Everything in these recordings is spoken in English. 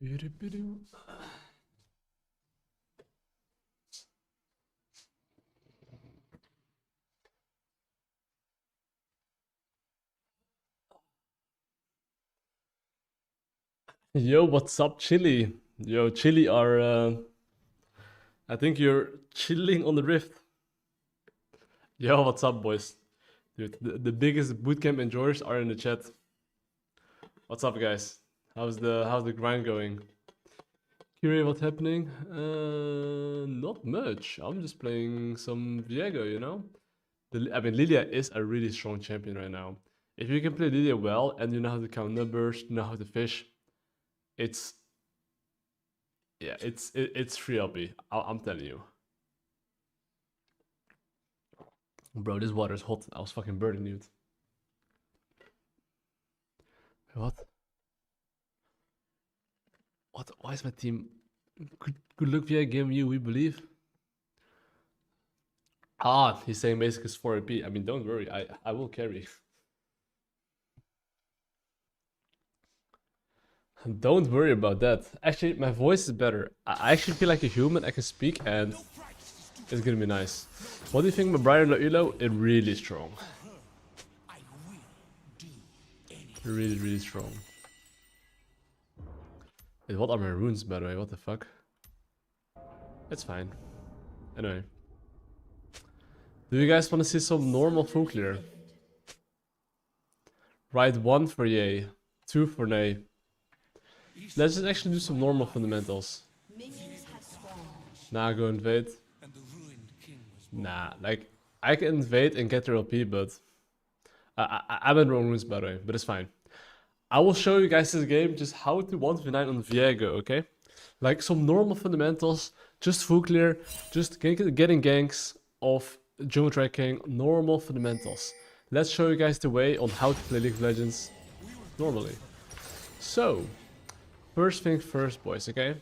Yo, what's up, Chili? Yo, Chili are. I think you're chilling on the rift. Yo, what's up, boys? Dude, the biggest bootcamp enjoyers are in the chat. What's up, guys? How's the grind going? Kirei, what's happening? Not much. I'm just playing some Viego, you know. I mean, Lilia is a really strong champion right now. If you can play Lilia well and you know how to count numbers, you know how to fish, it's yeah, it's free LP. I'm telling you. Bro, this water is hot. I was fucking burning, dude. What? What? Why is my team? Good luck via game you, we believe. Ah, he's saying basic is 4 AP. I mean, don't worry. I will carry. Don't worry about that. Actually, my voice is better. I actually feel like a human. I can speak and it's gonna be nice. What do you think about Brian Ilo? It's really strong. Really, really strong. Wait, what are my runes, by the way? What the fuck? It's fine. Anyway. Do you guys want to see some normal folklore? Write 1 for yay, 2 for nay. Let's just actually do some normal fundamentals. Nah, go invade. Nah, like, I can invade and get their LP, but... I'm in wrong runes, by the way, but it's fine. I will show you guys this game just how to 1v9 on Viego, okay? Like, some normal fundamentals, just folklore, just getting ganks of jungle tracking, normal fundamentals. Let's show you guys the way on how to play League of Legends normally. So, first thing first, boys, okay?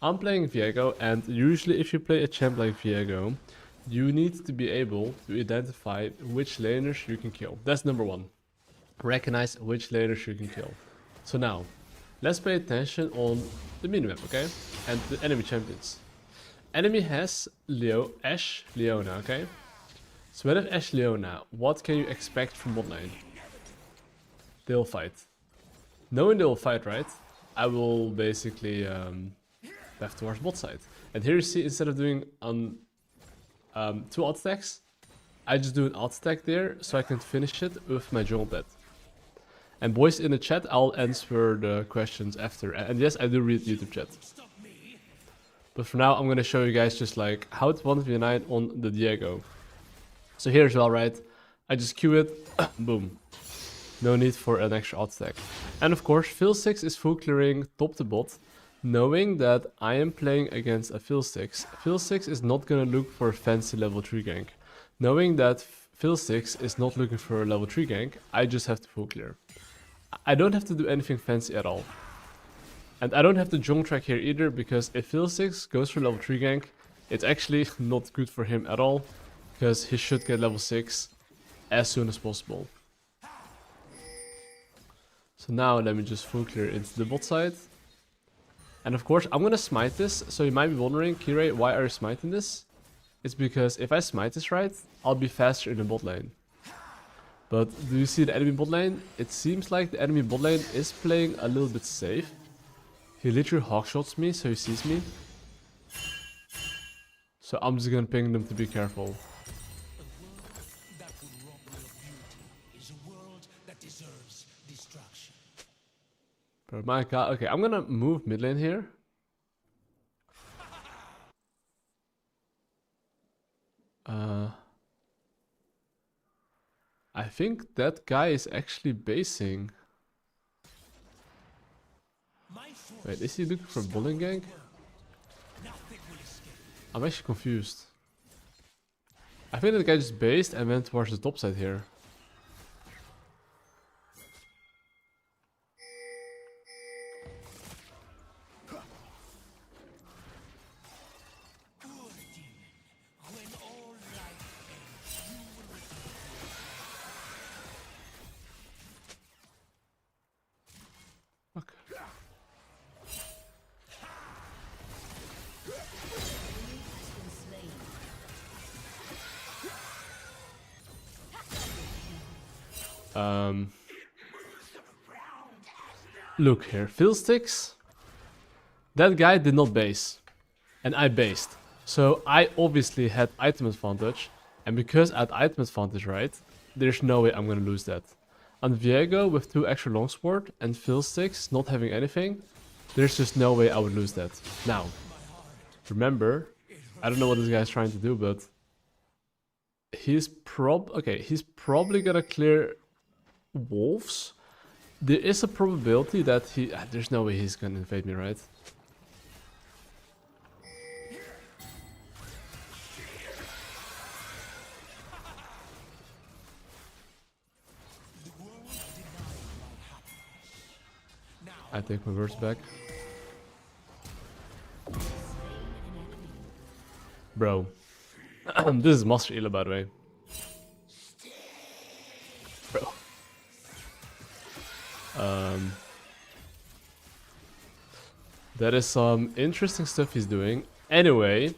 I'm playing Viego, and usually if you play a champ like Viego, you need to be able to identify which laners you can kill. That's number one. Recognize which laners you can kill. So now, let's pay attention on the minimap, okay? And the enemy champions. Enemy has Ashe, Leona, okay? So when I have Ashe, Leona, what can you expect from bot lane? They'll fight. Knowing they'll fight, right? I will basically left towards bot side. And here you see, instead of doing 2 alt stacks, I just do an alt stack there so I can finish it with my jungle pet. And boys in the chat, I'll answer the questions after. And yes, I do read YouTube chat. But for now, I'm gonna show you guys just like how to 1v9 on the Diego. So here as well, right? I just queue it, boom. No need for an extra alt stack. And of course, Phil 6 is full clearing top to bot, knowing that I am playing against a Phil 6. Phil 6 is not gonna look for a fancy level 3 gank. Knowing that Phil 6 is not looking for a level 3 gank, I just have to full clear. I don't have to do anything fancy at all. And I don't have to jungle track here either, because if Phil 6 goes for level 3 gank, it's actually not good for him at all, because he should get level 6 as soon as possible. So now let me just full clear into the bot side. And of course I'm gonna smite this, so you might be wondering, Kirei, why are you smiting this? It's because if I smite this right, I'll be faster in the bot lane. But do you see the enemy bot lane? It seems like the enemy bot lane is playing a little bit safe. He literally hawkshots me, so he sees me. So I'm just gonna ping them to be careful. But my god, okay, I'm gonna move mid lane here. I think that guy is actually basing. Wait, is he looking for a bowling gank? I'm actually confused. I think that guy just based and went towards the top side here. Look here, Fiddlesticks. That guy did not base, and I based. So I obviously had item advantage, and because I had item advantage, right, there's no way I'm gonna lose that. On Viego with 2 extra longsword and Fiddlesticks not having anything, there's just no way I would lose that. Now, remember, I don't know what this guy's trying to do, but he's probably gonna clear wolves. There is a probability that there's no way he's gonna invade me, right? I take my words back. Bro. This is Master Ela, by the way. Bro. That is some interesting stuff he's doing. Anyway,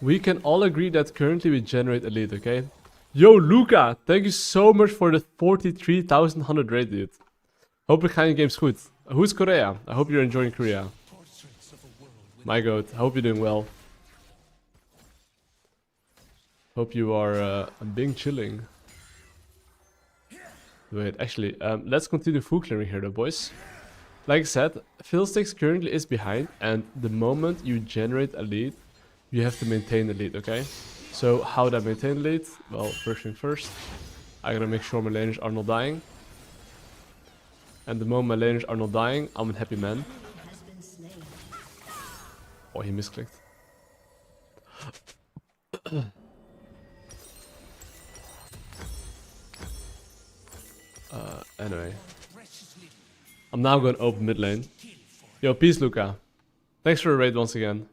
we can all agree that currently we generate elite, okay? Yo, Luca! Thank you so much for the 43,100 rate, dude. Hope your kind game's good. Who's Korea? I hope you're enjoying Korea. My god, I hope you're doing well. Hope you are being chilling. Wait, actually, let's continue full clearing here though, boys. Like I said, Fiddlesticks currently is behind, and the moment you generate a lead, you have to maintain the lead, okay? So how do I maintain the lead? Well, first thing first, I gotta make sure my laners are not dying. And the moment my laners are not dying, I'm a happy man. Oh, he misclicked. Anyway. I'm now going to open mid lane. Yo, peace, Luca. Thanks for the raid once again.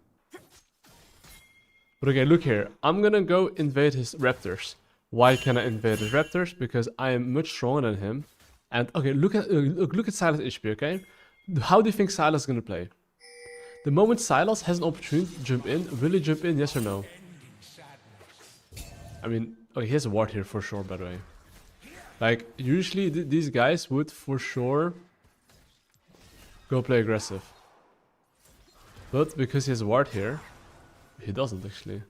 But okay, look here. I'm gonna go invade his raptors. Why can I invade his raptors? Because I am much stronger than him. And okay, look at Sylas HP, okay? How do you think Sylas is gonna play? The moment Sylas has an opportunity to jump in, will he jump in, yes or no? I mean, okay, he has a ward here for sure, by the way. Like, usually these guys would for sure go play aggressive. But because he has a ward here, he doesn't actually.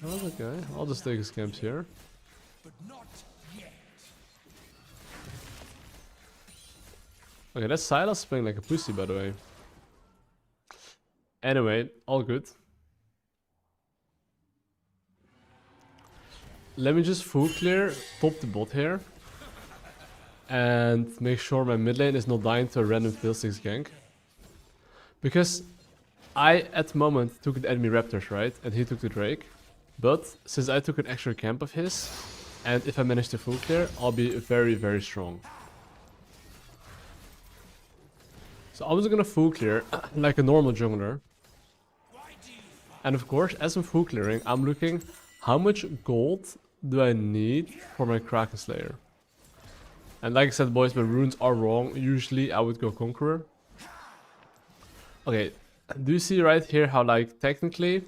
Oh, okay, I'll just take his camps here. Okay, that's Sylas playing like a pussy, by the way. Anyway, all good. Let me just full clear, top the bot here. And make sure my mid lane is not dying to a random Fiddlesticks gank. Because I, at the moment, took the enemy raptors, right? And he took the Drake. But, since I took an extra camp of his, and if I manage to full clear, I'll be very, very strong. So I'm just gonna full clear, like a normal jungler. And of course, as I'm full clearing, I'm looking how much gold do I need for my Kraken Slayer. And like I said, boys, my runes are wrong. Usually I would go Conqueror. Okay, do you see right here how, like, technically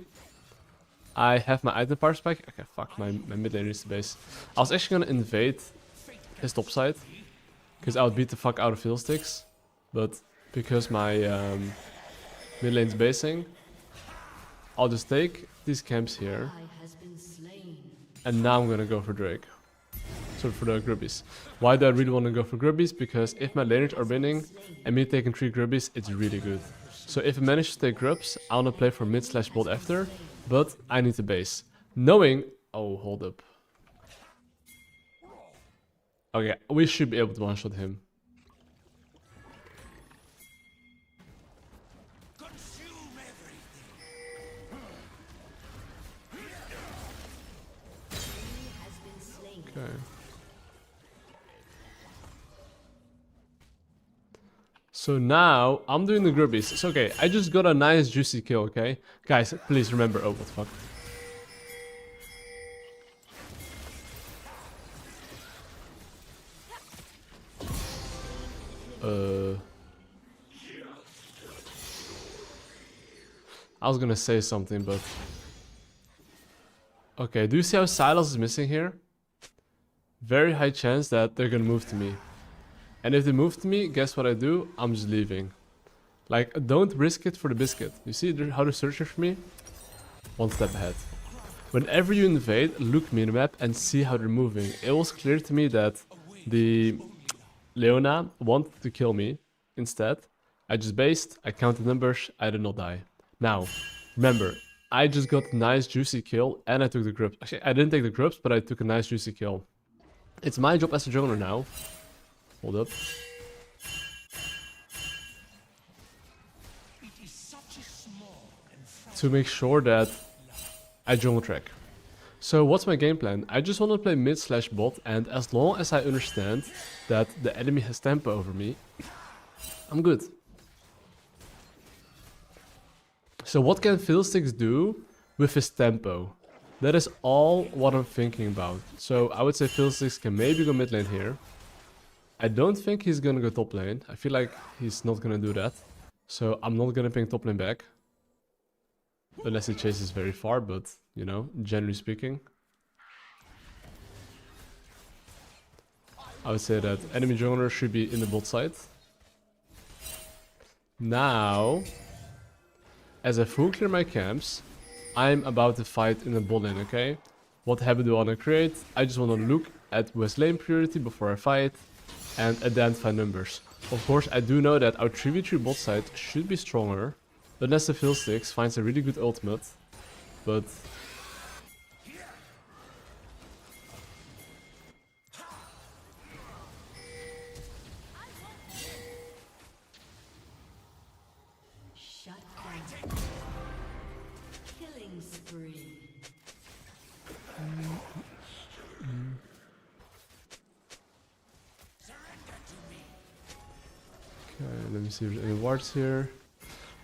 I have my item power spike? Okay, fuck, my mid lane needs to base. I was actually gonna invade his top side, because I would beat the fuck out of Fiddlesticks. But because my mid lane's basing, I'll just take these camps here. And now I'm gonna go for Drake. So for the Grubbies. Why do I really want to go for Grubbies? Because if my laners are winning and me taking 3 Grubbies, it's really good. So if I manage to take Grubs, I want to play for mid/bot after, but I need to base. Knowing... Oh, hold up. Okay, we should be able to one-shot him. Okay. So now, I'm doing the Grubbies. It's okay, I just got a nice juicy kill, okay? Guys, please remember... Oh, what the fuck. I was gonna say something, but... Okay, do you see how Silas is missing here? Very high chance that they're gonna move to me. And if they move to me, guess what I do? I'm just leaving. Like, don't risk it for the biscuit. You see how they're searching for me? One step ahead. Whenever you invade, look minimap and see how they're moving. It was clear to me that the Leona wanted to kill me. Instead, I just based, I counted numbers, I did not die. Now, remember, I just got a nice juicy kill and I took the grubs. Actually, I didn't take the grubs, but I took a nice juicy kill. It's my job as a jungler now. Hold up. To make sure that I jungle track. So what's my game plan? I just want to play mid/bot, and as long as I understand that the enemy has tempo over me, I'm good. So what can Fiddlesticks do with his tempo? That is all what I'm thinking about. So I would say Fiddlesticks can maybe go mid lane here. I don't think he's gonna go top lane. I feel like he's not gonna do that. So I'm not gonna ping top lane back. Unless he chases very far, but, you know, generally speaking. I would say that enemy jungler should be in the bot side. Now, as I full clear my camps, I'm about to fight in the bot lane, okay? What habit do I want to create? I just want to look at West lane priority before I fight and identify numbers. Of course, I do know that our 3v3 bot side should be stronger, unless the Fiddlesticks finds a really good ultimate, but... Okay, let me see if there's any wards here.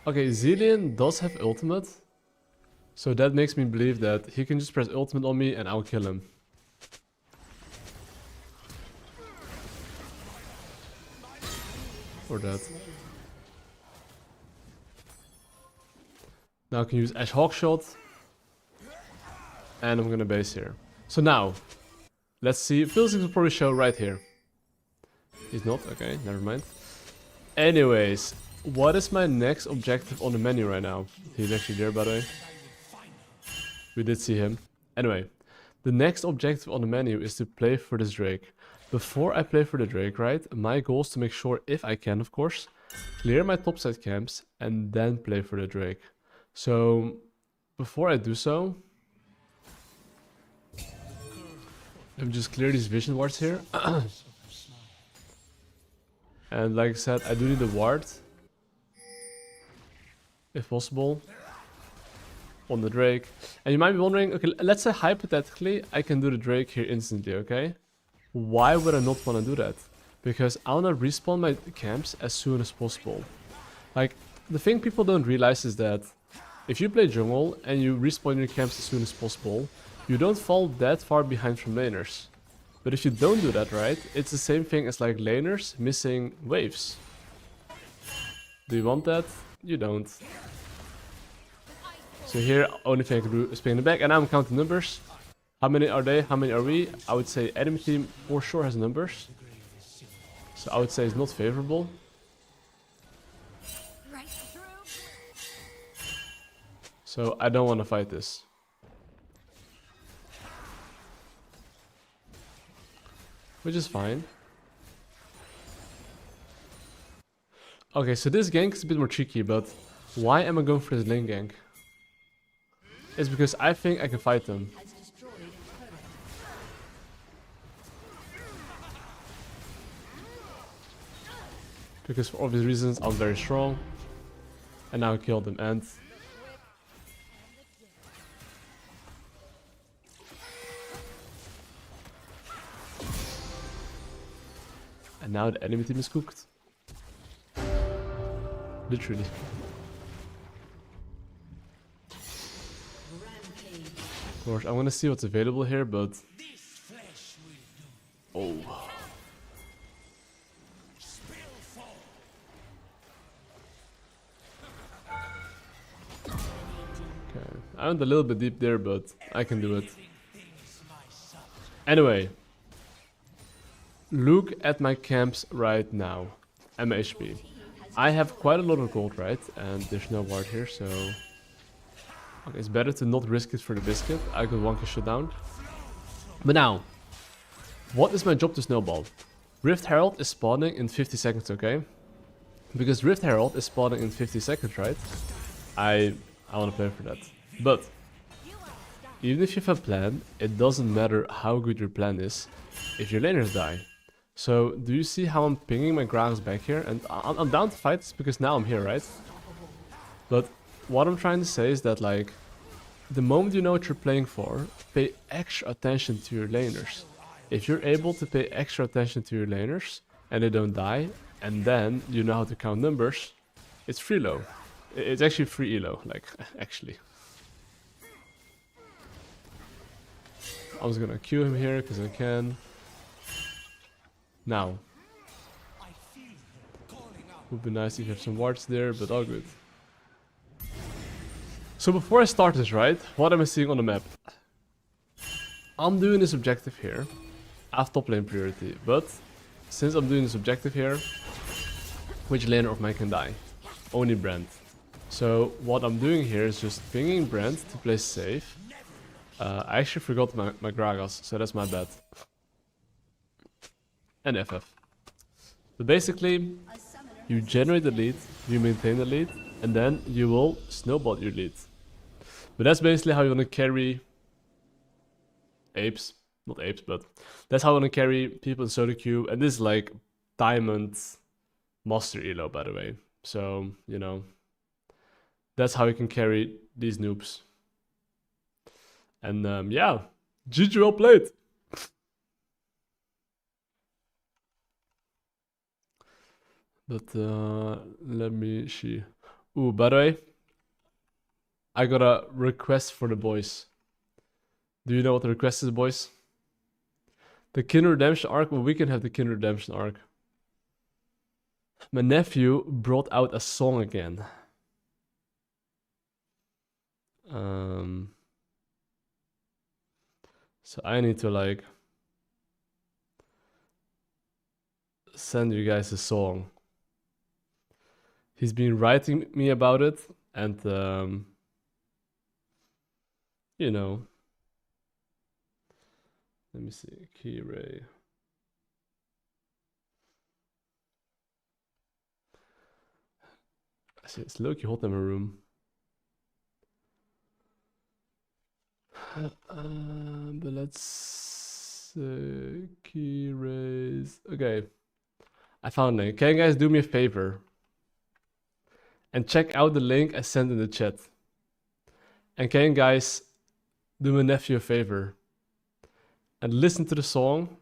Okay, Zillion does have ultimate, so that makes me believe that he can just press ultimate on me and I'll kill him. Or that. Now I can use Ash Hawkshot, and I'm gonna base here. So now, let's see, Fiddlesticks will probably show right here. He's not, okay, never mind. Anyways, what is my next objective on the menu right now? He's actually there, by the way. We did see him. Anyway, the next objective on the menu is to play for this Drake. Before I play for the Drake, right, my goal is to make sure, if I can of course, clear my topside camps and then play for the Drake. So, before I do so, let me just clear these vision wards here. And like I said, I do need a ward, if possible, on the Drake. And you might be wondering, okay, let's say hypothetically I can do the Drake here instantly, okay? Why would I not want to do that? Because I want to respawn my camps as soon as possible. Like, the thing people don't realize is that if you play jungle and you respawn your camps as soon as possible, you don't fall that far behind from laners. But if you don't do that, right, it's the same thing as like laners missing waves. Do you want that? You don't. So here, only thing I can do is ping the back, and I'm counting numbers. How many are they? How many are we? I would say enemy team for sure has numbers. So I would say it's not favorable. So I don't want to fight this. Which is fine. Okay, so this gank is a bit more tricky, but why am I going for this lane gank? It's because I think I can fight them. Because for obvious reasons, I'm very strong. And now I killed them, and... And now the enemy team is cooked. Literally. Of course, I'm gonna see what's available here, but... Oh. Okay. I went a little bit deep there, but I can do it. Anyway, look at my camps right now. And my HP. I have quite a lot of gold, right? And there's no ward here, so... Okay, it's better to not risk it for the biscuit. I got 1k shut down. But now, what is my job to snowball? Rift Herald is spawning in 50 seconds, okay? Because Rift Herald is spawning in 50 seconds, right? I want to play for that. But, even if you have a plan, it doesn't matter how good your plan is if your laners die. So, do you see how I'm pinging my Gragas back here? And I'm down to fight this because now I'm here, right? But what I'm trying to say is that, like, the moment you know what you're playing for, pay extra attention to your laners. If you're able to pay extra attention to your laners and they don't die, and then you know how to count numbers, it's free low. It's actually free elo, like, actually. I was gonna Q him here because I can. Now. Would be nice if you have some wards there, but all good. So before I start this, right, what am I seeing on the map? I'm doing this objective here. I have top lane priority, but since I'm doing this objective here, which laner of mine can die? Only Brand. So what I'm doing here is just pinging Brand to play safe. I actually forgot my Gragas, so that's my bad. And FF. But basically, you generate the lead, you maintain the lead, and then you will snowball your lead. But that's basically how you want to carry apes. Not apes, but that's how I want to carry people in Soloq. And this is like Diamond Master Elo, by the way. So, you know, that's how you can carry these noobs. And yeah, GG, well played. But let me see. Ooh, by the way, I got a request for the boys. Do you know what the request is, boys? The Kin Redemption arc? Well, we can have the Kin Redemption arc. My nephew brought out a song again. So I need to, like, send you guys a song. He's been writing me about it, and you know, let me see, Kirei. I see it's low-key hot in my room. But let's Kirei's. Okay, I found it. Can you guys do me a favor and check out the link I sent in the chat? And can you guys do my nephew a favor and listen to the song,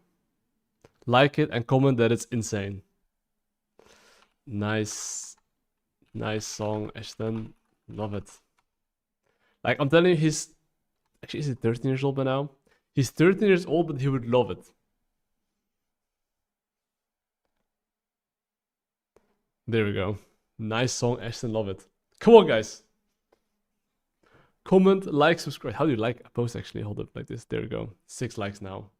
like it, and comment that it's insane. Nice song, Ashton. Love it. Like, I'm telling you, he's actually, is he 13 years old by now? He's 13 years old, but he would love it. There we go. Nice song, Ashton. Love it. Come on, guys. Comment, like, subscribe. How do you like a post, actually? Hold up like this. There we go. 6 likes now.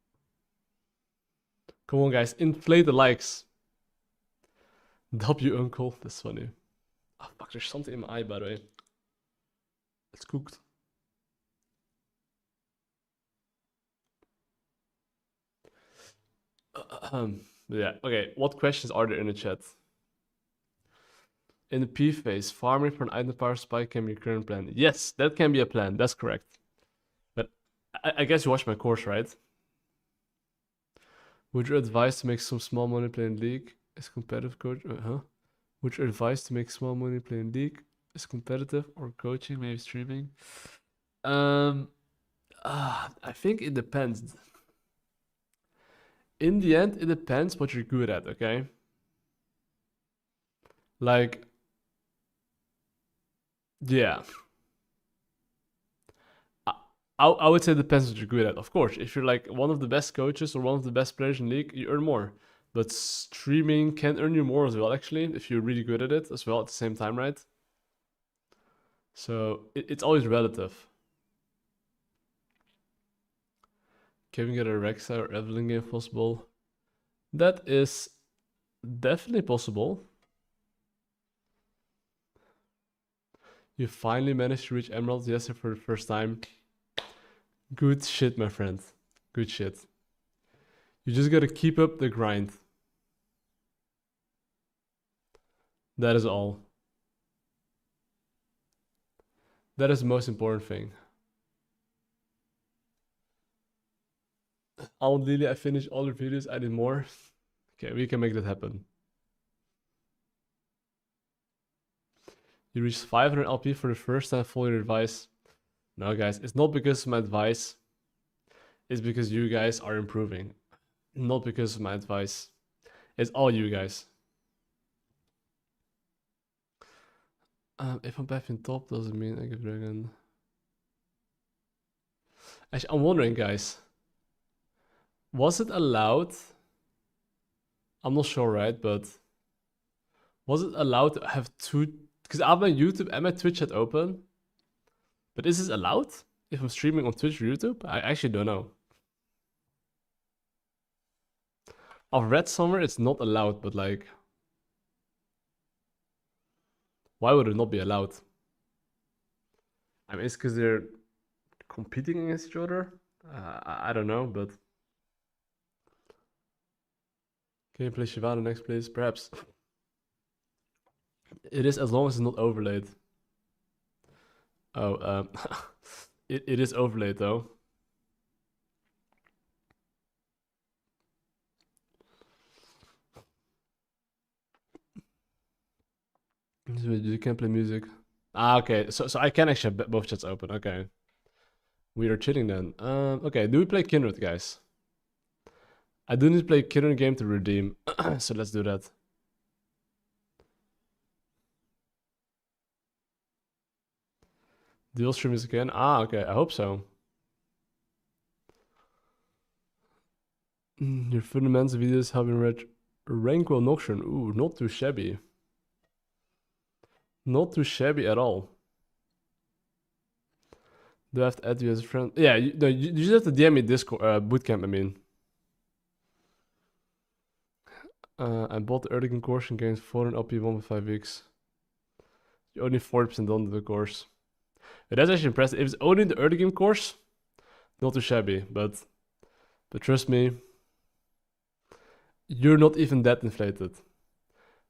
Come on, guys. Inflate the likes. W, uncle. That's funny. Oh, fuck. There's something in my eye, by the way. It's cooked. Yeah, okay. What questions are there in the chat? In the P phase, farming for an item power spike can be a current plan. Yes, that can be a plan. That's correct. But I guess you watched my course, right? Would you advise to make some small money playing League as competitive coach? Would you advise to make small money playing League as competitive or coaching, maybe streaming? I think it depends. In the end, it depends what you're good at, okay? Like, yeah. I would say it depends what you're good at. Of course, if you're like one of the best coaches or one of the best players in League, you earn more. But streaming can earn you more as well, actually, if you're really good at it as well at the same time, right? So it's always relative. Can we get a Rexa or Evelyn game possible? That is definitely possible. You finally managed to reach Emerald yesterday for the first time. Good shit, my friend. Good shit. You just gotta keep up the grind. That is all. That is the most important thing. Lily, I finished all your videos. I need more. Okay, we can make that happen. You reached 500 LP for the first time. Follow your advice. No, guys, it's not because of my advice. It's because you guys are improving. Not because of my advice. It's all you guys. If I'm back in top, doesn't mean I give dragon. Actually, I'm wondering, guys. Was it allowed? I'm not sure, right? But was it allowed to have two? Because I have my YouTube and my Twitch chat open. But is this allowed if I'm streaming on Twitch or YouTube? I actually don't know. I've read somewhere it's not allowed, but like, why would it not be allowed? I mean, it's because they're competing against each other. I don't know, but can you play Shivano next, please? Perhaps. It is as long as it's not overlaid. Oh, it is overlaid though. You can't play music. Ah, okay. So I can actually have both chats open. Okay. We are chilling then. Okay. Do we play Kindred, guys? I do need to play Kindred game to redeem. So let's do that. Dual stream is again. Ah, okay. I hope so. Your fundamental videos have been read. Rankwell Nocturne. Ooh, not too shabby. Not too shabby at all. Do I have to add you as a friend? Yeah, you just have to DM me Discord, Bootcamp, I mean. I bought the early game course and gained 400 LP 1.5 weeks. You're only 40% done with the course. But that's actually impressive. If it's only the early game course, not too shabby, but trust me, you're not even that inflated.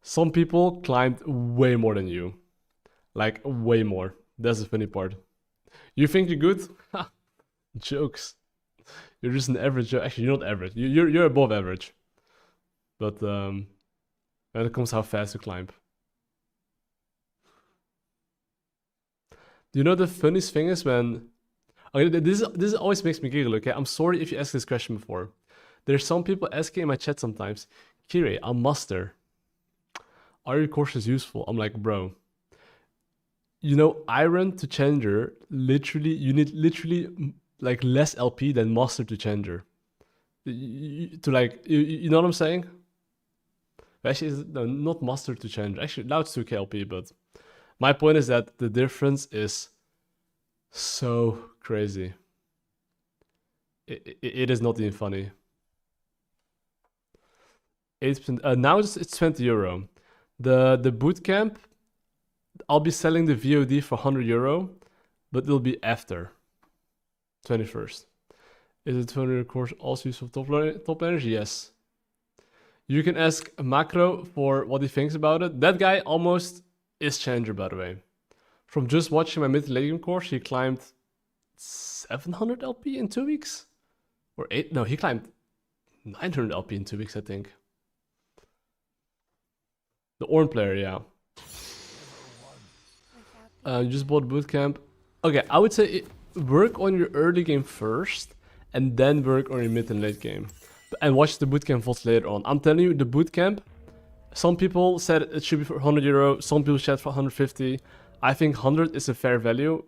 Some people climbed way more than you. Like, way more. That's the funny part. You think you're good? Jokes. You're just an average. Actually, you're not average. You're above average. But when it comes to how fast you climb. Do you know the funniest thing is when... Okay, this always makes me giggle, okay? I'm sorry if you asked this question before. There's some people asking in my chat sometimes, Kirei, I'm master. Are your courses useful? I'm like, bro. You know, Iron to Challenger, you need literally like less LP than Master to Challenger. You know what I'm saying? Actually, no, not Master to Challenger. Actually, now it's 2k LP, but my point is that the difference is so crazy. It is not even funny. 8%. Now it's 20 euro. The bootcamp, I'll be selling the VOD for 100 euro, but it'll be after 21st. Is the 200 course also useful for top laners? Yes. You can ask Macro for what he thinks about it. That guy almost is Challenger, by the way. From just watching my mid late game course, he climbed 700 LP in 2 weeks? Or 8? No, he climbed 900 LP in 2 weeks, I think. The Orn player, yeah. You just bought Bootcamp. Okay, I would say work on your early game first, and then work on your mid and late game. And watch the Bootcamp VODs later on. I'm telling you, the Bootcamp, some people said it should be for 100 euro, some people said for 150. I think 100 is a fair value.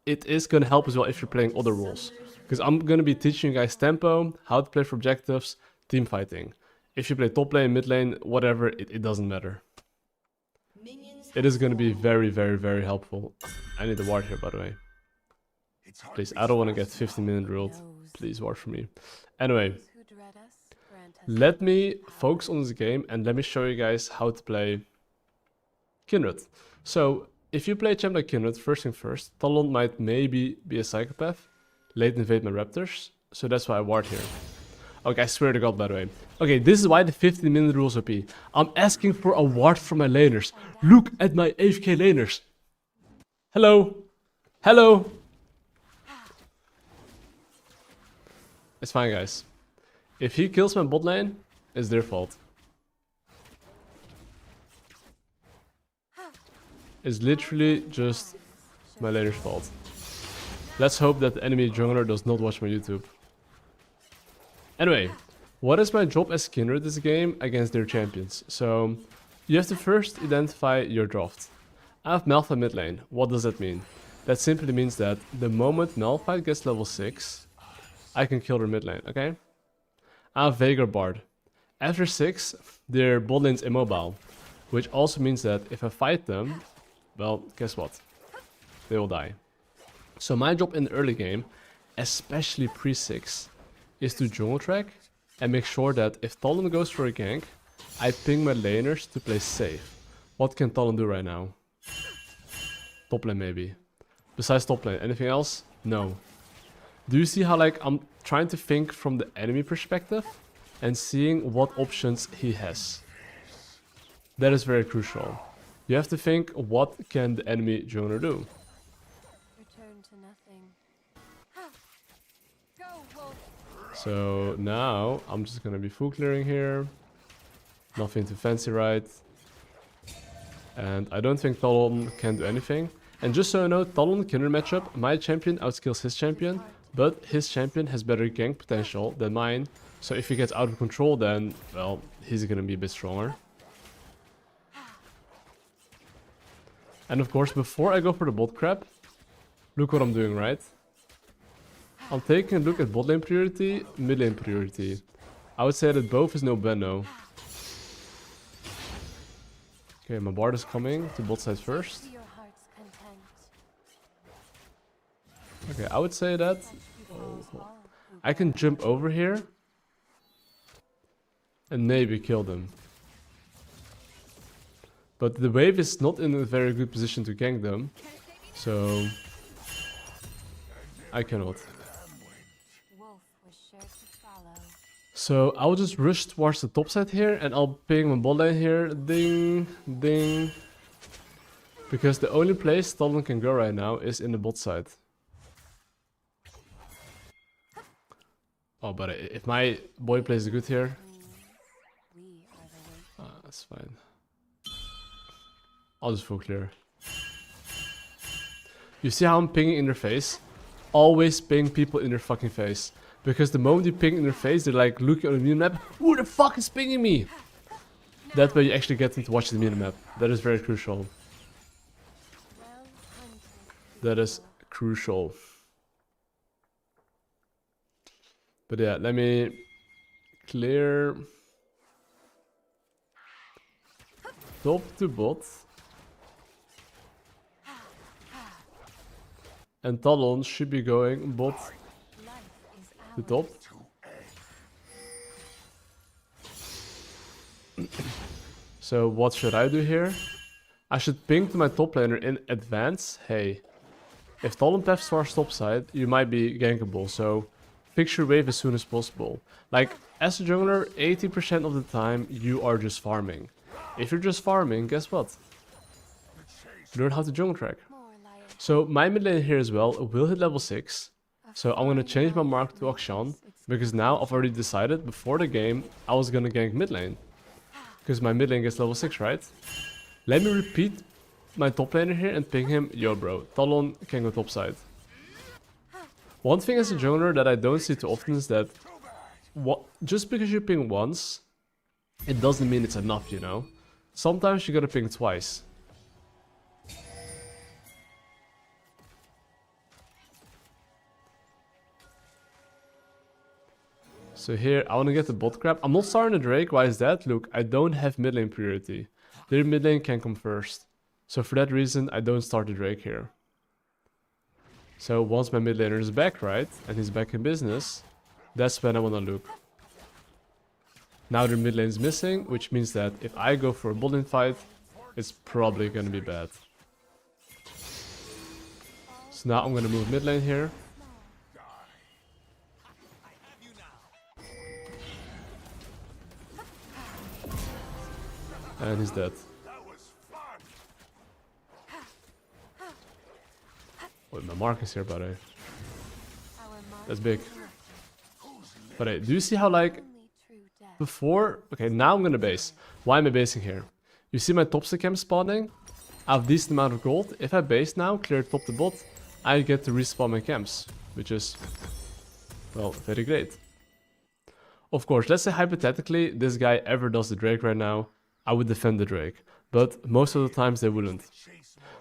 It is going to help as well if you're playing other roles. Because I'm going to be teaching you guys tempo, how to play for objectives, team fighting. If you play top lane, mid lane, whatever, it doesn't matter. It is going to be very, very, very helpful. I need the ward here, by the way. Please, I don't want to get 15-minute ruled. Please ward for me. Anyway, let me focus on this game and let me show you guys how to play Kindred. So, if you play a champ like Kindred, first thing first, Talon might maybe be a psychopath, late invade my raptors, so that's why I ward here. Okay, I swear to god, by the way. Okay, this is why the 15-minute rule is OP. I'm asking for a ward from my laners. Look at my AFK laners. Hello. Hello. It's fine, guys. If he kills my bot lane, it's their fault. It's literally just my laner's fault. Let's hope that the enemy jungler does not watch my YouTube. Anyway, what is my job as Kindred this game against their champions? So, you have to first identify your draft. I have Malphite mid lane. What does that mean? That simply means that the moment Malphite gets level 6, I can kill their mid lane, okay? I have Veigar Bard. After 6, their bot lane's immobile. Which also means that if I fight them, well, guess what? They will die. So my job in the early game, especially pre-6, is to jungle track and make sure that if Talon goes for a gank, I ping my laners to play safe. What can Talon do right now? Top lane maybe. Besides top lane, anything else? No. Do you see how like I'm trying to think from the enemy perspective and seeing what options he has? That is very crucial. You have to think, what can the enemy jungler do? Return to nothing. So now I'm just gonna be full clearing here. Nothing too fancy, right? And I don't think Talon can do anything. And just so you know, Talon Kindred matchup, my champion outskills his champion, but his champion has better gank potential than mine. So if he gets out of control, then, well, he's gonna be a bit stronger. And of course, before I go for the bot crap, look what I'm doing, right? I'm taking a look at bot lane priority, mid lane priority. I would say that both is no bueno. Okay, my bard is coming to bot side first. Okay, I would say that I can jump over here and maybe kill them. But the wave is not in a very good position to gank them, so I cannot. So I'll just rush towards the top side here and I'll ping my bot lane here. Ding, ding. Because the only place Talon can go right now is in the bot side. Oh, but if my boy plays good here, that's fine. I'll just full clear. You see how I'm pinging in their face? Always ping people in their fucking face. Because the moment you ping in their face, they're like looking on the minimap. Who the fuck is pinging me? That way you actually get them to watch the minimap. That is very crucial. That is crucial. But yeah, let me clear top to bot. And Talon should be going bot to top. So what should I do here? I should ping to my top laner in advance. Hey, if Talon paths to our top side, you might be gankable. So picture wave as soon as possible. Like, as a jungler, 80% of the time you are just farming. If you're just farming, guess what? Learn how to jungle track. So my mid lane here as well will hit level 6. So I'm gonna change my mark to Akshan, because now I've already decided before the game I was gonna gank mid lane. Because my mid lane gets level 6, right? Let me repeat my top laner here and ping him, yo bro, Talon can go top side. One thing as a jungler that I don't see too often is that just because you ping once, it doesn't mean it's enough, you know? Sometimes you gotta ping twice. So here, I want to get the bot crap. I'm not starting the Drake, why is that? Look, I don't have mid lane priority. Their mid lane can come first. So for that reason, I don't start the Drake here. So once my mid laner is back, right, and he's back in business, that's when I want to look. Now their mid lane is missing, which means that if I go for a bot lane fight, it's probably going to be bad. So now I'm going to move mid lane here. And he's dead. Wait, my mark is here, by the way. That's big. But hey, do you see how, like, before... Okay, now I'm gonna base. Why am I basing here? You see my top stick camp spawning? I have a decent amount of gold. If I base now, clear top to bot, I get to respawn my camps. Which is, well, very great. Of course, let's say hypothetically, this guy ever does the Drake right now, I would defend the Drake. But most of the times they wouldn't.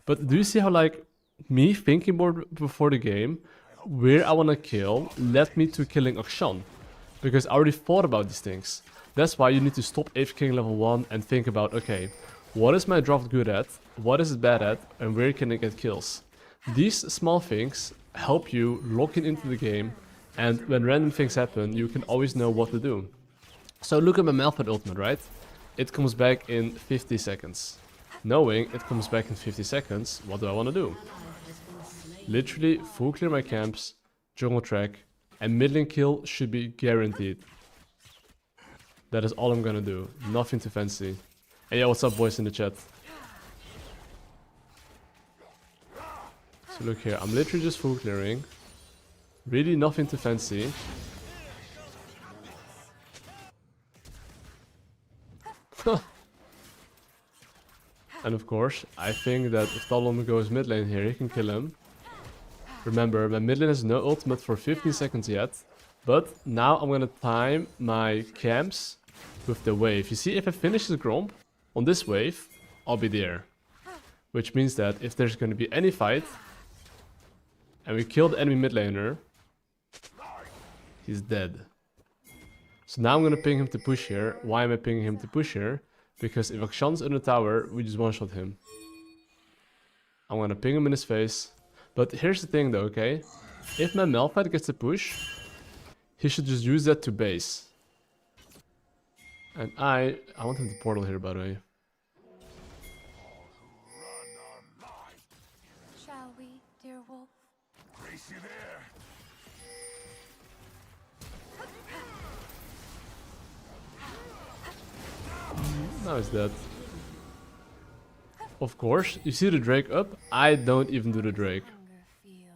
But do you see how, like, me thinking more before the game, where I want to kill, led me to killing Akshan. Because I already thought about these things. That's why you need to stop AFKing level 1 and think about, okay, what is my draft good at, what is it bad at, and where can I get kills? These small things help you lock in into the game, and when random things happen, you can always know what to do. So look at my Malphite ultimate, right? It comes back in 50 seconds. Knowing it comes back in 50 seconds, what do I want to do? Literally full clear my camps, jungle track, and mid lane kill should be guaranteed. That is all I'm gonna do. Nothing too fancy. And yeah, what's up boys in the chat? So look here, I'm literally just full clearing. Really nothing too fancy. And of course, I think that if Talon goes mid lane here, he can kill him. Remember, my mid lane has no ultimate for 15 seconds yet. But now I'm gonna time my camps with the wave. You see, if I finish the Gromp on this wave, I'll be there. Which means that if there's gonna be any fight, and we kill the enemy mid laner, he's dead. So now I'm gonna ping him to push here. Why am I pinging him to push here? Because if Akshan's in the tower, we just one-shot him. I'm gonna ping him in his face. But here's the thing though, okay? If my Malphite gets a push, he should just use that to base. And I want him to portal here, by the way. Shall we, dear wolf? Race you there. Now he's dead. Of course, you see the Drake up? I don't even do the Drake. Hunger feel.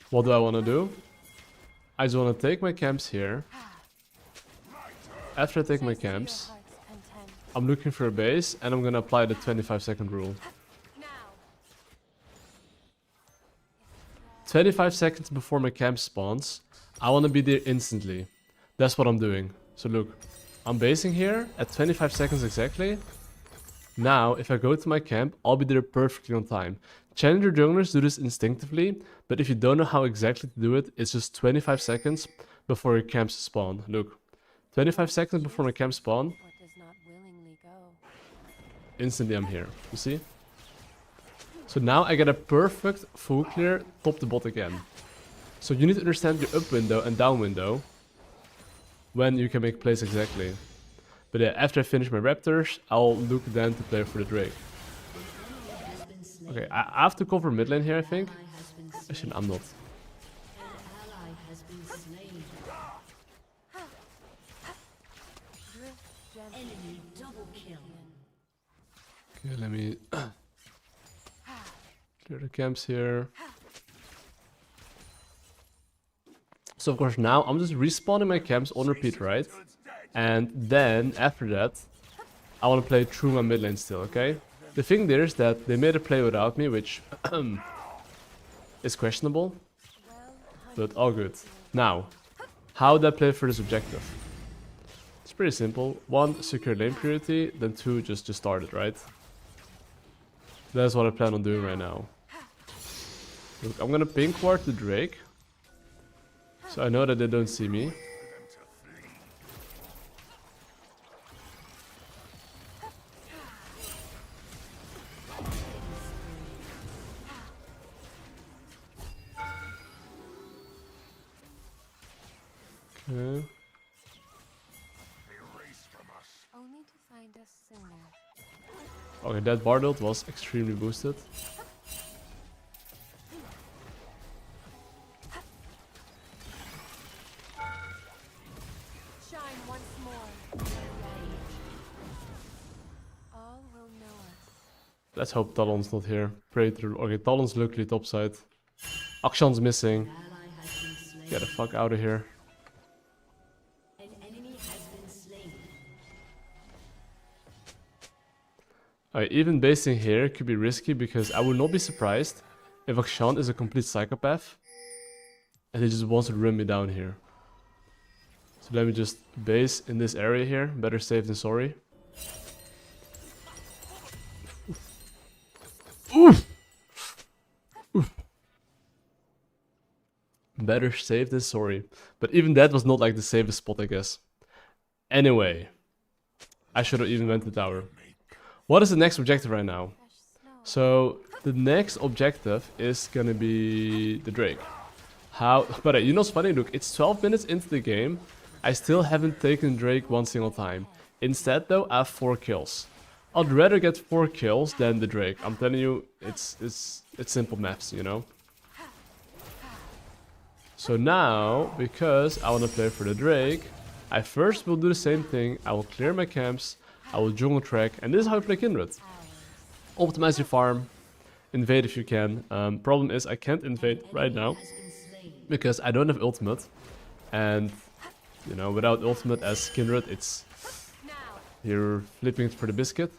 What do I want to do? I just want to take my camps here. After I take my camps, Heart's content. I'm looking for a base and I'm gonna apply the 25-second rule. Now. 25 seconds before my camp spawns, I want to be there instantly. That's what I'm doing. So look, I'm basing here at 25 seconds exactly. Now, if I go to my camp, I'll be there perfectly on time. Challenger junglers do this instinctively, but if you don't know how exactly to do it, it's just 25 seconds before your camps spawn. Look, 25 seconds before my camp spawn, What does not willingly go. instantly I'm here. You see? So now I get a perfect full clear top to bot again. So you need to understand your up window and down window when you can make plays exactly. But yeah, after I finish my raptors, I'll look then to play for the Drake. Okay, I have to cover mid lane here, I think. Actually, I'm not. Enemy double kill. Okay, let me clear the camps here. So of course now I'm just respawning my camps on repeat, right? And then after that, I want to play through my mid lane still, okay? The thing there is that they made a play without me, which is questionable, but all good. Now, how do I play for this objective? It's pretty simple. 1, secure lane purity, then 2, just start it, right? That's what I plan on doing right now. Look, I'm gonna pink ward the Drake, so I know that they don't see me. Okay. Only to find us sooner. Okay, that Bard ult was extremely boosted. Shine once more. All will know us. Let's hope Talon's not here. Pray through. Okay, Talon's luckily topside. Akshan's missing. Get the fuck out of here. An enemy has been slain. Alright, even basing here could be risky because I would not be surprised if Akshan is a complete psychopath and he just wants to run me down here. So let me just base in this area here. Better safe than sorry. Oof. Oof. Better safe than sorry. But even that was not like the safest spot, I guess. Anyway, I should have even went to tower. What is the next objective right now? Fresh snow. So the next objective is gonna be the Drake. How? But you know what's funny? Look, it's 12 minutes into the game. I still haven't taken Drake one single time. Instead, though, I have 4 kills. I'd rather get 4 kills than the Drake. I'm telling you, it's simple maths, you know. So now, because I want to play for the Drake, I first will do the same thing. I will clear my camps. I will jungle track, and this is how I play Kindred. Optimize your farm, invade if you can. Problem is I can't invade right now because I don't have ultimate, and you know, without ultimate as Kindred, it's you're flipping it for the biscuit.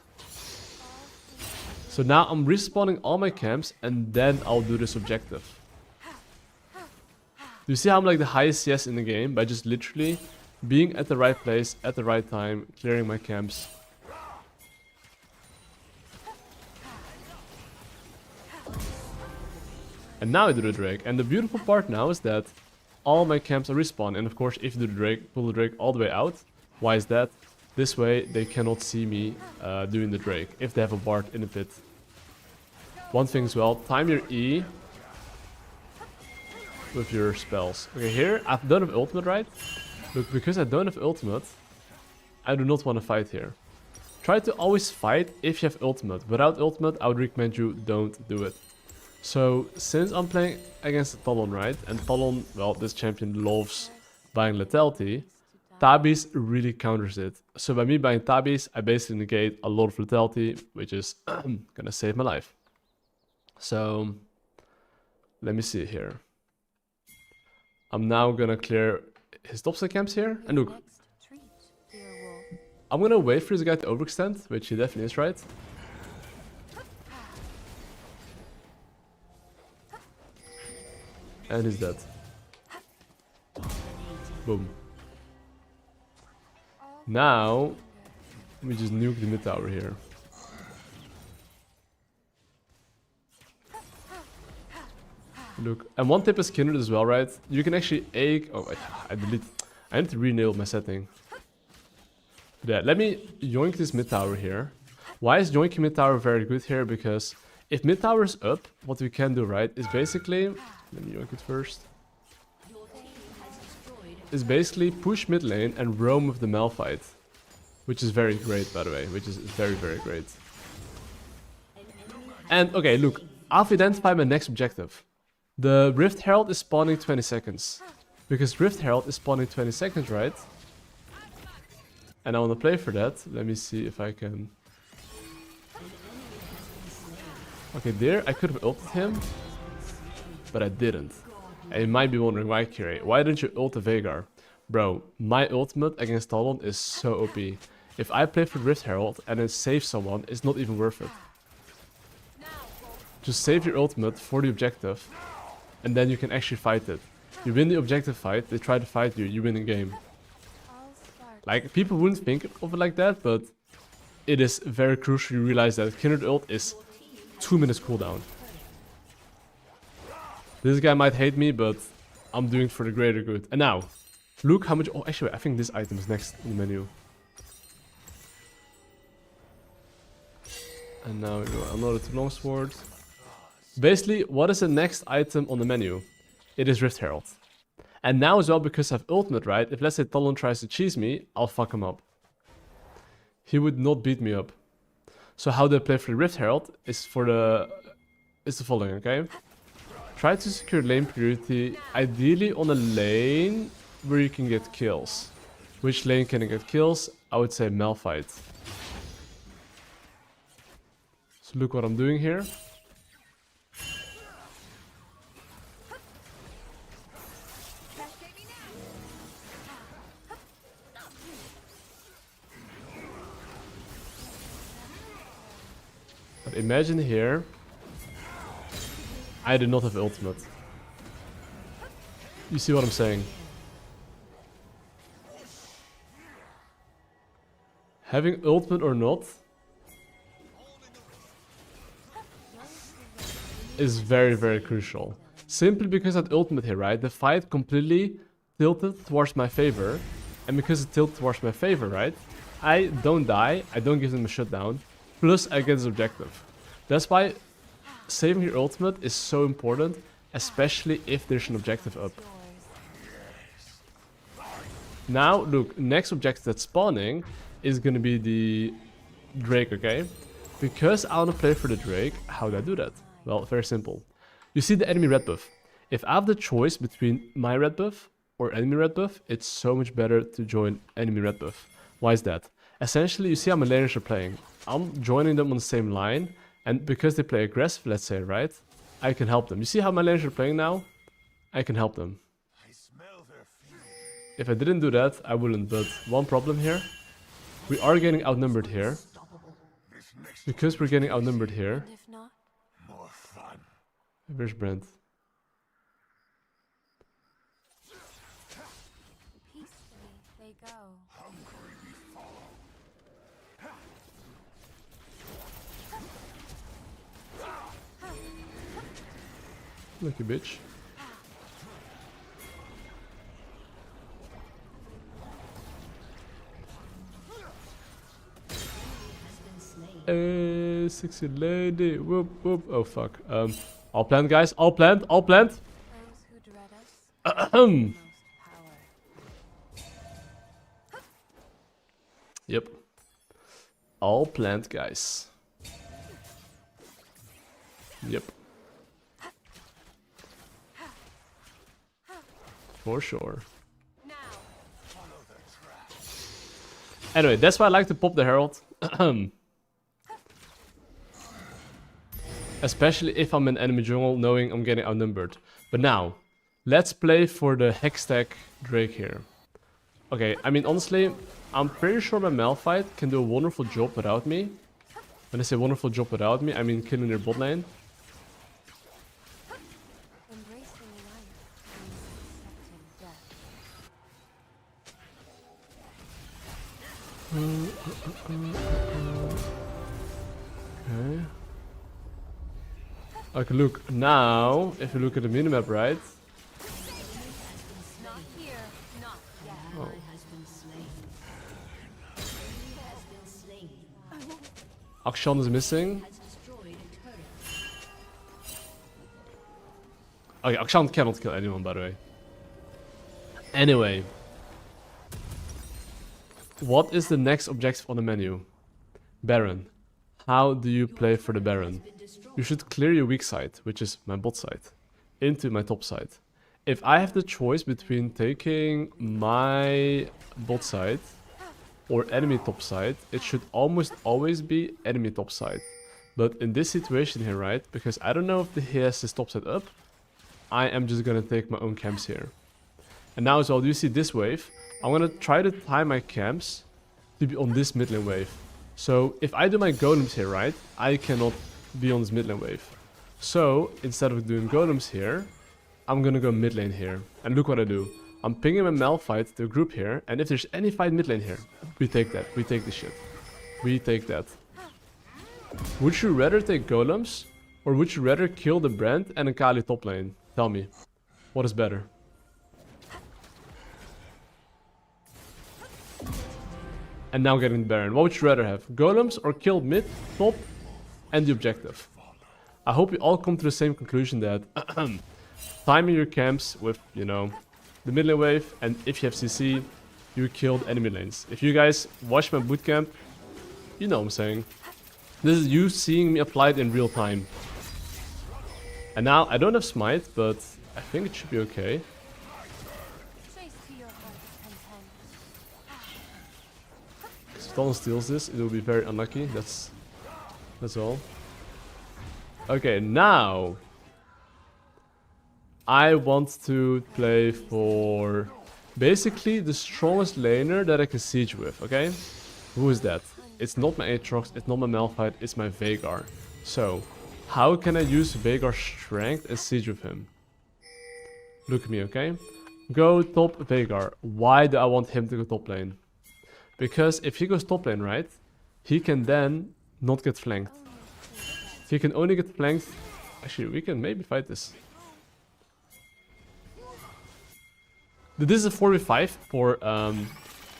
So now I'm respawning all my camps, and then I'll do this objective. Do you see how I'm like the highest CS in the game by just literally being at the right place at the right time, clearing my camps? And now I do the Drake. And the beautiful part now is that all my camps are respawn. And of course, if you do the Drake, pull the Drake all the way out. Why is that? This way, they cannot see me doing the Drake if they have a Bard in the pit. One thing as well, time your E with your spells. Okay, here, I don't have ultimate, right? Look, because I don't have ultimate, I do not want to fight here. Try to always fight if you have ultimate. Without ultimate, I would recommend you don't do it. So, since I'm playing against Talon, right? And Talon, well, this champion loves buying lethality. Tabis really counters it. So by me buying Tabis, I basically negate a lot of lethality, which is gonna save my life. So, let me see here. I'm now gonna clear his topside camps here. And look, Next treat, dear wolf. I'm gonna wait for this guy to overextend, which he definitely is, right? And he's dead. Boom. Now, we just nuke the mid tower here. Look, and one tip is Kindred as well, right? You can actually egg. Oh, wait, I need to re-nail my setting. Yeah, let me yoink this mid tower here. Why is yoinking mid tower very good here? Because if mid tower is up, what we can do, right, is basically, let me yoink it first. Is basically push mid lane and roam with the Malphite, which is very great, by the way, which is very, very great. And okay, look, I've identified my next objective. The Rift Herald is spawning 20 seconds. Because Rift Herald is spawning 20 seconds, right? And I want to play for that. Let me see if I can... Okay, there, I could have ulted him, but I didn't. And you might be wondering why, Kirei. Why didn't you ult the Veigar? Bro, my ultimate against Talon is so OP. If I play for Rift Herald and then save someone, it's not even worth it. Just save your ultimate for the objective, and then you can actually fight it. You win the objective fight, they try to fight you, you win the game. All sparks. Like, people wouldn't think of it like that, but it is very crucial you realize that Kindred ult is 2 minutes cooldown. This guy might hate me, but I'm doing it for the greater good. And now, look how much... Oh, actually, I think this item is next in the menu. And now we go another 2 longsword. Basically, what is the next item on the menu? It is Rift Herald. And now as well, because I have ultimate, right? If let's say Talon tries to cheese me, I'll fuck him up. He would not beat me up. So how they play for the Rift Herald is the following, okay? Try to secure lane priority, ideally on a lane where you can get kills. Which lane can I get kills? I would say Malphite. So look what I'm doing here. But imagine here, I do not have ultimate. You see what I'm saying? Having ultimate or not is very, very crucial. Simply because that ultimate here, right? The fight completely tilted towards my favor. And because it tilted towards my favor, right? I don't die, I don't give them a shutdown. Plus I get this objective. That's why saving your ultimate is so important. Especially if there's an objective up. Now, look, next objective that's spawning is gonna be the Drake, okay? Because I wanna play for the Drake, how do I do that? Well, very simple. You see the enemy red buff. If I have the choice between my red buff or enemy red buff, it's so much better to join enemy red buff. Why is that? Essentially, you see how my laners are playing. I'm joining them on the same line, and because they play aggressive, let's say, right? I can help them. You see how my laners are playing now? I can help them. If I didn't do that, I wouldn't, but one problem here. We are getting outnumbered here. Because we're getting outnumbered here. If not, More fun. Where's Brent? peacefully they go. Lucky bitch. Sexy lady. Whoop whoop. Oh fuck. I'll plant, guys. I'll plant. I'll plant. Those who dread us, Ahem. most power. Yep. I'll plant, guys. Yep. For sure. Now, Anyway, that's why I like to pop the Herald. Especially if I'm in enemy jungle, knowing I'm getting outnumbered. But now, let's play for the Hextech Drake here. Okay, I mean, honestly, I'm pretty sure my Malphite can do a wonderful job without me. When I say wonderful job without me, I mean killing their bot lane. embracing life means accepting death. Okay. Okay, look, now, if you look at the minimap, right? Not here, not yet. Oh. Akshan is missing. Okay, Akshan cannot kill anyone, by the way. Anyway. What is the next objective on the menu? Baron. How do you play for the Baron? You should clear your weak side, which is my bot side, into my top side. If I have the choice between taking my bot side or enemy top side, it should almost always be enemy top side. But in this situation here, right, because I don't know if he has his top side up, I am just gonna take my own camps here. And now as well, do you see this wave? I'm gonna try to time my camps to be on this mid lane wave. So if I do my golems here, right, I cannot be on this mid lane wave. So instead of doing golems here, I'm gonna go mid lane here. And look what I do. I'm pinging my Malphite to a group here, and if there's any fight mid lane here, we take that. We take the shit. We take that. Would you rather take golems, or would you rather kill the Brand and a Kali top lane? Tell me. What is better? And now getting the Baron. What would you rather have? Golems or kill mid, top, and the objective? I hope you all come to the same conclusion that timing your camps with, you know, the mid lane wave, and if you have CC, you killed enemy lanes. If you guys watch my bootcamp, you know what I'm saying. This is you seeing me apply it in real time. And now, I don't have smite, but I think it should be okay. Chase to your heart's content. If someone steals this, it will be very unlucky. That's all. Okay, now I want to play for basically the strongest laner that I can siege with, okay? Who is that? It's not my Aatrox, it's not my Malphite, it's my Veigar. So, how can I use Veigar's strength and siege with him? Look at me, okay? Go top Veigar. Why do I want him to go top lane? Because if he goes top lane, right? He can then not get flanked. He can only get flanked. Actually, we can maybe fight this. This is a 4v5 for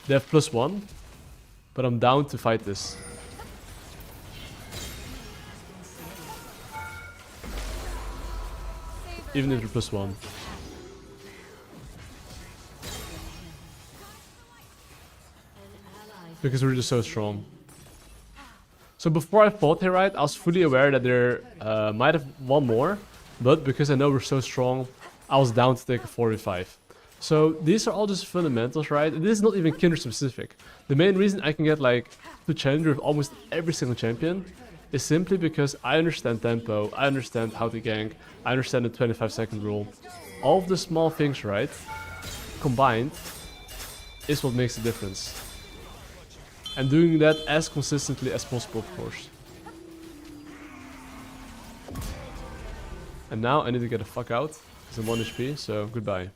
they have +1, but I'm down to fight this. Even if they're +1. Because we're just so strong. So before I fought here, right, I was fully aware that there might have one more, but because I know we're so strong, I was down to take a 4v5. So these are all just fundamentals, right? This is not even Kindred specific. The main reason I can get like to challenger with almost every single champion is simply because I understand tempo, I understand how to gank, I understand the 25-second rule. All of the small things, right, combined is what makes the difference. And doing that as consistently as possible, of course. And now I need to get the fuck out, because I'm 1 HP, so goodbye.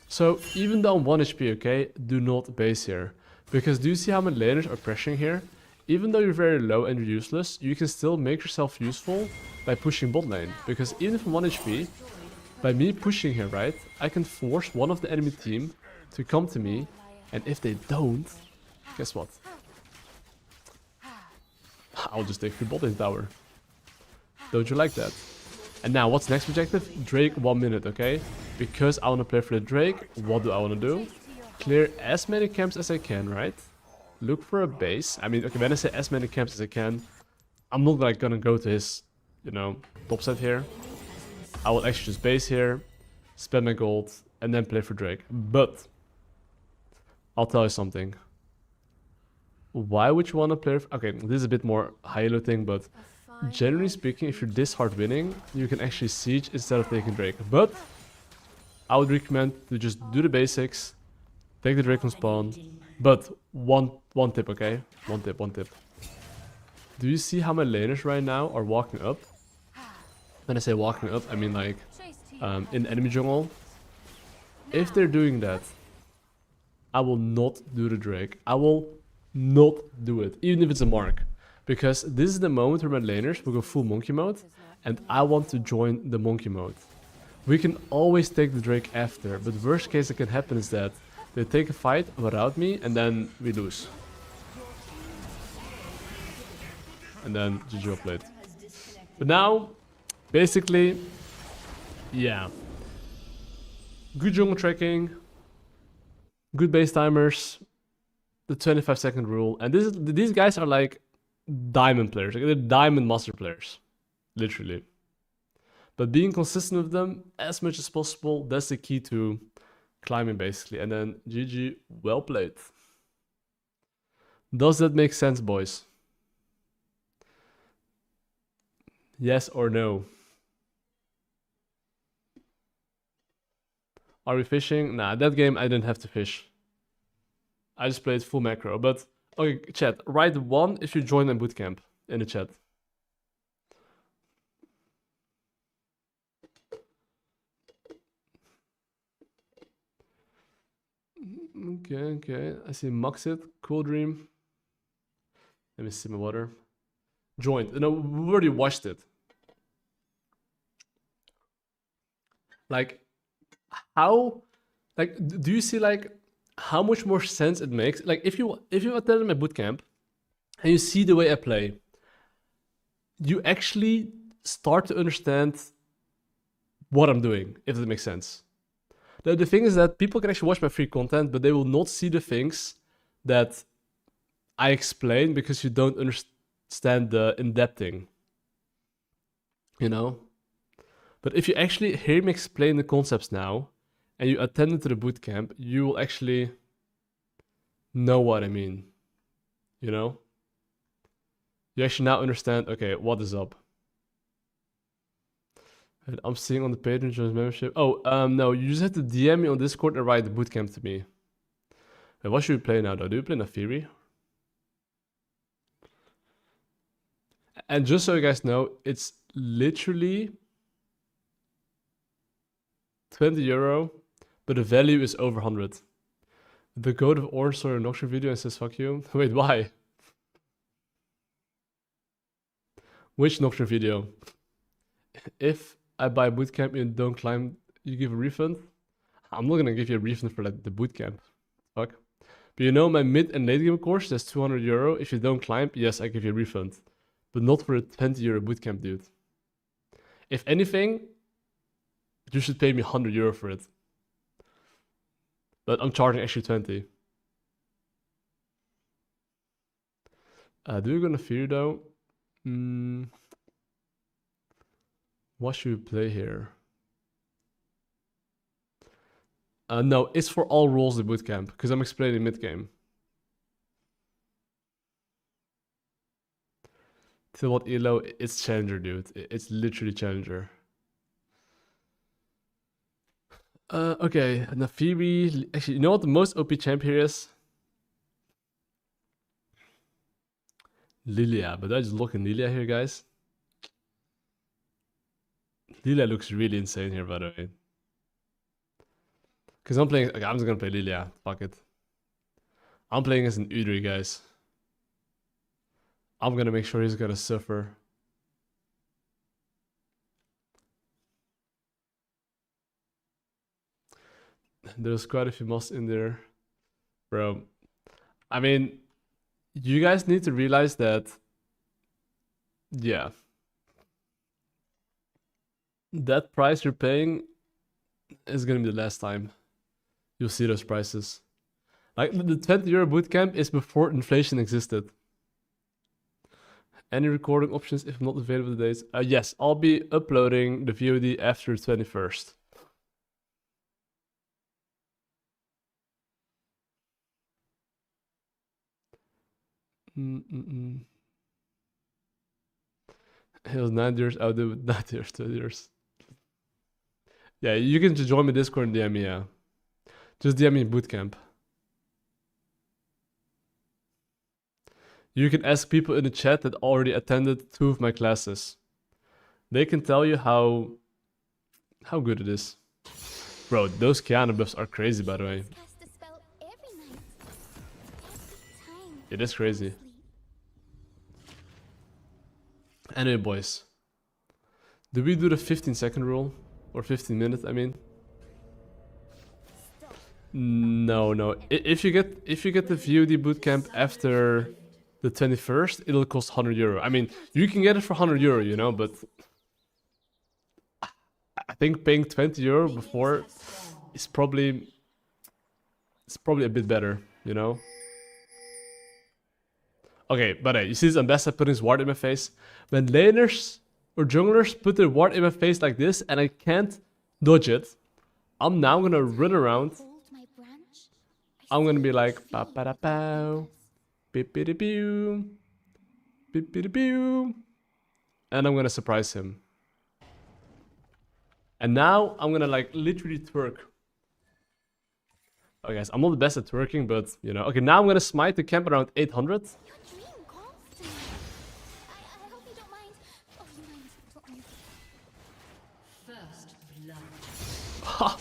So, even though I'm 1 HP, okay, do not base here. Because do you see how many laners are pressuring here? Even though you're very low and you're useless, you can still make yourself useful by pushing bot lane. Because even if I'm 1 HP, by me pushing here, right, I can force one of the enemy team to come to me, and if they don't, guess what? I'll just take the bot lane tower. Don't you like that? And now, what's next objective? Drake 1 minute, okay? Because I want to play for the Drake, what do I want to do? Clear as many camps as I can, right? Look for a base. I mean, okay, when I say as many camps as I can, I'm not like gonna go to his, you know, top set here. I will actually just base here, spend my gold, and then play for Drake. But, I'll tell you something. Why would you want to play... Okay, this is a bit more high-elo thing, but generally speaking, if you're this hard winning, you can actually siege instead of taking Drake. But I would recommend to just do the basics, take the Drake on spawn. But one tip, okay? One tip. Do you see how my laners right now are walking up? When I say walking up, I mean like in enemy jungle. If they're doing that, I will not do the Drake. I will not do it, even if it's a mark. Because this is the moment where my laners will go full monkey mode, and I want to join the monkey mode. We can always take the Drake after, but worst case that can happen is that they take a fight without me, and then we lose. And then GG well played. But now, basically, yeah. Good jungle tracking, good base timers, the 25-second rule, and these guys are like diamond players, like they're diamond master players, literally. But being consistent with them as much as possible, that's the key to climbing basically. And then GG, well played. Does that make sense, boys? Yes or no? Are we fishing? Nah, that game I didn't have to fish. I just played full macro, but okay, chat, write 1 if you join a bootcamp in the chat. Okay, I see Maxit, Cool Dream. Let me see my water. Joined. No, we already watched it. Like, how, like, do you see like how much more sense it makes? Like, if you attended my bootcamp and you see the way I play, you actually start to understand what I'm doing, if that makes sense. The thing is that people can actually watch my free content, but they will not see the things that I explain because you don't understand the in-depth thing. You know? But if you actually hear me explain the concepts now, and you attended to the bootcamp, you will actually know what I mean. You know? You actually now understand, okay, what is up? And I'm seeing on the Patreon join membership. Oh, no, you just have to DM me on Discord and write the bootcamp to me. Wait, what should we play now though? Do we play Nafiri? And just so you guys know, it's literally €20, but the value is over 100. The goat of Orange saw a Nocturne video and says fuck you. Wait, why? Which Nocturne video? If I buy bootcamp and don't climb, you give a refund? I'm not gonna give you a refund for like the bootcamp. Fuck. But you know my mid and late game course, that's €200. If you don't climb, yes, I give you a refund. But not for a €20 bootcamp, dude. If anything, you should pay me €100 for it. But I'm charging actually 20. Do we go to Fear though? What should we play here? No, it's for all roles the bootcamp, because I'm explaining mid-game. Till what elo? It's Challenger, dude. It's literally Challenger. Okay, Nafiri. Actually, you know what the most OP champ here is? Lilia, but I just look in Lilia here, guys. Lilia looks really insane here, by the way. Because I'm playing... Okay, I'm just gonna play Lilia. Fuck it. I'm playing as an Udry, guys. I'm gonna make sure he's gonna suffer. There's quite a few mods in there. Bro. I mean... You guys need to realize that... Yeah. That price you're paying is gonna be the last time you'll see those prices. Like, the €20 bootcamp is before inflation existed. Any recording options if not available the days? Yes, I'll be uploading the VOD after the 21st. He was 9 years, I'll do it 9 years, 2 years. Yeah, you can just join me Discord and DM me, yeah. Just DM me bootcamp. You can ask people in the chat that already attended 2 of my classes. They can tell you how good it is. Bro, those Kiana buffs are crazy, by the way. Cast a spell every night. Time It is crazy. Anyway, boys. Do we do the 15-second rule? Or 15 minutes, I mean? No. If you get the VOD bootcamp after the 21st, it'll cost €100. I mean, you can get it for €100, you know, but I think paying €20 before is probably a bit better, you know. Okay, but hey, you see this ambassador putting his ward in my face? When laners or junglers put their ward in my face like this and I can't dodge it, I'm now gonna run around. hold my branch. I'm gonna be like, pa pa da pow, bippity pew, bippity pew, and I'm gonna surprise him. And now I'm gonna like literally twerk. Okay, guys, I'm not the best at twerking, but you know. Okay, now I'm gonna smite the camp around 800. Your dream calls to me. I hope you don't mind. Oh, you mind. Don't mind. First blood. Ha!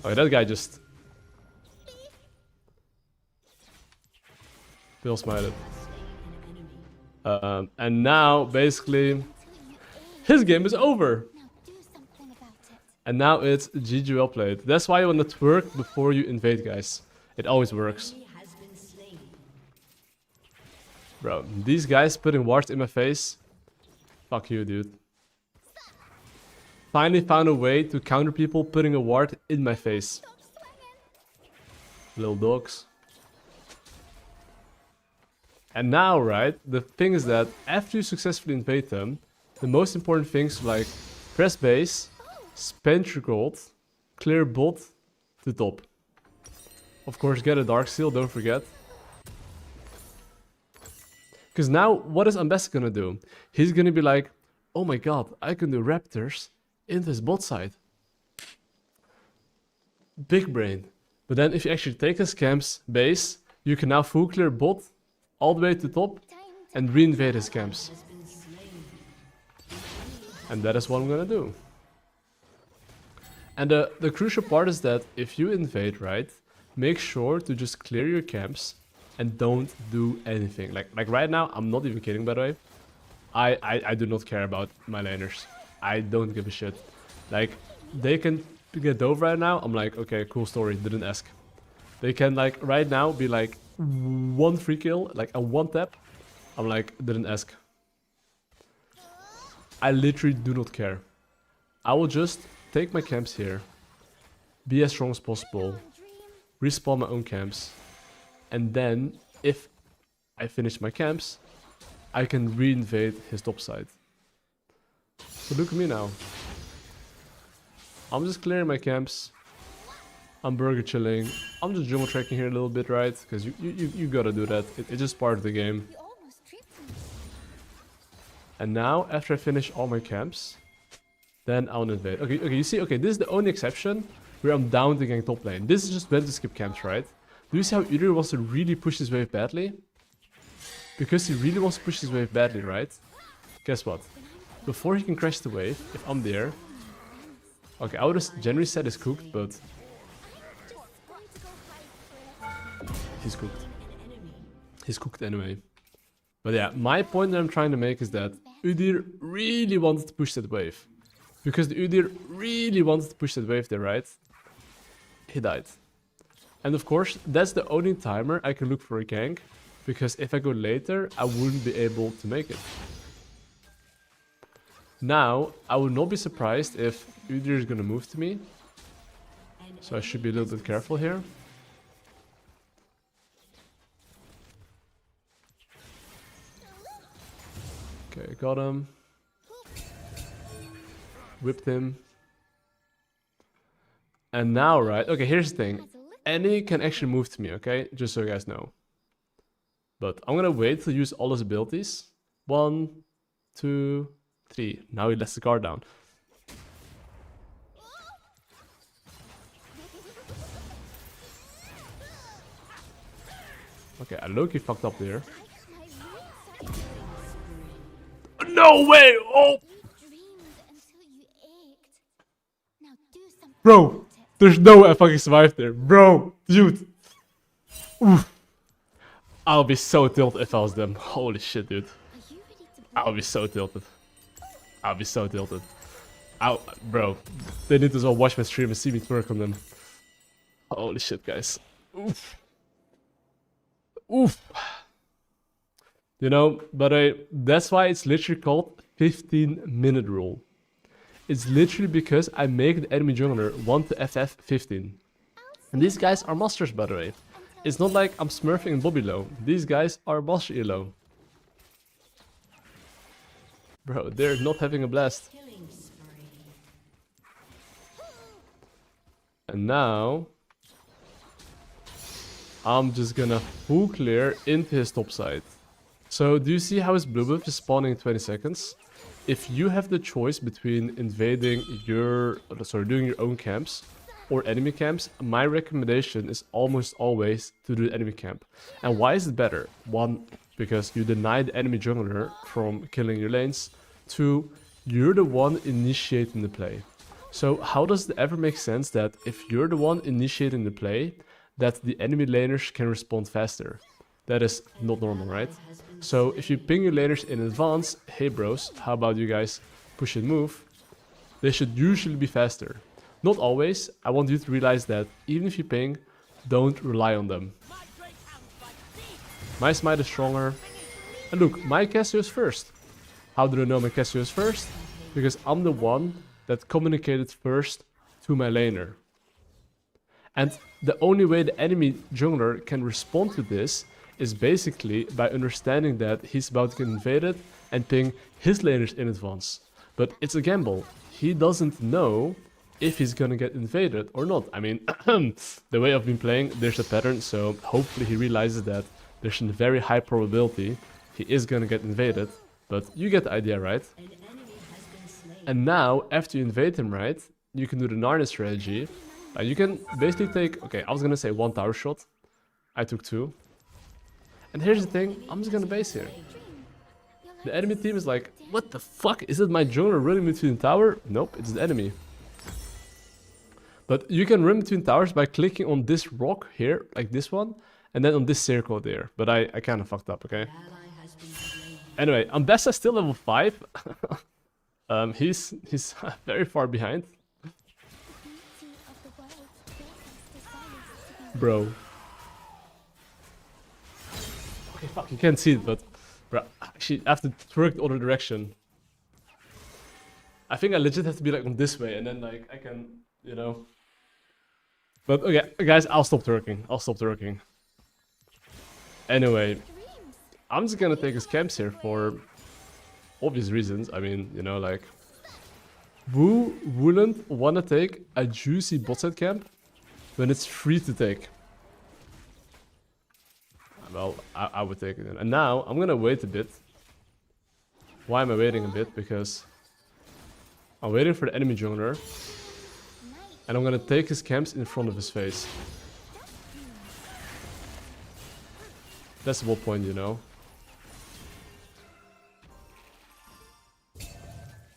Okay, that guy just Bill smited. And now basically his game is over. Now do something about it. And now it's GG well played. That's why you want to twerk before you invade, guys. It always works. Has been slain. Bro, these guys putting wards in my face. Fuck you, dude. finally found a way to counter people putting a ward in my face. Little dogs. And now, right, the thing is that after you successfully invade them, the most important things like press base, spend your gold, clear bot to top. Of course, get a dark seal, don't forget. Because now, what is Ambassador gonna do? He's gonna be like, oh my god, I can do raptors in this bot side. Big brain. But then if you actually take his camps base, you can now full clear bot all the way to top and reinvade his camps. And that is what I'm gonna do. And the crucial part is that if you invade, right, make sure to just clear your camps and don't do anything. Like right now, I'm not even kidding, by the way. I do not care about my laners. I don't give a shit. Like, they can get dove right now. I'm like, okay, cool story, didn't ask. They can, like, right now be like, one free kill, like a one tap. I'm like, didn't ask. I literally do not care. I will just take my camps here, be as strong as possible, respawn my own camps, and then if I finish my camps, I can reinvade his top side. So look at me now. I'm just clearing my camps. I'm burger chilling. I'm just jungle tracking here a little bit, right? Because you gotta do that. It's just part of the game. You almost tripped me. And now, after I finish all my camps, then I'll invade. Okay, you see, okay, this is the only exception where I'm down to gang top lane. This is just better to skip camps, right? Do you see how Udyr wants to really push this wave badly? Because he really wants to push this wave badly, right? Guess what? Before he can crash the wave, if I'm there... Okay, I would have generally said it's cooked, but... He's cooked. He's cooked anyway. But yeah, my point that I'm trying to make is that Udyr really wanted to push that wave. Because the Udyr really wanted to push that wave there, right? He died. And of course, that's the only timer I can look for a gank. Because if I go later, I wouldn't be able to make it. Now, I would not be surprised if Udyr is gonna move to me. So I should be a little bit careful here. Okay, got him. Whipped him. And now, right? Okay, here's the thing. Any can actually move to me, okay? Just so you guys know. But I'm gonna wait to use all his abilities. 1, 2, 3. Now he lets the guard down. Okay, I low-key fucked up there. No way! Oh! You dreamed until you ached. Now do something. Bro! There's no way I fucking survived there. Bro! Dude! Oof. I'll be so tilted if I was them. Holy shit, dude. Are you ready to I'll be so tilted. I'll be so tilted. Bro, they need to as well watch my stream and see me twerk on them. Holy shit, guys. Oof. Oof. You know, but that's why it's literally called 15-minute rule. It's literally because I make the enemy jungler want to FF 15. And these guys are masters, by the way. It's not like I'm smurfing in Bobby low. These guys are master elo. Bro, they're not having a blast. And now... I'm just gonna full clear into his top side. So, do you see how his blue buff is spawning in 20 seconds? If you have the choice between invading doing your own camps or enemy camps, my recommendation is almost always to do the enemy camp. And why is it better? 1, because you deny the enemy jungler from killing your lanes. 2, you're the one initiating the play. So how does it ever make sense that if you're the one initiating the play, that the enemy laners can respond faster? That is not normal, right? So if you ping your laners in advance, hey bros, how about you guys push and move? They should usually be faster. Not always. I want you to realize that even if you ping, don't rely on them. My smite is stronger. And look, my Cassio is first. How do I know my Cassio is first? Because I'm the one that communicated first to my laner. And the only way the enemy jungler can respond to this is basically by understanding that he's about to get invaded and ping his laners in advance. But it's a gamble. He doesn't know if he's gonna get invaded or not. I mean, the way I've been playing, there's a pattern, so hopefully he realizes that there's a very high probability he is gonna get invaded. But you get the idea, right? An enemy has been slain. And now, after you invade him, right, you can do the Narnia strategy. You can basically take, okay, I was gonna say 1 tower shot. I took 2. And here's the thing, I'm just gonna base here. The enemy team is like, what the fuck? Is it my jungler running between tower? Nope, it's the enemy. But you can run between towers by clicking on this rock here, like this one, and then on this circle there. But I kind of fucked up, okay? Ally has been slain. Anyway, Ambessa's still level 5. He's very far behind. Bro. Okay, fuck, you can't see it, but... Bro, actually, I have to twerk the other direction. I think I legit have to be like on this way, and then like, I can, you know... But okay, guys, I'll stop twerking. I'll stop twerking. Anyway, I'm just gonna take his camps here for obvious reasons. I mean, you know, like... Who wouldn't wanna take a juicy bot side camp when it's free to take? Well, I would take it. And now, I'm gonna wait a bit. Why am I waiting a bit? Because I'm waiting for the enemy jungler. And I'm gonna take his camps in front of his face. That's the whole point, you know.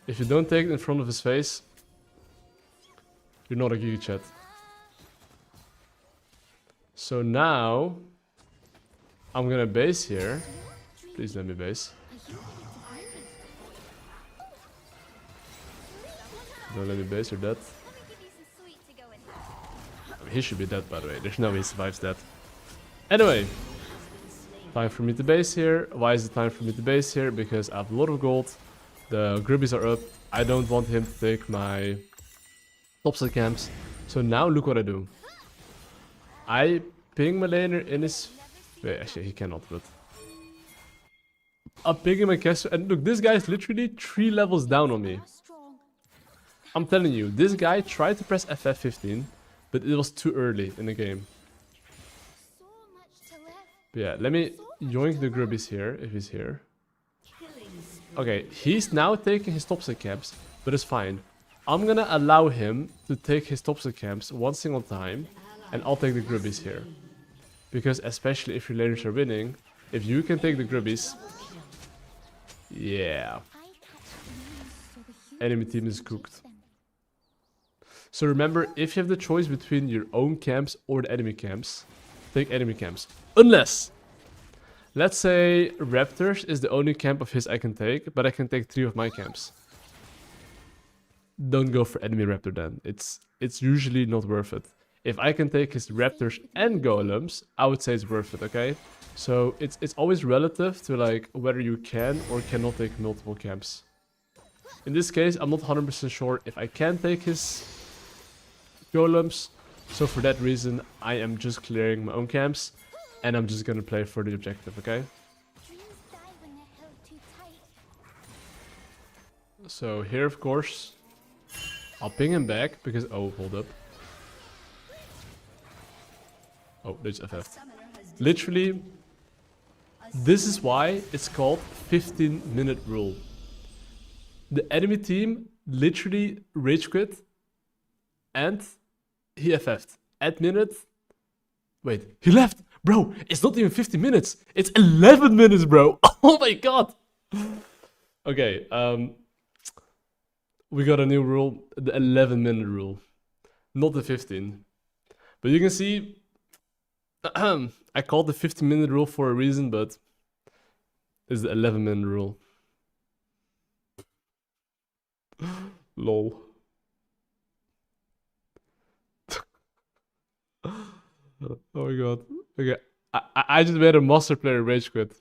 If you don't take it in front of his face, you're not a Giga Chat. So now, I'm gonna base here. Please let me base. Don't let me base, you're dead. I mean, he should be dead, by the way. There's no way he survives that. Anyway, time for me to base here. Why is it time for me to base here? Because I have a lot of gold. The gribbies are up. I don't want him to take my topside camps. So now look what I do. I ping my laner in his... Wait, actually he cannot, but... I'm pinging my caster, and look, this guy is literally 3 levels down on me. I'm telling you, this guy tried to press FF15, but it was too early in the game. But yeah, let me yoink the grubbies here, if he's here. Okay, he's now taking his topside camps, but it's fine. I'm gonna allow him to take his topside camps 1 single time, and I'll take the grubbies here. Because especially if your laners are winning, if you can take the grubbies... Yeah. Enemy team is cooked. So remember, if you have the choice between your own camps or the enemy camps, take enemy camps. Unless, let's say Raptors is the only camp of his I can take, but I can take 3 of my camps. Don't go for enemy Raptor then. It's usually not worth it. If I can take his Raptors and Golems, I would say it's worth it, okay? So it's always relative to like whether you can or cannot take multiple camps. In this case, I'm not 100% sure if I can take his Golems. So for that reason, I am just clearing my own camps. And I'm just gonna play for the objective, okay? So here, of course, I'll ping him back because... Oh, hold up. Oh, there's FF. Literally, this is why it's called 15-minute rule. The enemy team literally rage quit and he FF'd. At minute... Wait, he left! Bro, it's not even 50 minutes. It's 11 minutes, bro. Oh my god. Okay, we got a new rule, the 11-minute rule. Not the 15. But you can see, I called the 15-minute rule for a reason, but it's the 11-minute rule. Lol. Oh my god. Okay, I just made a master player rage quit.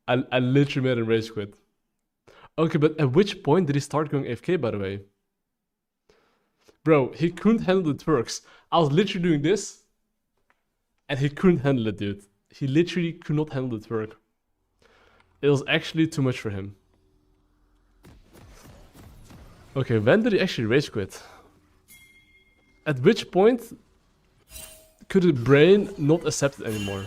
I literally made him rage quit. Okay, but at which point did he start going AFK, by the way? Bro, he couldn't handle the twerks. I was literally doing this, and he couldn't handle it, dude. He literally could not handle the twerk. It was actually too much for him. Okay, when did he actually rage quit? At which point could the brain not accept it anymore?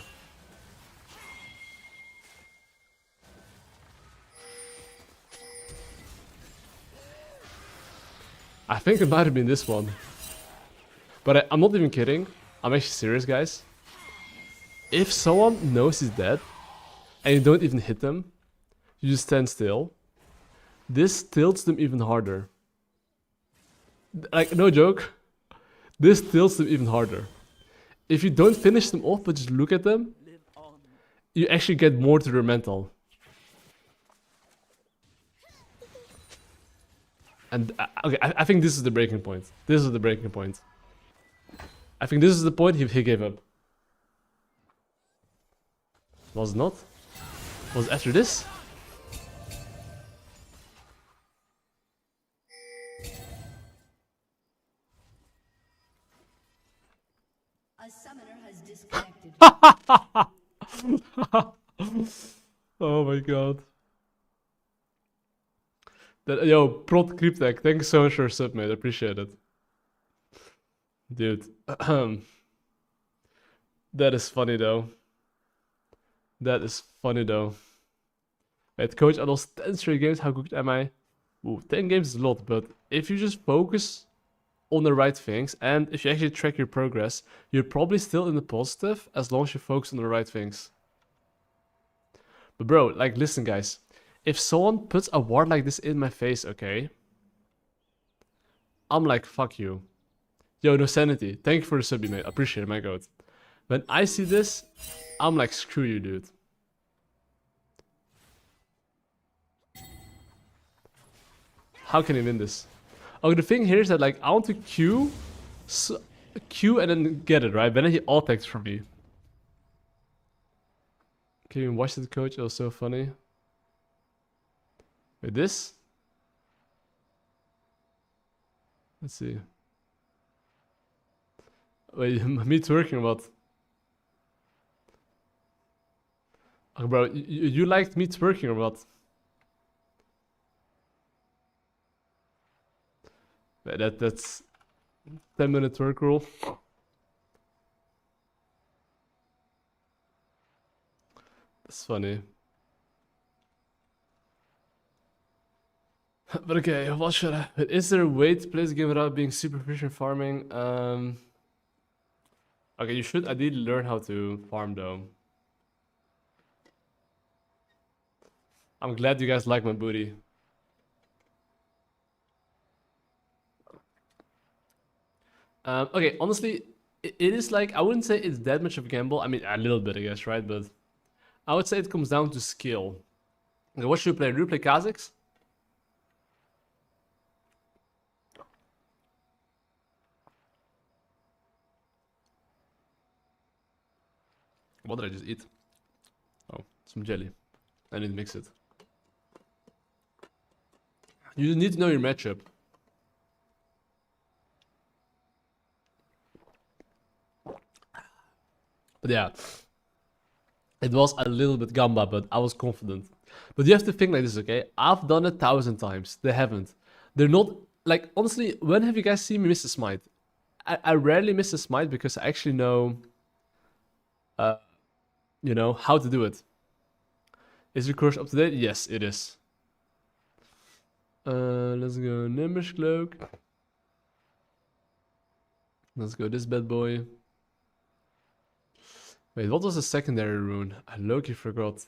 I think it might have been this one. But I'm not even kidding. I'm actually serious, guys. If someone knows he's dead, and you don't even hit them, you just stand still, this tilts them even harder. Like, no joke. This tilts them even harder. If you don't finish them off but just look at them, you actually get more to their mental. And okay, I think this is the breaking point. This is the breaking point. I think this is the point he gave up. Was it not? Was it after this? A summoner has disconnected. Oh my god. Yo, Prot Cryptech, thanks so much for your sub, mate. I appreciate it. Dude. That is funny though. That is funny though. Wait, coach, I lost 10 straight games. How good am I? Ooh, 10 games is a lot, but if you just focus on the right things and if you actually track your progress, you're probably still in the positive as long as you focus on the right things. But bro, like, listen, guys. If someone puts a ward like this in my face, okay? I'm like, fuck you. Yo, no sanity. Thank you for the sub, mate. Appreciate it, my god. When I see this, I'm like, screw you, dude. How can he win this? Oh, the thing here is that, like, I want to Q and then get it, right? But then he all-tags from me. Can you watch it, coach? It was so funny. Wait, this? Let's see. Wait, me twerking what? Oh, bro, you liked me twerking or what? Wait, that's 10-minute twerk rule. That's funny. But okay, what should I... Is there a way to play this game without being super efficient farming? Okay, you should ideally learn how to farm though. I'm glad you guys like my booty. Okay, honestly, it is like... I wouldn't say it's that much of a gamble. I mean, a little bit, I guess, right? But I would say it comes down to skill. Okay, what should you play? Do you play Kha'Zix? What did I just eat? Oh, some jelly. I need to mix it. You need to know your matchup. But yeah, it was a little bit gamba, but I was confident. But you have to think like this, okay? I've done it 1,000 times. They haven't. They're not... Like, honestly, when have you guys seen me miss a smite? I rarely miss a smite because I actually know... you know, how to do it. Is your course up to date? Yes, it is. Let's go Nimbus Cloak. Let's go this bad boy. Wait, what was the secondary rune? I low-key forgot.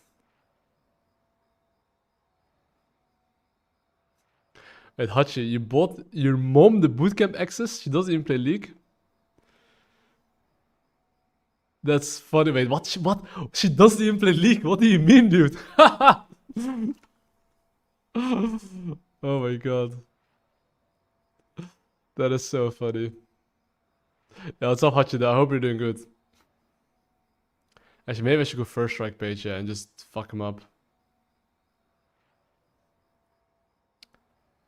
Wait, Hachi, you bought your mom the Bootcamp access? She doesn't even play League? That's funny. Wait, what? She doesn't even play League? What do you mean, dude? Oh my god. That is so funny. Yeah, what's up, Hachi? I hope you're doing good. Actually, maybe I should go first strike page, yeah, and just fuck him up.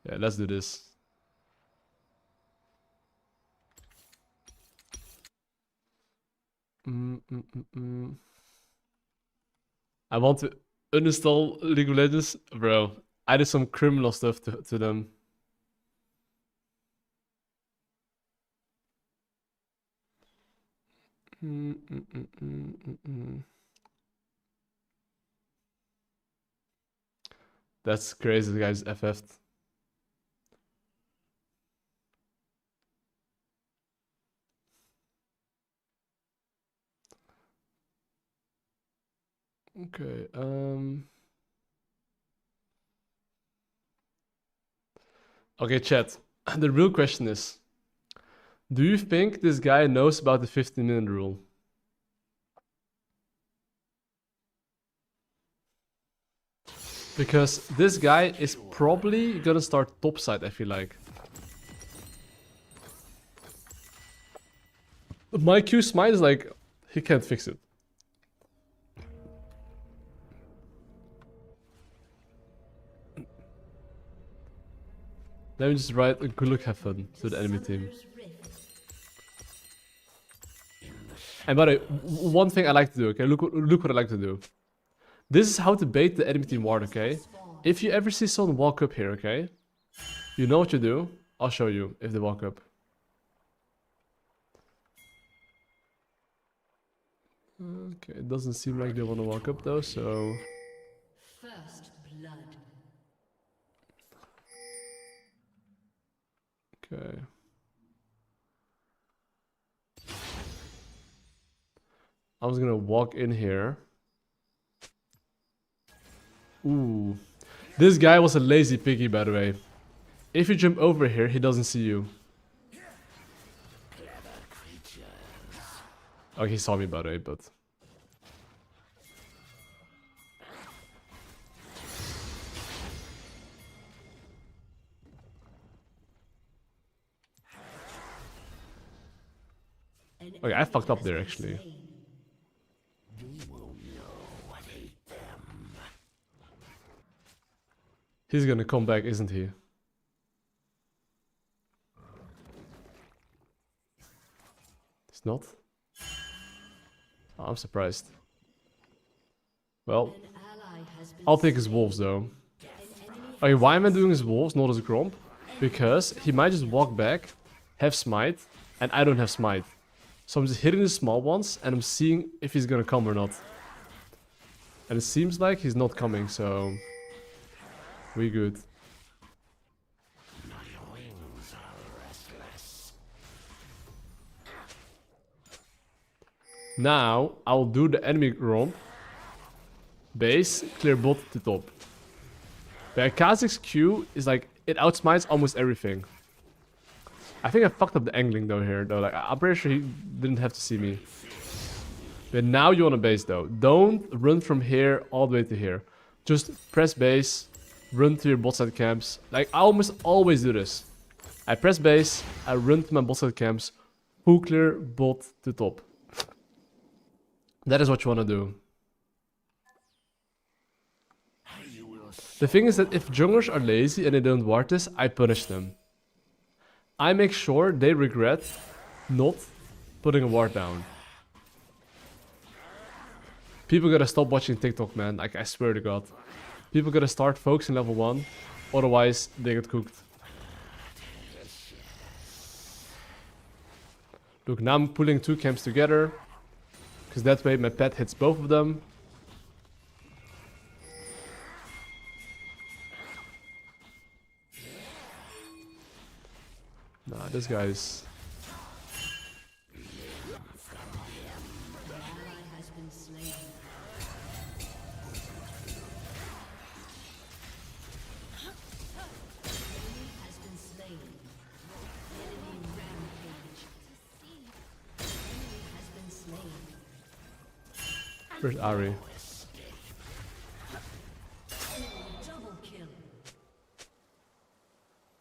Yeah, let's do this. I want to uninstall League of Legends. Bro, I did some criminal stuff to them. That's crazy, the guy's FF'd. Okay, okay, chat. The real question is, do you think this guy knows about the 15-minute rule? Because this guy is probably gonna start topside, I feel like. My Q smite is like, he can't fix it. Let me just write a good luck, have fun to the enemy team. And by the way, one thing I like to do, okay? Look what I like to do. This is how to bait the enemy team ward, okay? If you ever see someone walk up here, okay? You know what you do. I'll show you if they walk up. Okay, it doesn't seem like they want to walk up though, so... First blood. Okay. I'm just gonna walk in here. Ooh. This guy was a lazy piggy, by the way. If you jump over here, he doesn't see you. Oh, he saw me, by the way, but... Okay, I fucked up there, actually. He's gonna come back, isn't he? He's not? Oh, I'm surprised. Well, I'll take his wolves though. Okay, why am I doing his wolves, not his gromp? Because he might just walk back, have smite, and I don't have smite. So I'm just hitting the small ones, and I'm seeing if he's gonna come or not. And it seems like he's not coming, so... we good. Now, I'll do the enemy romp. Base, clear bot to top. The Kha'Zix's Q is like, it outsmites almost everything. I think I fucked up the angling though here, though. Like, I'm pretty sure he didn't have to see me. But now you want to base though. Don't run from here all the way to here. Just press base, run to your bot side camps. Like, I almost always do this. I press base, I run to my bot side camps, full clear bot to top. That is what you want to do. The thing is that if junglers are lazy and they don't ward this, I punish them. I make sure they regret not putting a ward down. People gotta stop watching TikTok, man. Like, I swear to God. People gotta start focusing level 1, otherwise they get cooked. Look, now I'm pulling 2 camps together, because that way my pet hits both of them. Nah, this guy's... Where's Ari? Double kill.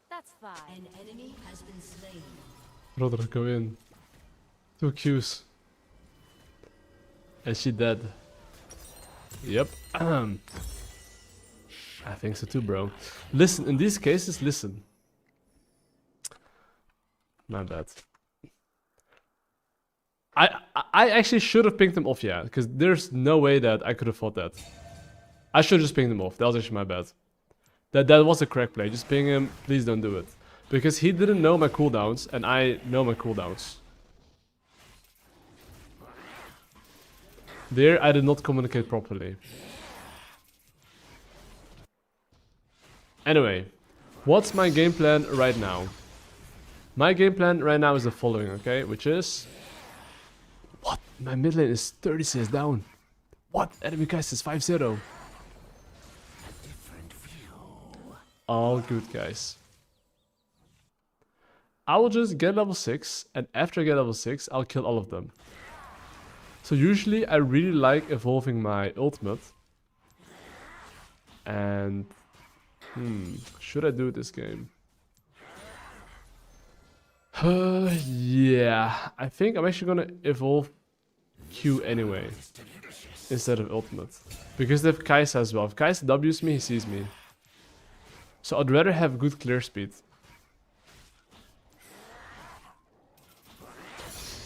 That's fine. An enemy has been slain. Brother, go in. 2 Qs. And she dead. Yep. I think so too, bro. Listen, in these cases, listen. My bad. I actually should have pinged them off, yeah, because there's no way that I could have fought that. I should have just pinged him off. That was actually my bad. That was a correct play. Just ping him. Please don't do it. Because he didn't know my cooldowns, and I know my cooldowns. There, I did not communicate properly. Anyway, what's my game plan right now? My game plan right now is the following, okay? Which is... What? My mid lane is 30 CS down. What? Enemy cast is 5-0. All good, guys. I will just get level 6, and after I get level 6, I'll kill all of them. So usually I really like evolving my ultimate. And... should I do it this game? Yeah, I think I'm actually gonna evolve Q anyway. Instead of ultimate. Because they have Kai'Sa as well. If Kai'Sa W's me, he sees me. So I'd rather have good clear speed.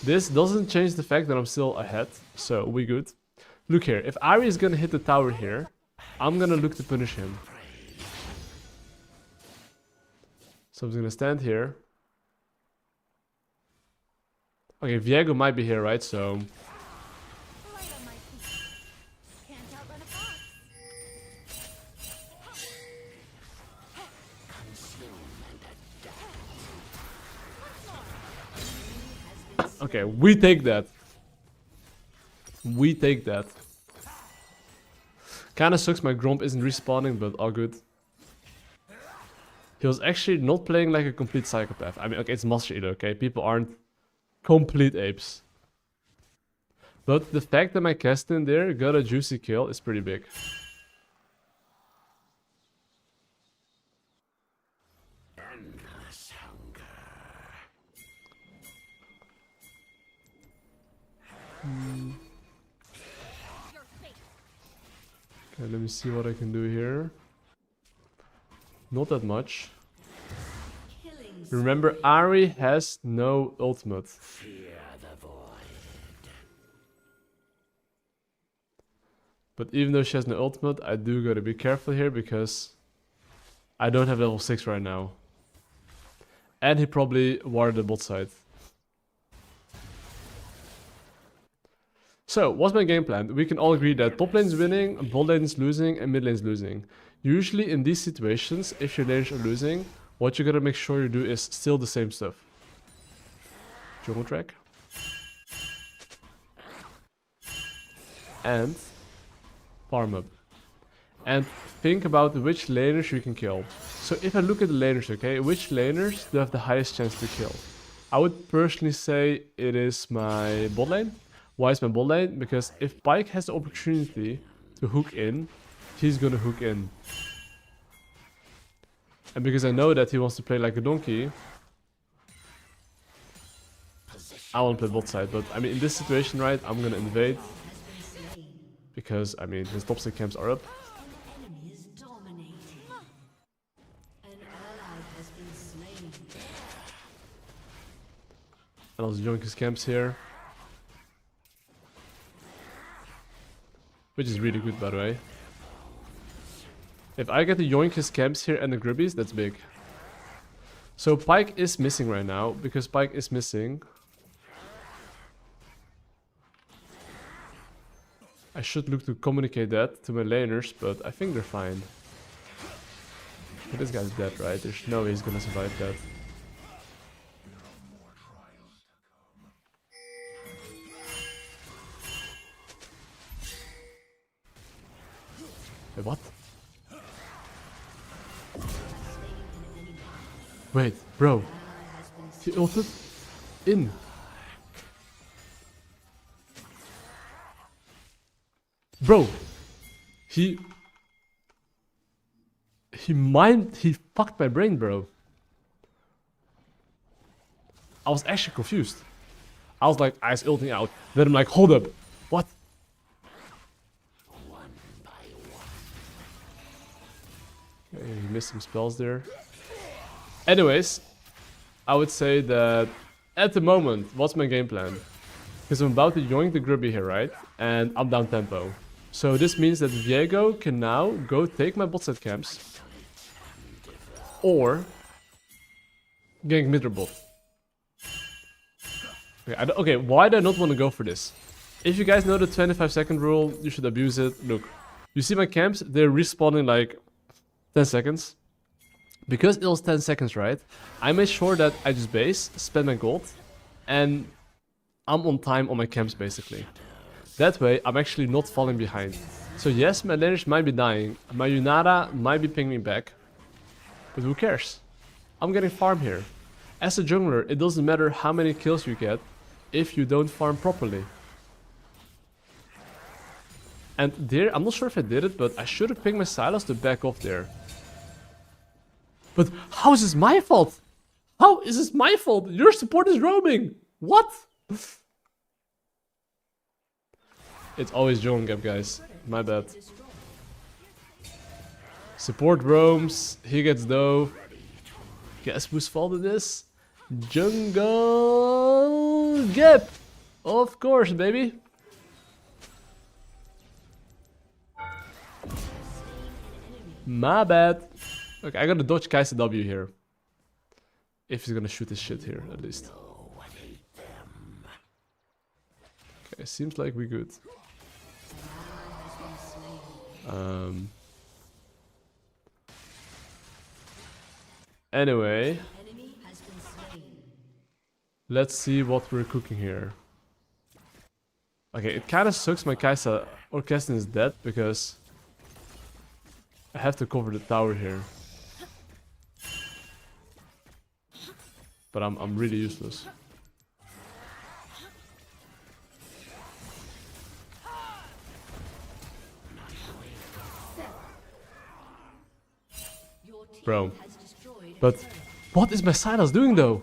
This doesn't change the fact that I'm still ahead, so we good. Look here, if Ahri is gonna hit the tower here, I'm gonna look to punish him. So I'm just gonna stand here. Okay, Viego might be here, right? So... Light on my feet. Can't outrun a fox. Okay, we take that. We take that. Kinda sucks my Gromp isn't respawning, but all good. He was actually not playing like a complete psychopath. I mean, okay, it's Master Eater, okay? People aren't complete apes. But the fact that my cast in there got a juicy kill is pretty big. Endless hunger. Your fate. Okay, let me see what I can do here. Not that much. Killing Remember, Ahri has no ultimate. Fear the void. But even though she has no ultimate, I do gotta be careful here because I don't have level 6 right now. And he probably warded the bot side. So, what's my game plan? We can all agree that top lane is winning, bot lane is losing, and mid lane is losing. Usually in these situations, if your laners are losing, what you gotta make sure you do is still the same stuff. Jungle track. And farm up. And think about which laners you can kill. So if I look at the laners, okay, which laners do have the highest chance to kill? I would personally say it is my bot lane. Why is my bot lane? Because if Pyke has the opportunity to hook in, he's gonna hook in. And because I know that he wants to play like a donkey, I want to play bot side. But I mean, in this situation, right, I'm gonna invade. Because, I mean, his top 6 camps are up. An enemy is dominating. An ally has been slain. And I'll join his camps here. Which is really good, by the way. If I get to yoink his camps here and the Gribbies, that's big. So Pyke is missing right now, because Pyke is missing. I should look to communicate that to my laners, but I think they're fine. But this guy's dead, right? There's no way he's gonna survive that. Wait, what? Wait, bro. He ulted in. Bro. He fucked my brain, bro. I was actually confused. I was like, I was ulting out. Then I'm like, hold up. What? Okay, he missed some spells there. Anyways, I would say that at the moment, what's my game plan? Because I'm about to yoink the Grubby here, right? And I'm down tempo. So this means that Viego can now go take my bot side camps. Or gank mid or bot. Okay, okay, why do I not want to go for this? If you guys know the 25-second rule, you should abuse it. Look, you see my camps, they're respawning like 10 seconds. Because it was 10 seconds, right? I made sure that I just base, spend my gold, and I'm on time on my camps basically. That way, I'm actually not falling behind. So yes, my laners might be dying, my Yunara might be pinging me back, but who cares? I'm getting farm here. As a jungler, it doesn't matter how many kills you get if you don't farm properly. And there, I'm not sure if I did it, but I should have pinged my Sylas to back off there. But how is this my fault? How is this my fault? Your support is roaming. What? It's always jungle gap, guys. My bad. Support roams. He gets dough. Guess whose fault it is? Jungle gap. Of course, baby. My bad. Okay, I gotta dodge Kai'Sa W here. If he's gonna shoot his shit here, at least. Okay, seems like we're good. Anyway, let's see what we're cooking here. Okay, it kinda sucks my Kai'Sa or Kestin is dead because I have to cover the tower here. But I'm really useless. Bro. But what is my Sylas doing though?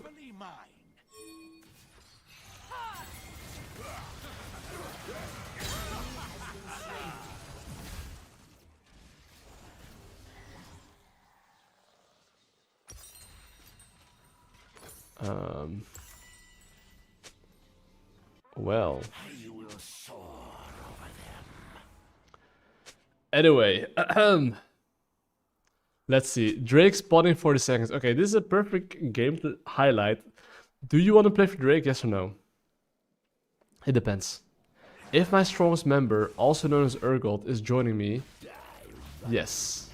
Well. Anyway, let's see. Drake spawning 40 seconds. Okay, this is a perfect game to highlight. Do you want to play for Drake? Yes or no? It depends. If my strongest member, also known as Urgot, is joining me, yes.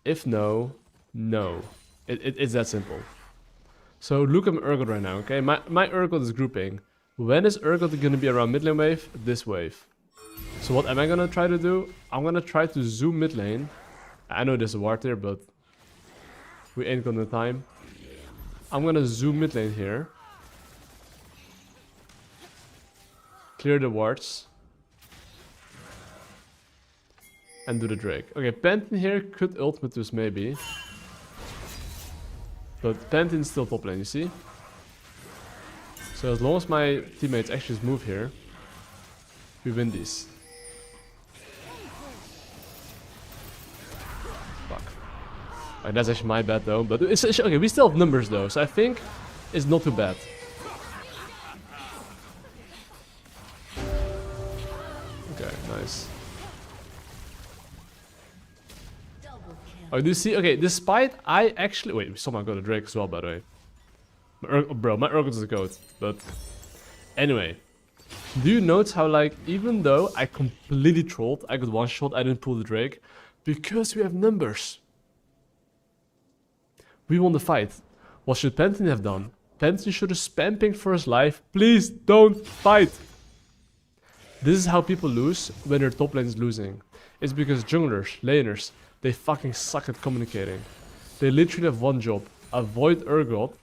If no, no. It's that simple. So look at my Urgot right now, okay? My Urgot is grouping. When is Urgot gonna be around mid lane wave? This wave. So what am I gonna try to do? I'm gonna try to zoom mid lane. I know there's a ward there, but we ain't gonna time. I'm gonna zoom mid lane here. Clear the wards. And do the Drake. Okay, Pantheon here could ultimate us maybe. But Pantheon's still top lane, you see? So as long as my teammates actually move here, we win these. Fuck. Like, that's actually my bad though, but it's okay, we still have numbers though, so I think it's not too bad. Okay, nice. Oh, do you see? Okay, despite I actually... Wait, someone got a Drake as well, by the way. Bro, my Urgot is a goat, but... Anyway. Do you notice how, like, even though I completely trolled, I got one shot, I didn't pull the Drake, because we have numbers. We won the fight. What should Pantheon have done? Pantheon should have spam pinged for his life. Please don't fight! This is how people lose when their top lane is losing. It's because junglers, laners, they fucking suck at communicating. They literally have one job. Avoid Urgot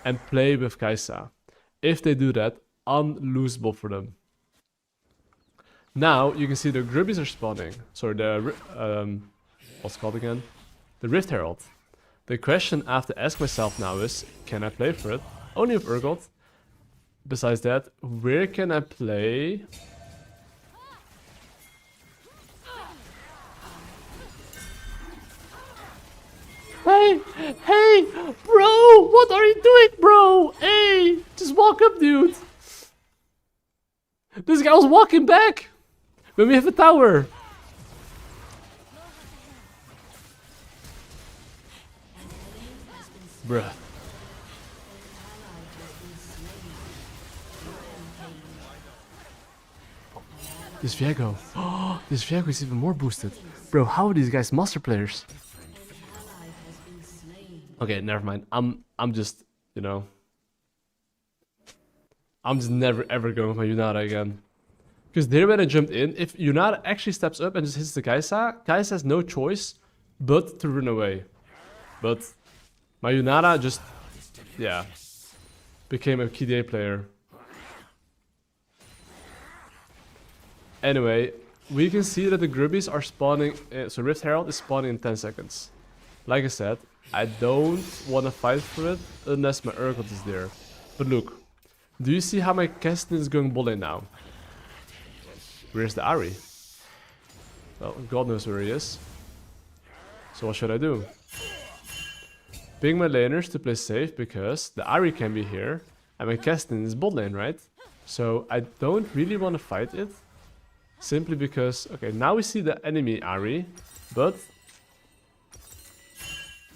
and play with Kai'Sa. If they do that, unlosable for them. Now, you can see the Grubbies are spawning. Sorry, the... what's it called again? The Rift Herald. The question I have to ask myself now is, can I play for it? Only with Urgot. Besides that, where can I play... Hey! Hey! Bro! What are you doing, bro? Hey! Just walk up, dude. This guy was walking back when we have a tower. Bruh. This Viego. Oh, this Viego is even more boosted. Bro, how are these guys master players? Okay, never mind. I'm just, you know. I'm just never ever going with my Yunara again. Because there when I jumped in, if Yunara actually steps up and just hits the Kaisa, Kaisa has no choice but to run away. But my Yunara just, yeah, became a KDA player. Anyway, we can see that the Grubbies are spawning, so Rift Herald is spawning in 10 seconds. Like I said, I don't want to fight for it unless my Urgot is there. But look, do you see how my Keston is going bot lane now? Where's the Ahri? Well, God knows where he is. So what should I do? Ping my laners to play safe because the Ahri can be here and my Keston is bot lane, right? So I don't really want to fight it. Simply because, okay, now we see the enemy Ahri, but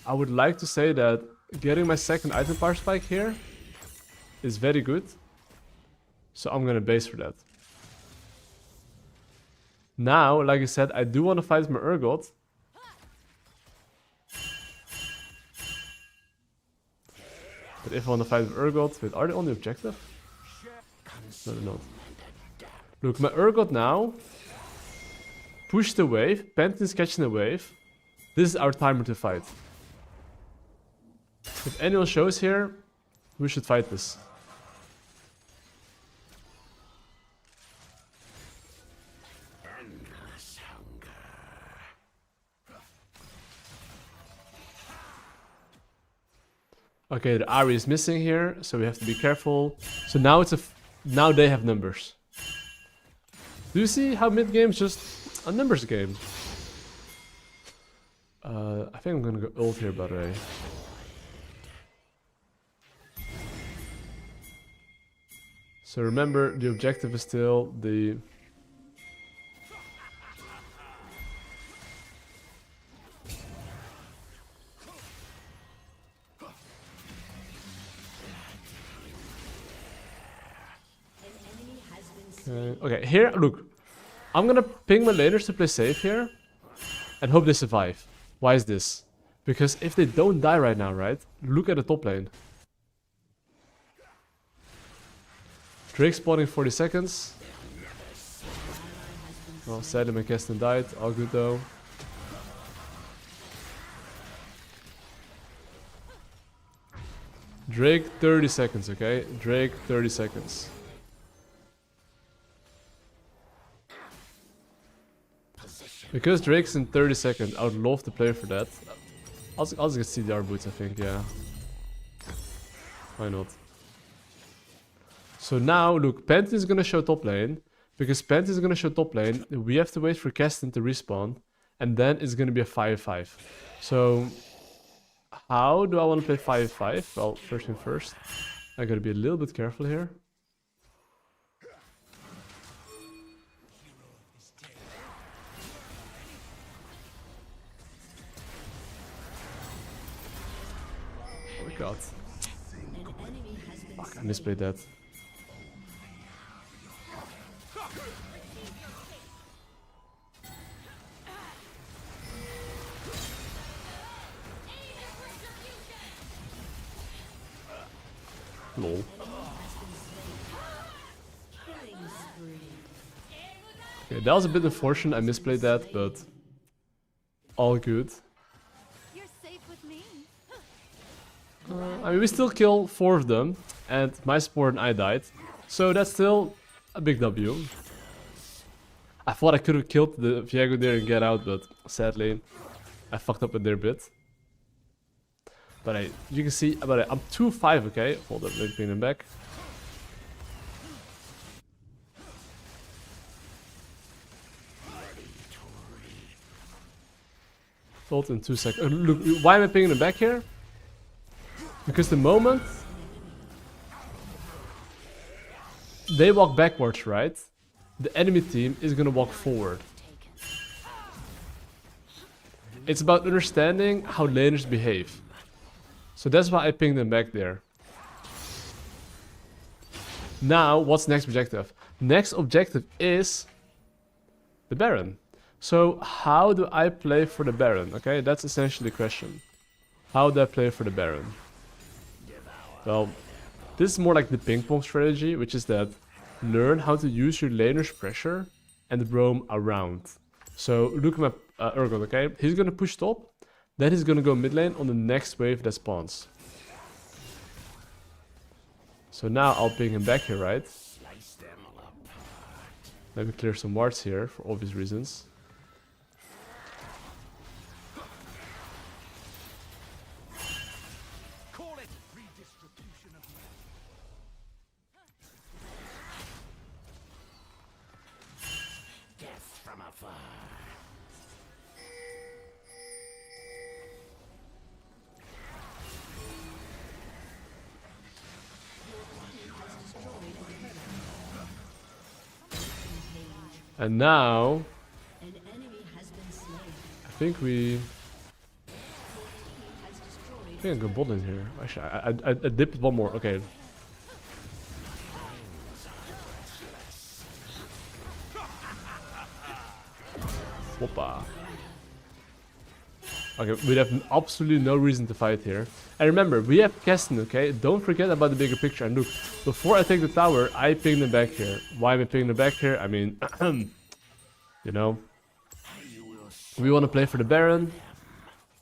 I would like to say that getting my second item power spike here is very good. So I'm gonna base for that. Now, like I said, I do want to fight with my Urgot. But if I want to fight with Urgot, wait, are they on the objective? No, they're not. Look, my Urgot now pushed the wave. Pantheon's catching the wave. This is our timer to fight. If anyone shows here, we should fight this. Okay, the Ahri is missing here, so we have to be careful. So now it's now they have numbers. Do you see how mid-game is just a numbers game? I think I'm gonna go ult here, by the way. So remember, the objective is still the... Okay, here, look. I'm gonna ping my laners to play safe here and hope they survive. Why is this? Because if they don't die right now, right? Look at the top lane. Drake spawning 40 seconds. Well, sadly my Keston died. All good though. Drake 30 seconds, okay? Drake 30 seconds. Because Drake's in 30 seconds, I would love to play for that. I'll just get CDR boots, I think, yeah. Why not? So now, look, Pantheon is gonna show top lane. Because Pantheon is gonna show top lane, we have to wait for Keston to respawn. And then it's gonna be a 5-5. So, how do I want to play 5-5? Well, first thing first, I gotta be a little bit careful here. Oh my god. Fuck, I misplayed that. Lol. Okay, that was a bit unfortunate, I misplayed that, but all good. You're safe with me. I mean, we still kill 4 of them, and my support and I died. So that's still a big W. I thought I could have killed the Viego there and get out, but sadly, I fucked up with their bit. But you can see, but I'm 2-5, okay? Hold up, let me bring them back. Ult in 2 seconds. Look, why am I pinging them back here? Because the moment they walk backwards, right? The enemy team is gonna walk forward. It's about understanding how laners behave. So that's why I pinged them back there. Now, what's next objective? Next objective is the Baron. So how do I play for the Baron? Okay, that's essentially the question. How do I play for the Baron? Well, this is more like the ping pong strategy, which is that learn how to use your laner's pressure and roam around. So look at my Urgot, okay? He's gonna push top, then he's gonna go mid lane on the next wave that spawns. So now I'll ping him back here, right? Let me clear some wards here for obvious reasons. Death from afar. And now, An enemy has been slain. I think we... Has destroyed I think I go bot in here. Actually, I dipped one more. Okay. Whoppa. Okay, we have absolutely no reason to fight here. And remember, we have Kesten, okay? Don't forget about the bigger picture. And look, before I take the tower, I ping them back here. Why am I pinging them back here? I mean, you know, we want to play for the Baron.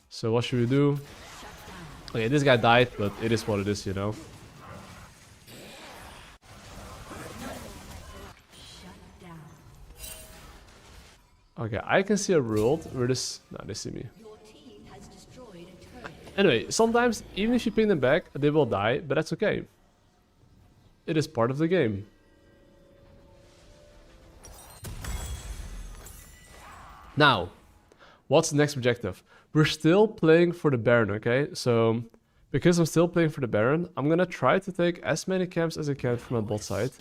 So what should we do? Okay, this guy died, but it is what it is, you know. shut down. Okay, I can see a world where this... No, they see me. Your team has destroyed a turret. Anyway, sometimes, even if you ping them back, they will die, but that's okay. It is part of the game. Now, what's the next objective? We're still playing for the Baron, okay? So, because I'm still playing for the Baron, I'm gonna try to take as many camps as I can from my bot side.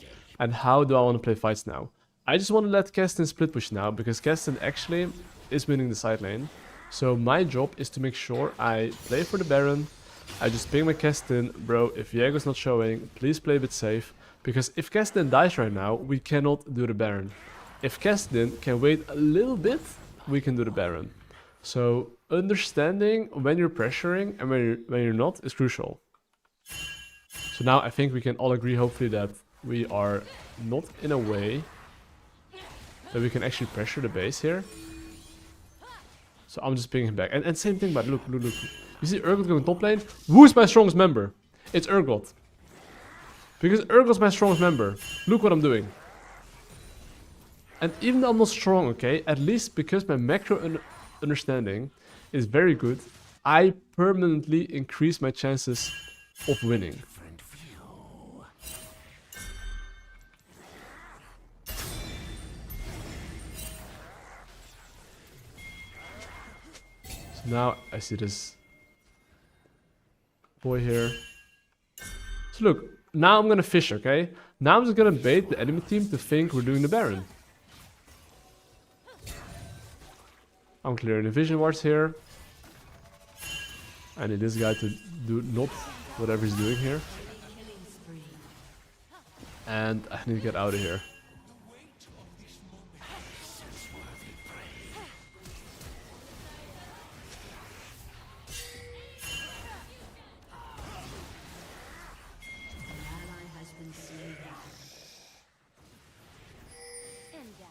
And how do I want to play fights now? I just want to let Kesten split push now, because Kesten actually is winning the side lane. So my job is to make sure I play for the Baron. I just ping my Kesten, bro, if Viego's not showing, please play a bit safe. Because if Kesten dies right now, we cannot do the Baron. If Kesten can wait a little bit, we can do the Baron. So understanding when you're pressuring and when you're not is crucial. So now I think we can all agree hopefully that we are not in a way that we can actually pressure the base here. So I'm just pinging him back. And same thing, but look. You see Urgot going top lane? Who is my strongest member? It's Urgot. Because Urgot's my strongest member. Look what I'm doing. And even though I'm not strong, okay, at least because my macro understanding is very good, I permanently increase my chances of winning. Different view. So now I see this boy here. So look, now I'm gonna fish, okay? Now I'm just gonna bait the enemy team to think we're doing the Baron. I'm clearing the vision wards here. I need this guy to do not whatever he's doing here. Killing spree. And I need to get out of here. An ally has been slain. And down.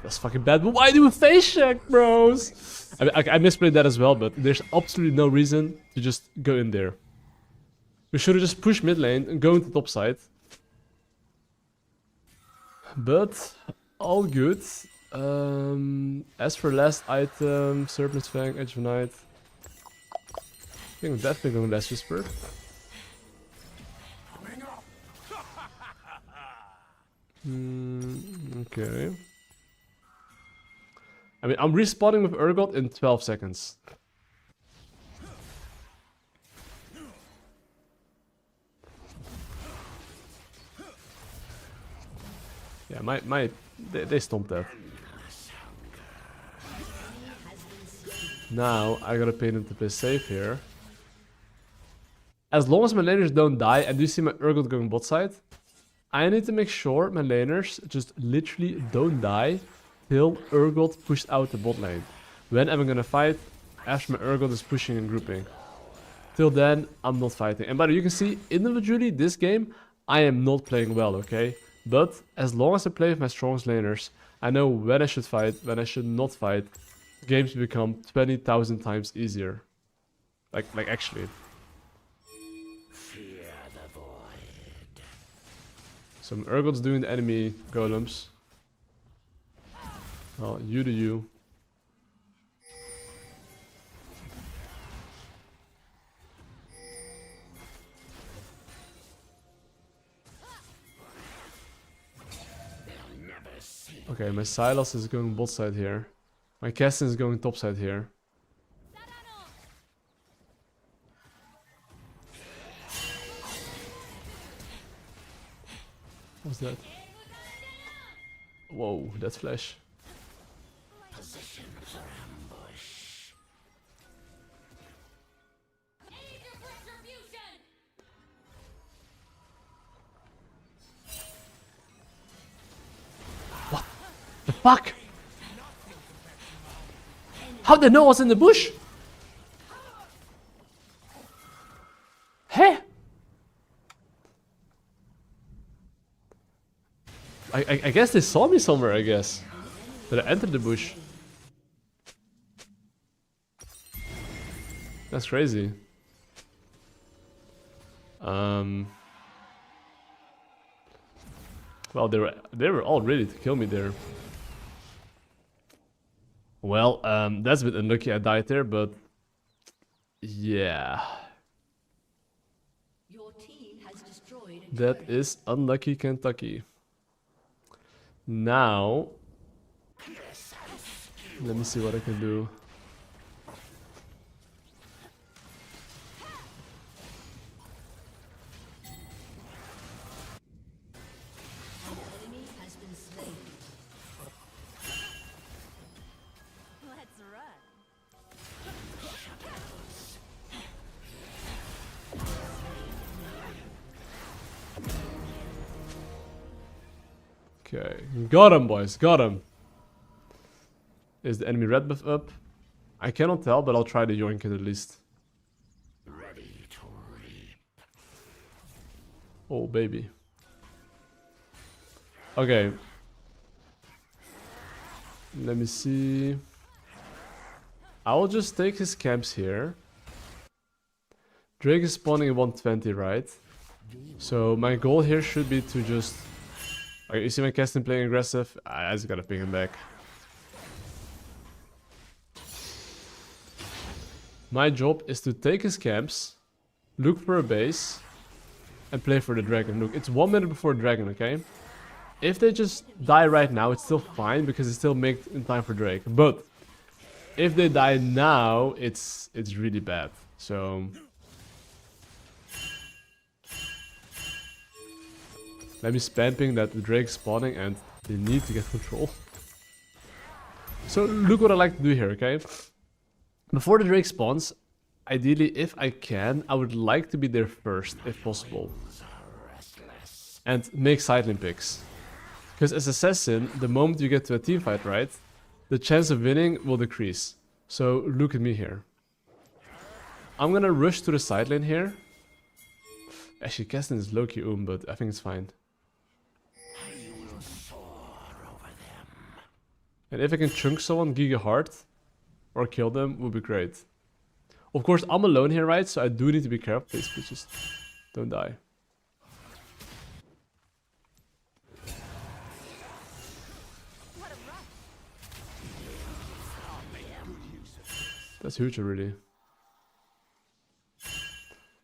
That's fucking bad. But why do a face check, bros? I misplayed that as well, but there's absolutely no reason to just go in there. We should have just pushed mid lane and go into top side. But all good. As for last item, Serpent's Fang, Edge of Night. I think I'm definitely going Last Whisper. Okay. I mean, I'm respawning with Urgot in 12 seconds. Yeah, they stomped that. Now, I gotta pay them to play safe here. As long as my laners don't die, and you see my Urgot going bot side, I need to make sure my laners just literally don't die till Urgot pushed out the bot lane. When am I gonna fight? After my Urgot is pushing and grouping. Till then, I'm not fighting. And by the way, you can see, individually, this game, I am not playing well, okay? But as long as I play with my strongest laners, I know when I should fight, when I should not fight. Games become 20,000 times easier. Like actually. Fear the void. Some Urgot's doing the enemy golems. Oh, you do you. Okay, my Sylas is going bot side here. My Kestin is going top side here. What's that? Whoa, that's flash. Position for ambush. The fuck? How'd they know I was in the bush? Hey? I guess they saw me somewhere, I guess. That I entered the bush. That's crazy. Well, they were all ready to kill me there. Well, that's a bit unlucky I died there, but yeah. Your team has destroyed a That turret. is unlucky Kentucky. Now, let me see what I can do. Enemy has been slain. Let's run. Okay, got him, boys, got him. Is the enemy red buff up? I cannot tell, but I'll try to yoink it at least. Ready to reap. Oh, baby. Okay. Let me see. I'll just take his camps here. Drake is spawning at 120, right? So my goal here should be to just... Okay, you see my Kestin playing aggressive? I just gotta ping him back. My job is to take his camps, look for a base, and play for the dragon. Look, it's 1 minute before dragon, okay? If they just die right now, it's still fine because it's still make in time for Drake. But if they die now, it's really bad. So let me spam ping that the Drake's spawning and they need to get control. So look what I like to do here, okay? Before the Drake spawns, ideally, if I can, I would like to be there first, if possible. And make sidelane picks. Because as assassin, the moment you get to a team fight, right, the chance of winning will decrease. So look at me here. I'm gonna rush to the side lane here. Actually, Kestin is low-key but I think it's fine. And if I can chunk someone giga hard or kill them, would be great. Of course, I'm alone here, right? So I do need to be careful. Please just don't die. That's huge already.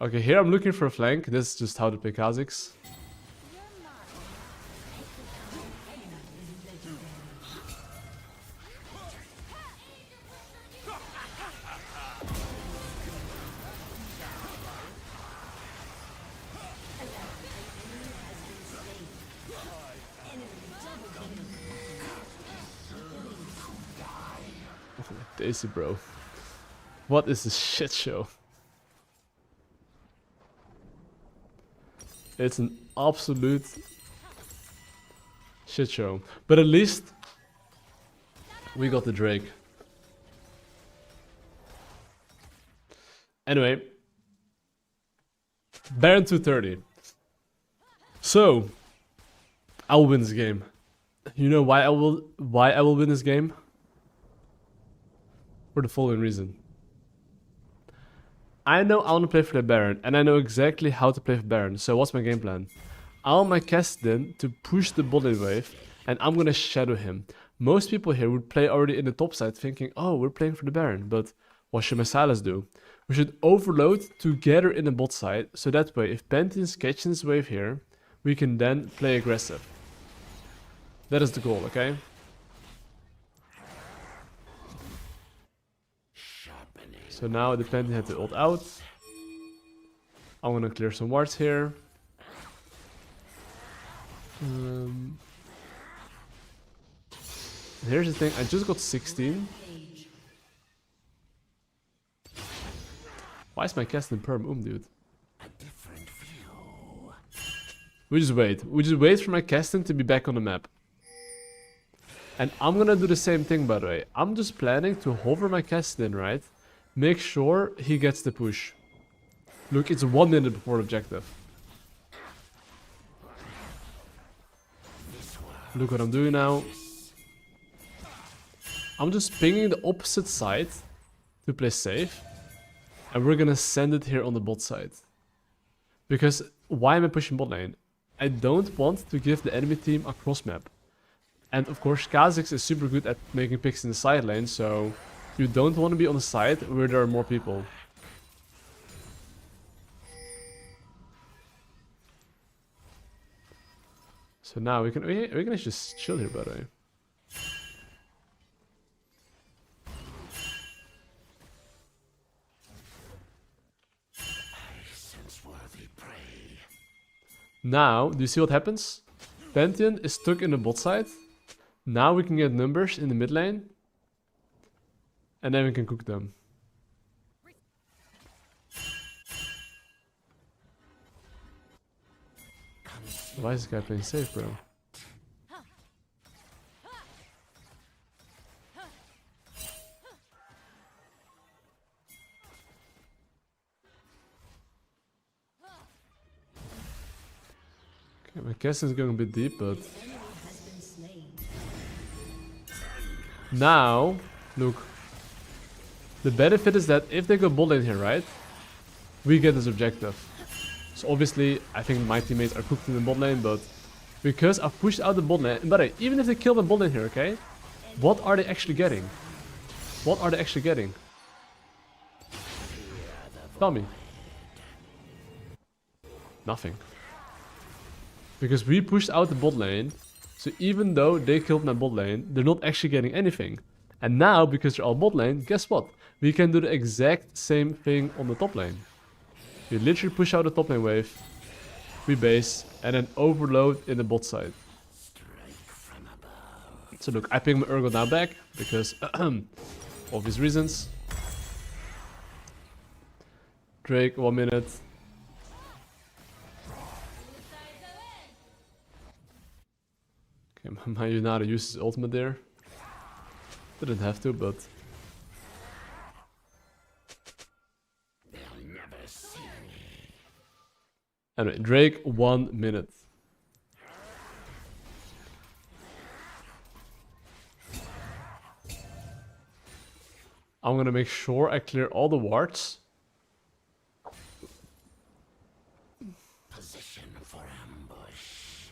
Okay, here I'm looking for a flank. This is just how to play Kha'Zix. Daisy, bro. What is this shit show? It's an absolute shit show. But at least we got the Drake. Anyway. Baron 230. So I will win this game. You know why I will win this game? For the following reason. I know I want to play for the Baron, and I know exactly how to play for Baron, so what's my game plan? I want my Kassadin to push the bot lane wave, and I'm gonna shadow him. Most people here would play already in the top side thinking, oh, we're playing for the Baron, but what should my Sylas do? We should overload together in the bot side, so that way if Pantheon's catching this wave here, we can then play aggressive. That is the goal, okay? So now the Pantheon had to ult out. I'm gonna clear some wards here. Here's the thing, I just got 16. Why is my Kassadin perm dude? We just wait. We just wait for my Kassadin to be back on the map. And I'm gonna do the same thing, by the way. I'm just planning to hover my Kassadin, right? Make sure he gets the push. Look, it's 1 minute before the objective. Look what I'm doing now. I'm just pinging the opposite side to play safe. And we're gonna send it here on the bot side. Because why am I pushing bot lane? I don't want to give the enemy team a cross map. And of course Kha'Zix is super good at making picks in the side lane, so you don't want to be on the side where there are more people. So now we can just chill here, by the way. Now, do you see what happens? Pantheon is stuck in the bot side. Now we can get numbers in the mid lane. And then we can cook them. Why is this guy playing safe, bro? Okay, my guess is going a bit deep, but... Now, look. The benefit is that if they go bot lane here, right? We get this objective. So obviously, I think my teammates are cooked in the bot lane, but because I've pushed out the bot lane, and by the way, even if they kill the bot lane here, okay? What are they actually getting? What are they actually getting? Tell me. Nothing. Because we pushed out the bot lane, so even though they killed my bot lane, they're not actually getting anything. And now, because they're all bot lane, guess what? We can do the exact same thing on the top lane. We literally push out the top lane wave, we base, and then overload in the bot side. So look, I ping my Urgot now back, because obvious reasons. Drake, 1 minute. Okay, my Yunara uses his ultimate there. Didn't have to, but... Anyway, Drake, 1 minute. I'm gonna make sure I clear all the wards. Position for ambush.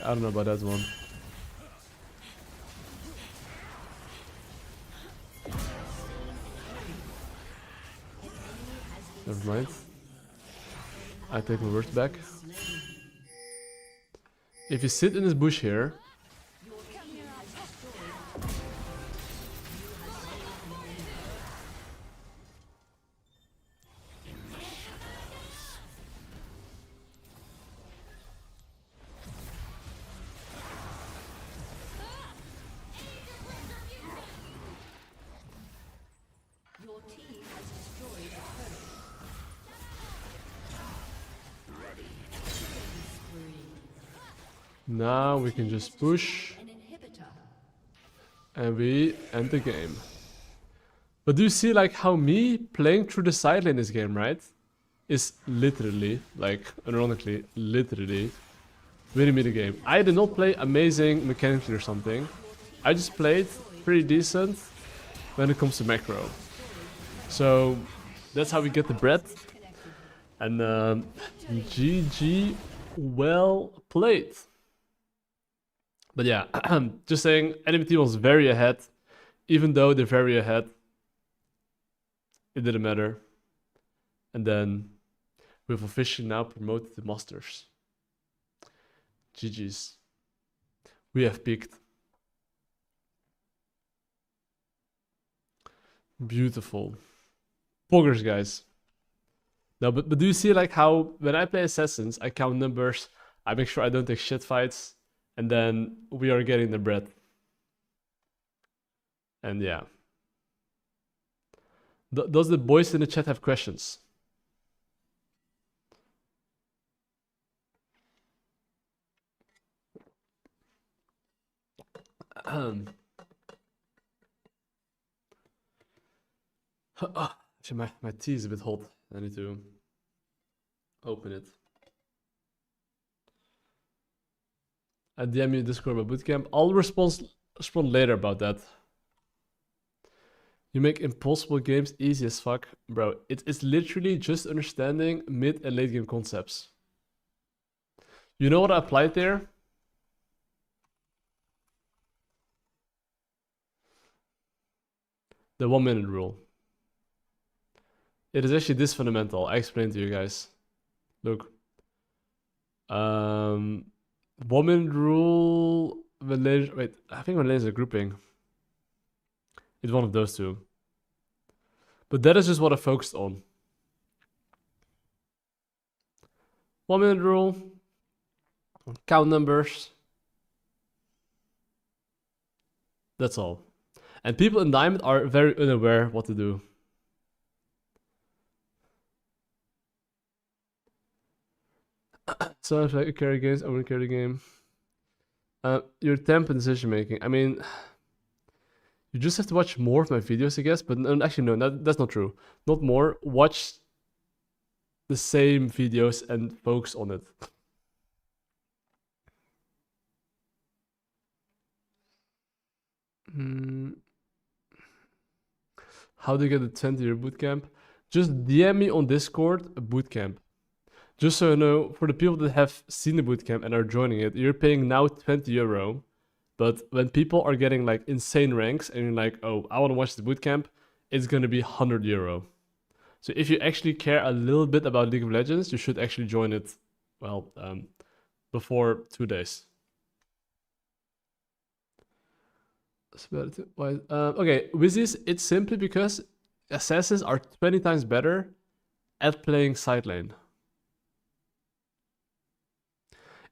I don't know about that one. Never mind. I take my words back. If you sit in this bush here, Your team has destroyed a turret. now we can just push An inhibitor. and we end the game. But do you see like how me playing through the side lane this game, right? Is literally, like, ironically, literally winning me the game. I did not play amazing mechanically or something. I just played pretty decent when it comes to macro. So that's how we get the bread. And GG, well played. But yeah, just saying, enemy team was very ahead. Even though they're very ahead, it didn't matter. And then we've officially now promoted the Masters. GG's. We have peaked. Beautiful. Poggers, guys. No, but do you see like how when I play Assassins, I count numbers, I make sure I don't take shit fights, and then we are getting the bread. And yeah. Does the boys in the chat have questions? Actually, my tea is a bit hot. I need to open it. I DM you Discord about Bootcamp. I'll respond later about that. You make impossible games easy as fuck. Bro, it's literally just understanding mid and late game concepts. You know what I applied there? The 1 minute rule. It is actually this fundamental. I explained to you guys. Look. 1 minute rule. Wait, I think when lanes are grouping. It's one of those two. But that is just what I focused on. 1 minute rule. Count numbers. That's all. And people in Diamond are very unaware what to do. So if I carry games, I want to carry the game. Your temp and decision making. I mean, you just have to watch more of my videos, I guess. But actually, no, that's not true. Not more. Watch the same videos and focus on it. How do you get a 20-year bootcamp? Just DM me on Discord a bootcamp. Just so you know, for the people that have seen the bootcamp and are joining it, you're paying now 20 euro. But when people are getting like insane ranks and you're like, oh, I want to watch the bootcamp, it's going to be 100 euro. So if you actually care a little bit about League of Legends, you should actually join it, well, before 2 days. Okay, with this, it's simply because assassins are 20 times better at playing side lane.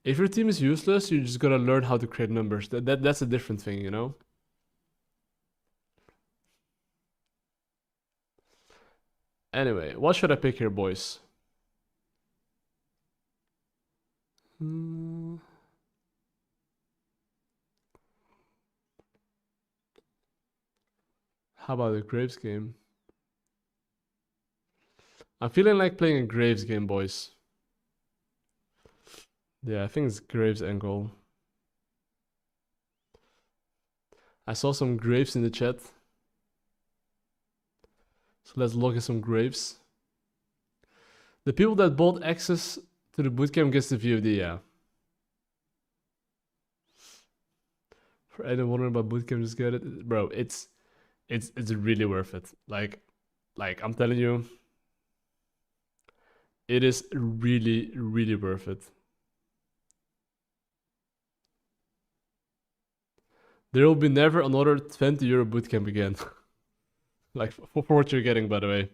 If your team is useless, you're just gonna learn how to create numbers. That's a different thing, you know? Anyway, what should I pick here, boys? How about a Graves game? I'm feeling like playing a Graves game, boys. Yeah, I think it's Graves angle. I saw some Graves in the chat. So let's look at some Graves. The people that bought access to the bootcamp gets the VOD, yeah. For anyone wondering about bootcamp, just get it, bro. It's really worth it. Like I'm telling you, it is really worth it. There will be never another 20 euro bootcamp again. Like for what you're getting, by the way.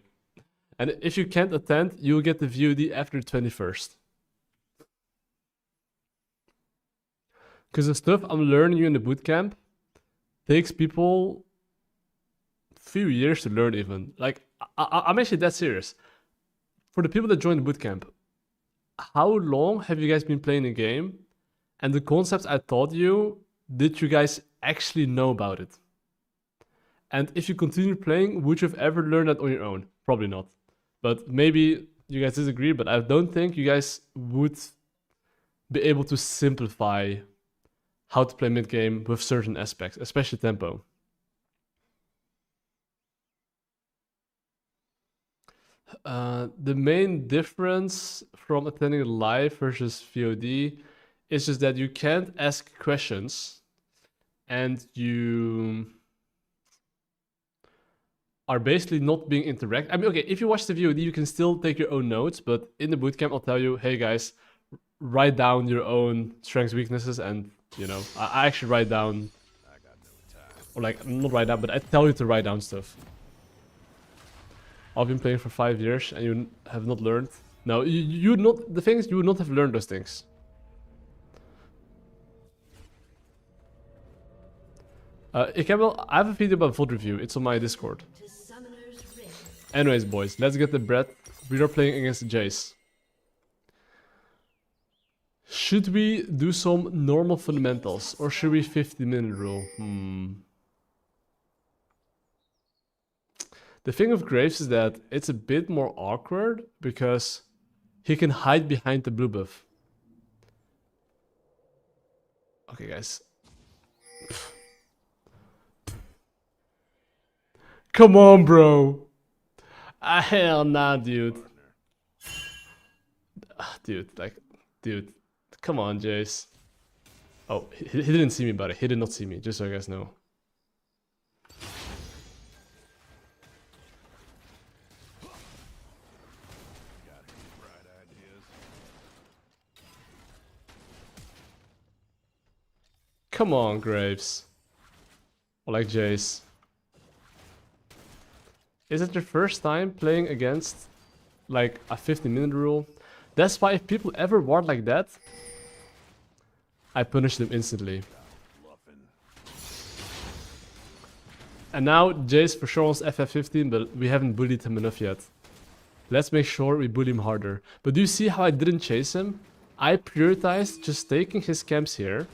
And if you can't attend, you'll get the VOD after the 21st. Because the stuff I'm learning in the bootcamp takes people few years to learn even. Like, I'm actually that serious. For the people that join the bootcamp, how long have you guys been playing the game? And the concepts I taught you, did you guys actually know about it? And if you continue playing, would you have ever learned that on your own? Probably not. But maybe you guys disagree, but I don't think you guys would be able to simplify how to play mid-game with certain aspects, especially tempo. The main difference from attending live versus VOD is just that you can't ask questions and you are basically not being interactive. I mean, okay, if you watch the VOD, you can still take your own notes, but in the bootcamp, I'll tell you, hey guys, write down your own strengths, weaknesses, and, you know, I actually write down, or like, not write down, but I tell you to write down stuff. I've been playing for 5 years and you have not learned. No, you not. The thing is, you would not have learned those things. I have a video about VOD review. It's on my Discord. Anyways, boys, let's get the bread. We are playing against Jace. Should we do some normal fundamentals or should we 50-minute rule? The thing with Graves is that it's a bit more awkward because he can hide behind the blue buff. Okay, guys. Come on, bro. Hell nah, dude. Dude. Come on, Jace. Oh, he didn't see me, buddy. He did not see me, just so you guys know. Come on, Graves. Or like Jace. Is it your first time playing against like a 50-minute rule? That's why if people ever ward like that, I punish them instantly. And now Jace for sure wants FF15, but we haven't bullied him enough yet. Let's make sure we bully him harder. But do you see how I didn't chase him? I prioritized just taking his camps here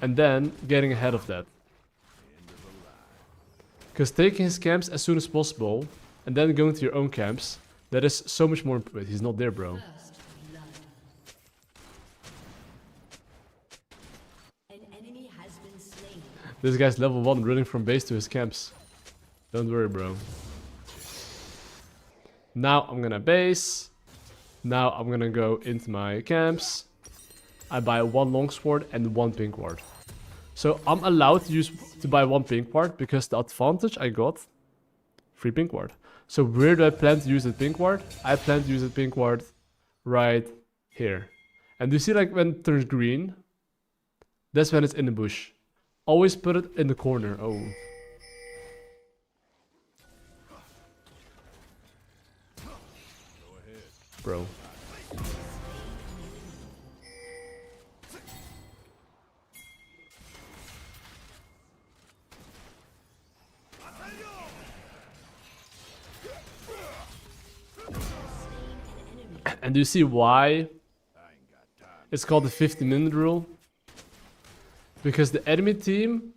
and then getting ahead of that. Because taking his camps as soon as possible and then going to your own camps, that is so much more. Wait, he's not there, bro. This guy's level 1 running from base to his camps. Don't worry, bro. Now I'm gonna base. Now I'm gonna go into my camps. I buy 1 longsword and 1 pink ward. So I'm allowed to buy 1 pink ward because the advantage I got, 3 pink ward. So where do I plan to use the pink ward? I plan to use the pink ward right here. And do you see like when it turns green? That's when it's in the bush. Always put it in the corner. Oh. Bro. And do you see why it's called the 50-minute rule? Because the enemy team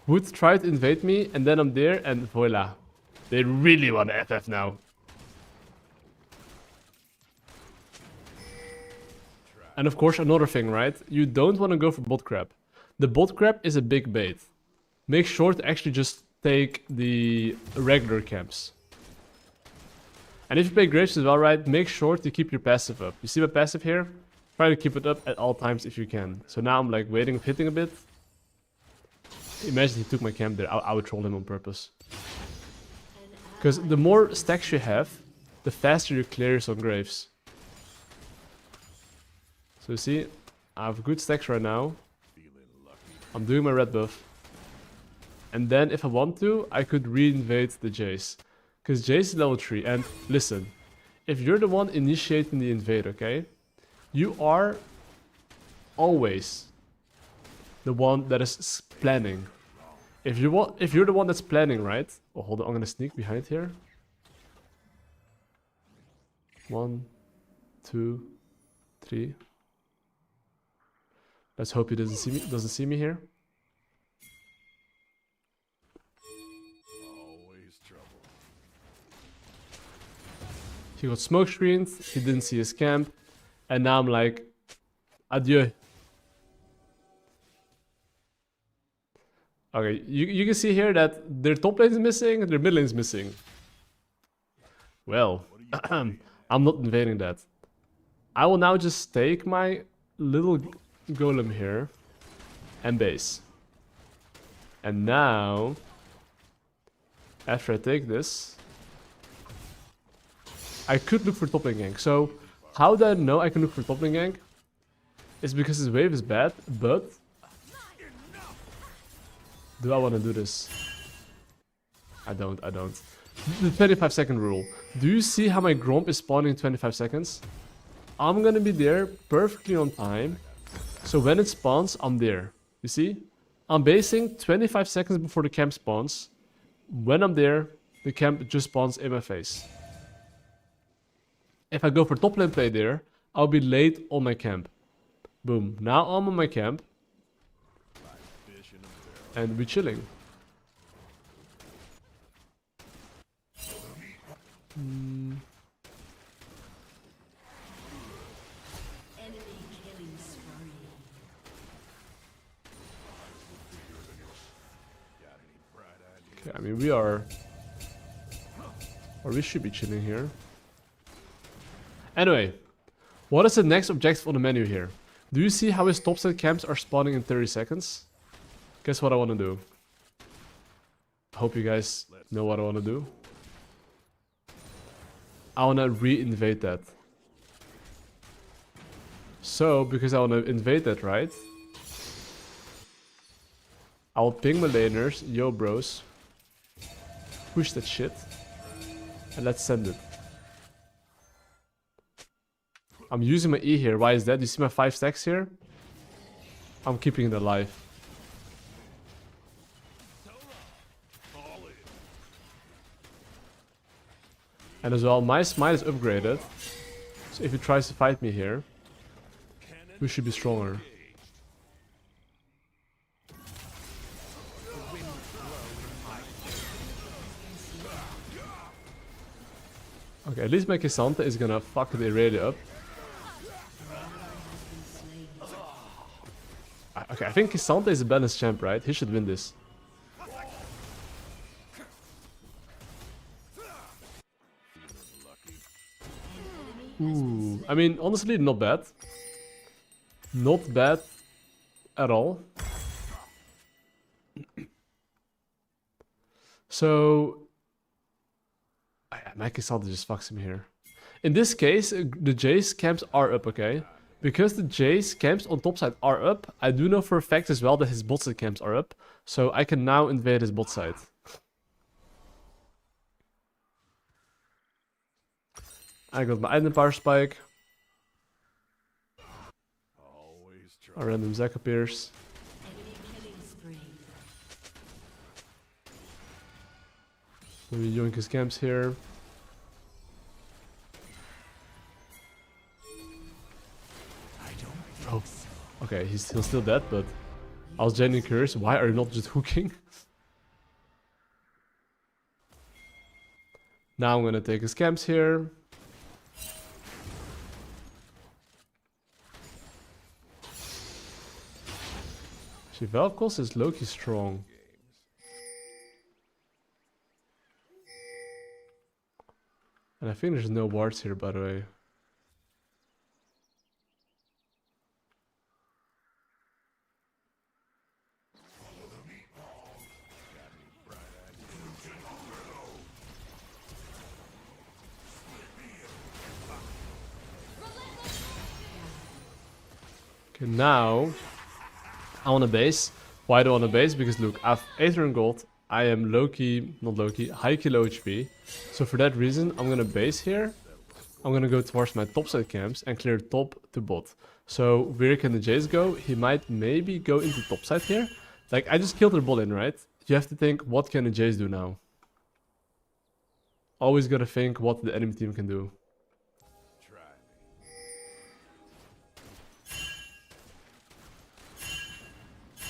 would try to invade me and then I'm there and voila. They really want to FF now. And of course another thing, right? You don't want to go for bot crab. The bot crab is a big bait. Make sure to actually just take the regular camps. And if you play Graves as well, right, make sure to keep your passive up. You see my passive here? Try to keep it up at all times if you can. So now I'm like waiting, hitting a bit. Imagine he took my camp there. I would troll him on purpose. Because the more stacks you have, the faster you clear some graves. So you see, I have good stacks right now. I'm doing my red buff. And then if I want to, I could re-invade the Jace. Because Jace is level 3. And listen, if you're the one initiating the invade, okay? You are always the one that is planning. If you're the one that's planning, right? Oh, hold on, I'm gonna sneak behind here. 1, 2, 3. Let's hope he doesn't see me here. Always trouble. He got smoke screened, he didn't see his camp, and now I'm like, adieu. Okay, you can see here that their top lane is missing, their mid lane is missing. Well, I'm not invading that. I will now just take my little golem here and base. And now, after I take this, I could look for top lane gank. So, how do I know I can look for top lane gank? It's because his wave is bad, but do I want to do this? I don't. The 25-second rule. Do you see how my Gromp is spawning in 25 seconds? I'm gonna be there perfectly on time. So when it spawns, I'm there. You see? I'm basing 25 seconds before the camp spawns. When I'm there, the camp just spawns in my face. If I go for top lane play there, I'll be late on my camp. Boom. Now I'm on my camp. And we're chilling. Enemy killing spree. Okay, I mean we are... Or we should be chilling here. Anyway, what is the next objective on the menu here? Do you see how his topside camps are spawning in 30 seconds? Guess what I want to do? I hope you guys know what I want to do. I want to re-invade that. So, because I want to invade that, right? I will ping my laners, yo bros. Push that shit. And let's send it. I'm using my E here. Why is that? You see my 5 stacks here? I'm keeping it alive. And as well, my smite is upgraded. So if he tries to fight me here, we should be stronger. Okay, at least my K'Sante is gonna fuck the Irelia up. Okay, I think K'Sante is a balanced champ, right? He should win this. Ooh, I mean, honestly, not bad. Not bad at all. So, my K'Sante just fucks him here. In this case, the Jace camps are up, okay? Because the Jace camps on top side are up, I do know for a fact as well that his bot side camps are up. So I can now invade his bot side. I got my item power spike. A random Zac appears. Let me yoink his camps here. Oh, okay, he's still dead, but I was genuinely curious. Why are you not just hooking? Now I'm gonna take his camps here. Actually, Valve cost is low-key strong. And I think there's no wards here, by the way. Okay, now I want a base. Why do I want a base? Because look, I have 800 gold. I am low-key, not low-key, high-key low HP. So for that reason, I'm gonna base here. I'm gonna go towards my top side camps and clear top to bot. So where can the Jace go? He might maybe go into top side here. Like, I just killed their bot in, right? You have to think, what can the Jace do now? Always gotta think what the enemy team can do.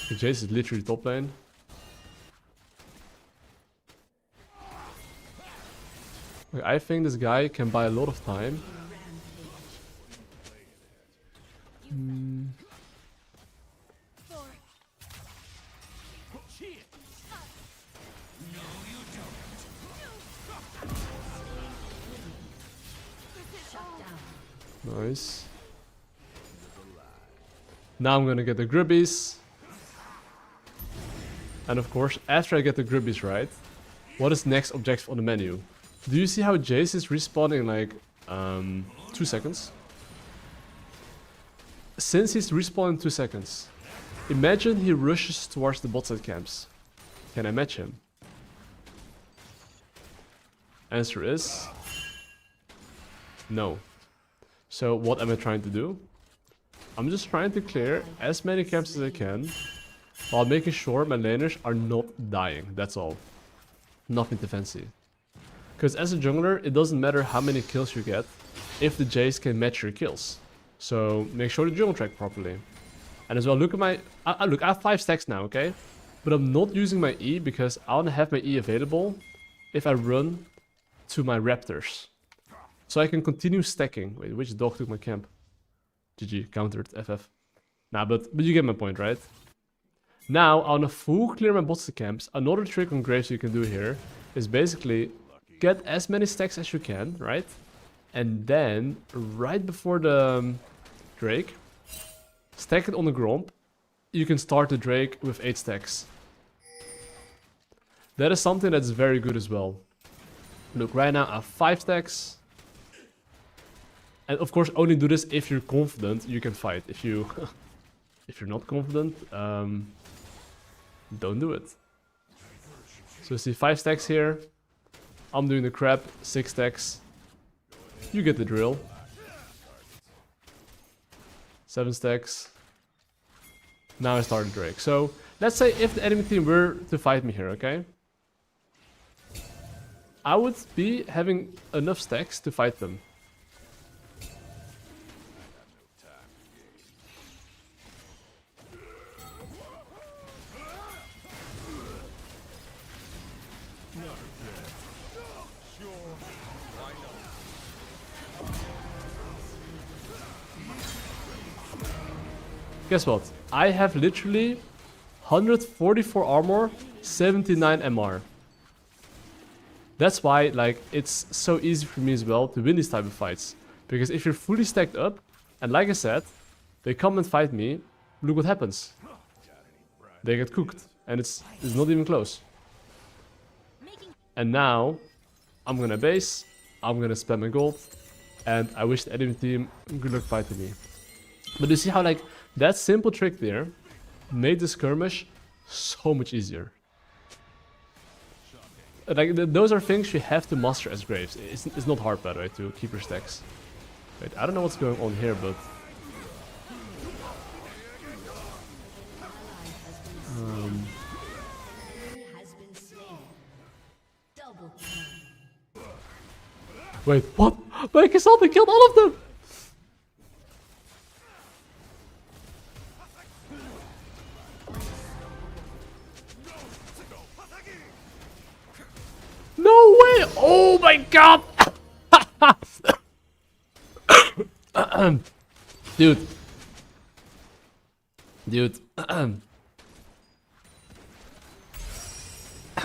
The Jace is literally top lane. Like, I think this guy can buy a lot of time. Nice. Now I'm gonna get the grubbies. And of course, after I get the grubbies right, what is next objective on the menu? Do you see how Jace is respawning in like 2 seconds? Since he's respawning in 2 seconds, imagine he rushes towards the bot side camps. Can I match him? Answer is no. So what am I trying to do? I'm just trying to clear as many camps as I can while making sure my laners are not dying. That's all. Nothing too fancy. Because as a jungler, it doesn't matter how many kills you get if the Jace can match your kills. So make sure the jungle track properly. And as well, look at my... look, I have 5 stacks now, okay? But I'm not using my E because I want to have my E available if I run to my raptors. So I can continue stacking. Wait, which dog took my camp? GG, countered, FF. Nah, but you get my point, right? Now, I want to full clear my bot camps. Another trick on Graves you can do here is basically get as many stacks as you can, right? And then, right before the Drake, stack it on the Gromp. You can start the Drake with 8 stacks. That is something that's very good as well. Look, right now I have 5 stacks. And of course, only do this if you're confident you can fight. If you're not confident, don't do it. So see 5 stacks here. I'm doing the crap, 6 stacks. You get the drill. 7 stacks. Now I start the Drake. So let's say if the enemy team were to fight me here, okay? I would be having enough stacks to fight them. Guess what? I have literally 144 armor, 79 MR. That's why, like, it's so easy for me as well to win these type of fights. Because if you're fully stacked up, and like I said, they come and fight me, look what happens. They get cooked, and it's not even close. And now, I'm gonna base, I'm gonna spam my gold, and I wish the enemy team good luck fighting me. But you see how, like, that simple trick there made the skirmish so much easier. Like, those are things you have to master as Graves. It's not hard, by the way, to keep your stacks. Wait, I don't know what's going on here, but... Wait, what? My Cassandra killed all of them! No way! Oh my god! Dude.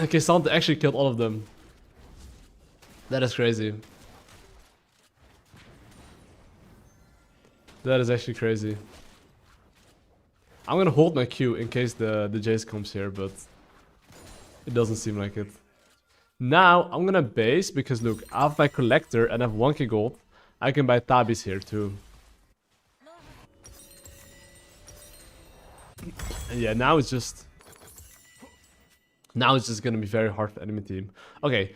Okay, Santa actually killed all of them. That is crazy. That is actually crazy. I'm gonna hold my Q in case the Jace comes here, but it doesn't seem like it. Now, I'm gonna base, because look, I have my collector and I have 1k gold. I can buy tabis here too. And yeah, now it's just gonna be very hard for enemy team. Okay,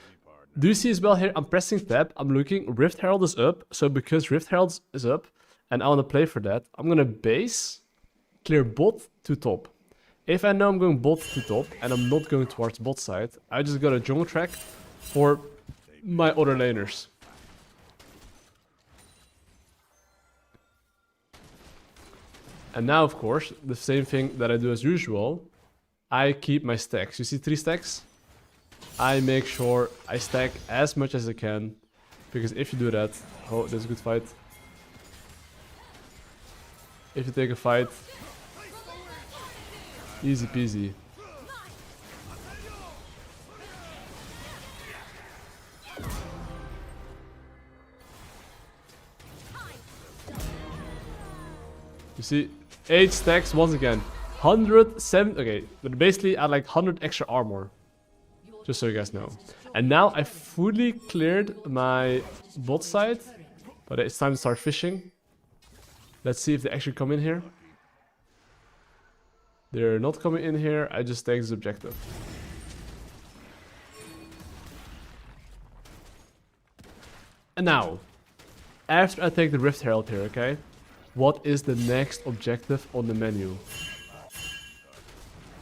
do you see as well here? I'm pressing tab. I'm looking. Rift Herald is up. So because Rift Herald is up, and I want to play for that, I'm gonna base, clear bot to top. If I know I'm going bot to top and I'm not going towards bot side, I just got a jungle track for my other laners. And now, of course, the same thing that I do as usual, I keep my stacks. You see 3 stacks? I make sure I stack as much as I can, because if you do that, oh, that's a good fight. If you take a fight, easy peasy. You see, 8 stacks once again. 107, okay, but basically I like 100 extra armor. Just so you guys know. And now I fully cleared my bot side, but it's time to start fishing. Let's see if they actually come in here. They're not coming in here, I just take this objective. And now, after I take the Rift Herald here, okay? What is the next objective on the menu?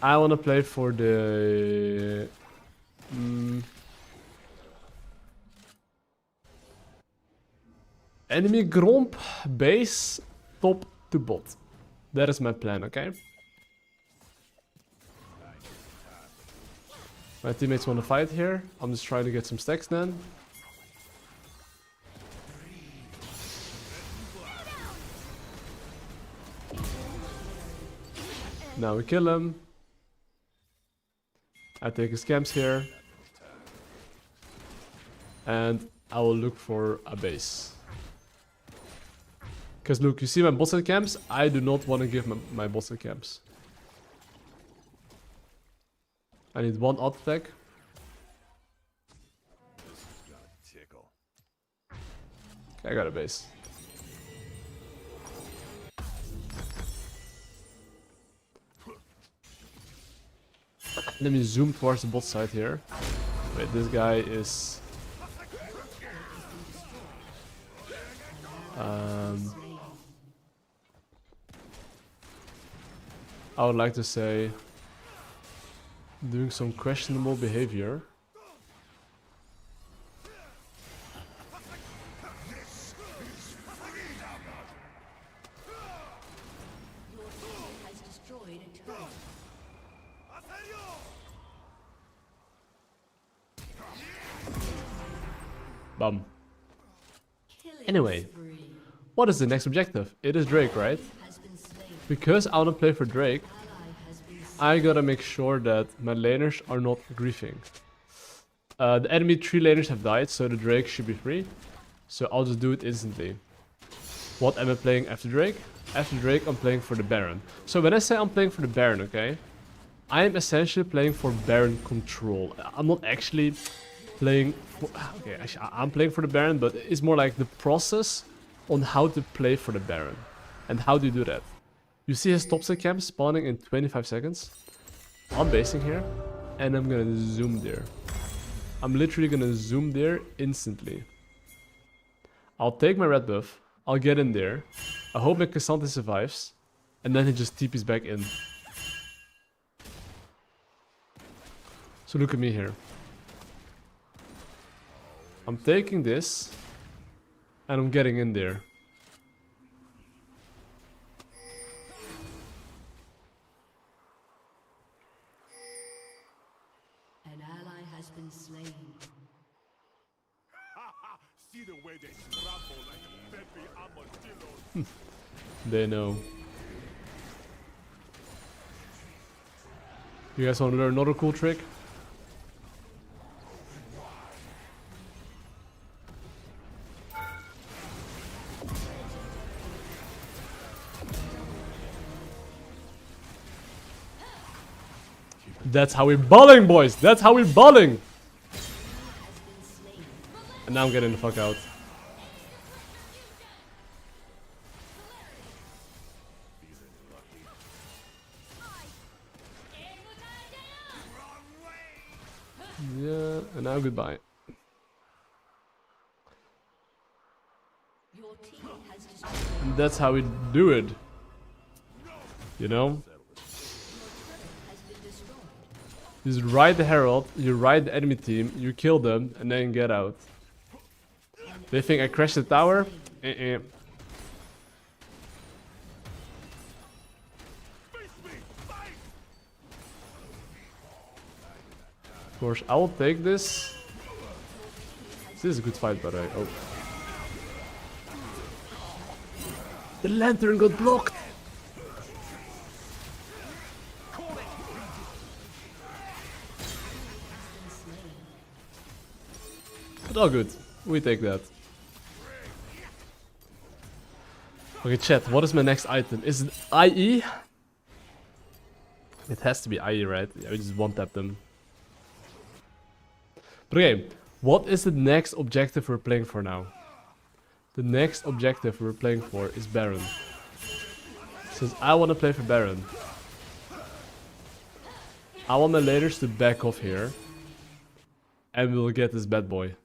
I want to play for the... enemy Gromp base top to bot. That is my plan, okay? My teammates want to fight here. I'm just trying to get some stacks then. Now we kill him. I take his camps here. And I will look for a base. Because look, you see my bot side camps? I do not want to give my bot side camps. I need 1 auto attack. Okay, I got a base. Let me zoom towards the bot side here. Wait, this guy is... I would like to say... doing some questionable behavior. Bum. Anyway, what is the next objective? It is Drake, right? Because I want to play for Drake, I gotta make sure that my laners are not griefing. The enemy 3 laners have died, so the Drake should be free. So I'll just do it instantly. What am I playing after Drake? After Drake, I'm playing for the Baron. So when I say I'm playing for the Baron, okay? I am essentially playing for Baron control. I'm not actually playing... okay, actually, I'm playing for the Baron, but it's more like the process on how to play for the Baron. And how do you do that? You see his topside camp spawning in 25 seconds. I'm basing here, and I'm gonna zoom there. I'm literally gonna zoom there instantly. I'll take my red buff, I'll get in there, I hope my Cassandra survives, and then he just TPs back in. So look at me here. I'm taking this, and I'm getting in there. An ally has been slain. See the way they scramble like baby armadillos. They know. You guys want to learn another cool trick? That's how we're balling, boys! That's how we're balling! And now I'm getting the fuck out. Yeah, and now goodbye. Your team has destroyed. And that's how we do it. You know? Has been destroyed. You just ride the herald, you ride the enemy team, you kill them, and then get out. They think I crashed the tower? Face me! Fight! Of course, I will take this. This is a good fight, by the way. Oh. The lantern got blocked! But all good. We take that. Okay, chat, what is my next item? Is it IE? It has to be IE, right? Yeah, we just one tap them. But okay, what is the next objective we're playing for now? The next objective we're playing for is Baron. Since I want to play for Baron, I want my laners to back off here. And we'll get this bad boy.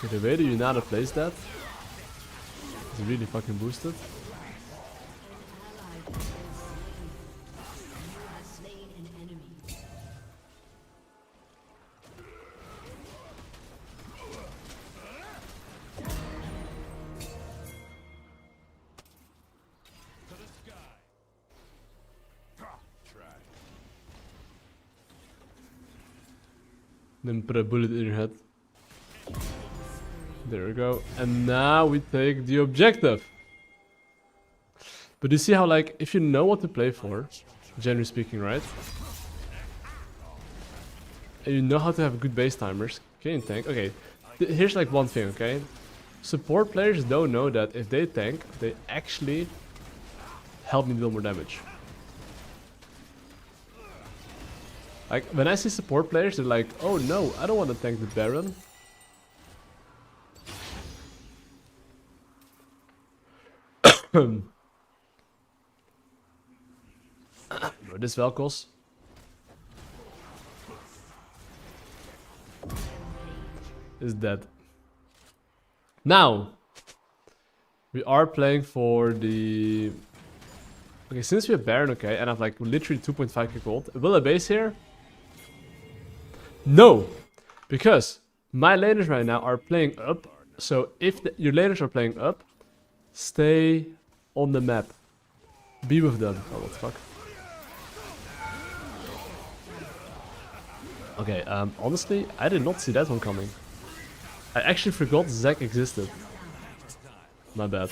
Okay, the way that Unada plays that is really fucking boosted. Slain an enemy. Then put a bullet in your head. There we go. And now we take the objective. But you see how, like, if you know what to play for, generally speaking, right? And you know how to have good base timers. Okay, in tank. Okay, here's like one thing, okay? Support players don't know that if they tank, they actually help me deal more damage. Like, when I see support players, they're like, oh no, I don't want to tank the Baron. This Velkos is dead. Now, we are playing for the... Okay, since we have Baron, okay, and I have like literally 2.5k gold, will I base here? No! Because my laners right now are playing up, so if your laners are playing up, stay on the map. Be with them. Oh, what the fuck? Okay, honestly, I did not see that one coming. I actually forgot Zac existed. My bad.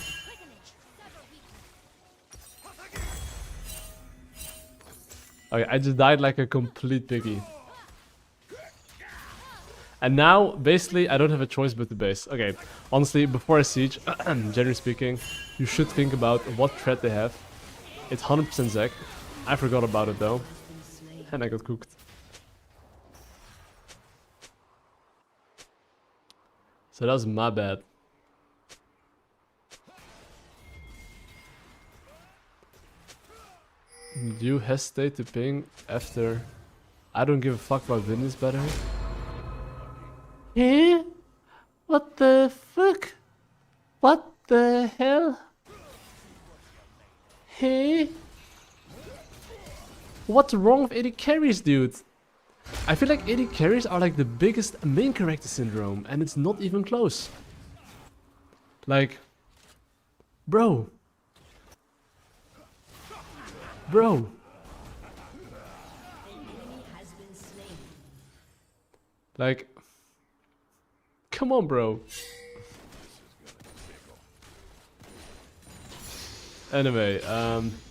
Okay, I just died like a complete piggy. And now, basically, I don't have a choice but to base. Okay, honestly, before I siege, generally speaking, you should think about what threat they have. It's 100% Zac. I forgot about it though. And I got cooked. So that was my bad. Do you hesitate to ping after... I don't give a fuck about winning this better. Eh? What the fuck? What the hell? Hey? What's wrong with AD carries, dude? I feel like AD carries are like the biggest main character syndrome, and it's not even close. Like, bro. Bro. Like, come on, bro. Anyway,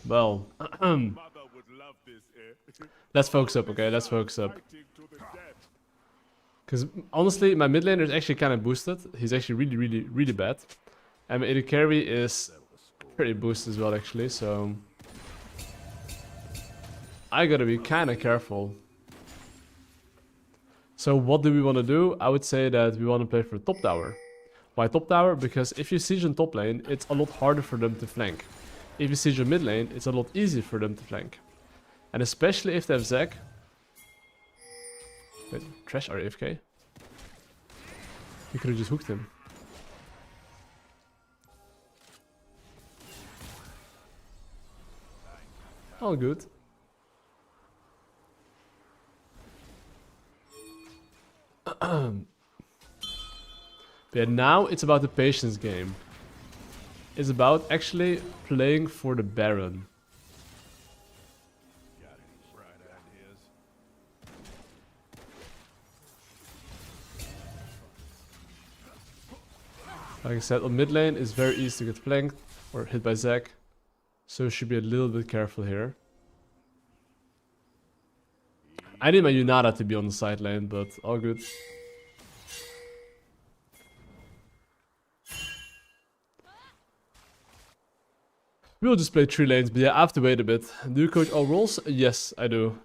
well, Mother would love this, eh? let's focus up, okay? Let's focus up. Fighting to the death. Because honestly, my mid laner is actually kind of boosted. He's actually really bad. And my AD carry is pretty boosted as well, actually, so... I gotta be kind of careful. So what do we want to do? I would say that we want to play for top tower. Why top tower? Because if you siege on top lane, it's a lot harder for them to flank. If you siege on mid lane, it's a lot easier for them to flank. And especially if they have Zac. Wait, Trash are AFK? You could have just hooked him. All good. But now it's about the patience game. It's about actually playing for the Baron. Got any bright ideas? Like I said, on mid lane it's very easy to get flanked or hit by Zac. So you should be a little bit careful here. I need my Yunara to be on the side lane, but all good. We'll just play 3 lanes, but yeah, I have to wait a bit. Do you coach all roles? Yes, I do.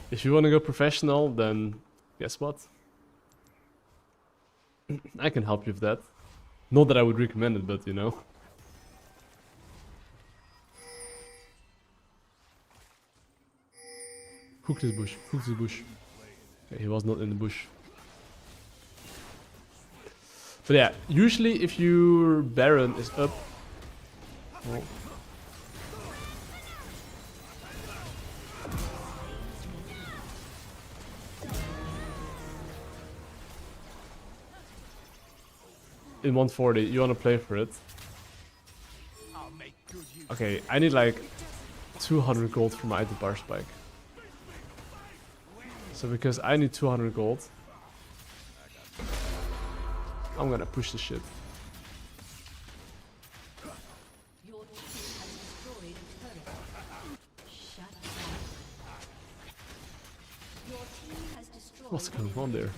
If you want to go professional, then guess what? I can help you with that. Not that I would recommend it, but you know. Hook this bush, hook this bush. Okay, he was not in the bush. But yeah, usually if your Baron is up... Oh. In 140, you want to play for it. Okay, I need like 200 gold for my item bar spike. So because I need 200 gold, I'm gonna push this shit. Your team has destroyed a turret. Shut down. Your team has destroyed. What's going on there?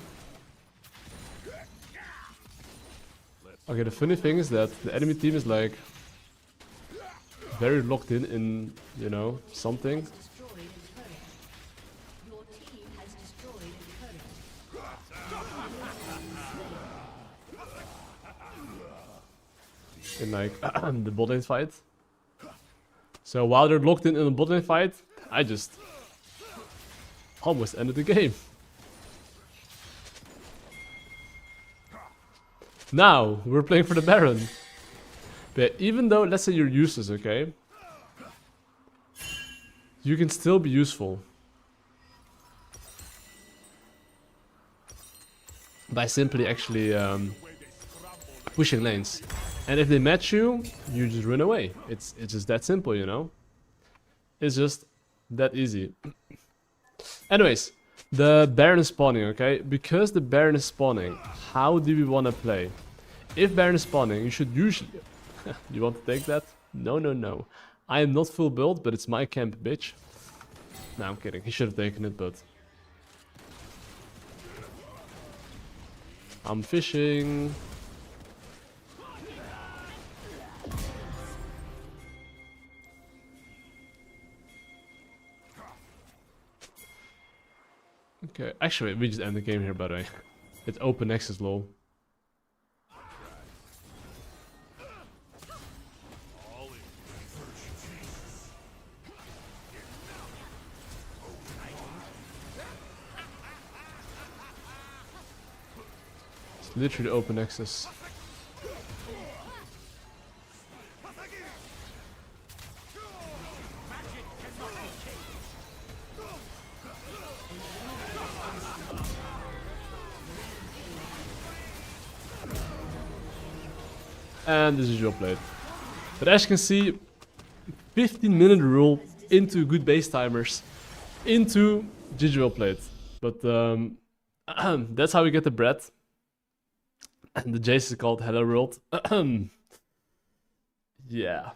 Okay, the funny thing is that the enemy team is like very locked in, you know, something. Destroyed a turret. Your team has destroyed a turret. In like the bot lane fight. So while they're locked in the bot lane fight, I just almost ended the game. Now we're playing for the Baron. But even though, let's say you're useless, okay, you can still be useful by simply actually pushing lanes. And if they match you, you just run away. It's just that simple, you know? It's just that easy. Anyways, the Baron is spawning, okay? Because the Baron is spawning, how do we want to play? If Baron is spawning, you should usually... You want to take that? No, no, no. I am not full build, but it's my camp, bitch. Nah, I'm kidding. He should have taken it, but... I'm fishing. Okay, actually, we just end the game here, by the way. It's open access, lol. It's literally open access. And this is your plate. But as you can see, 15-minute rule into good base timers, into GG well played. But that's how we get the bread. And the Jace is called Hello World. Yeah.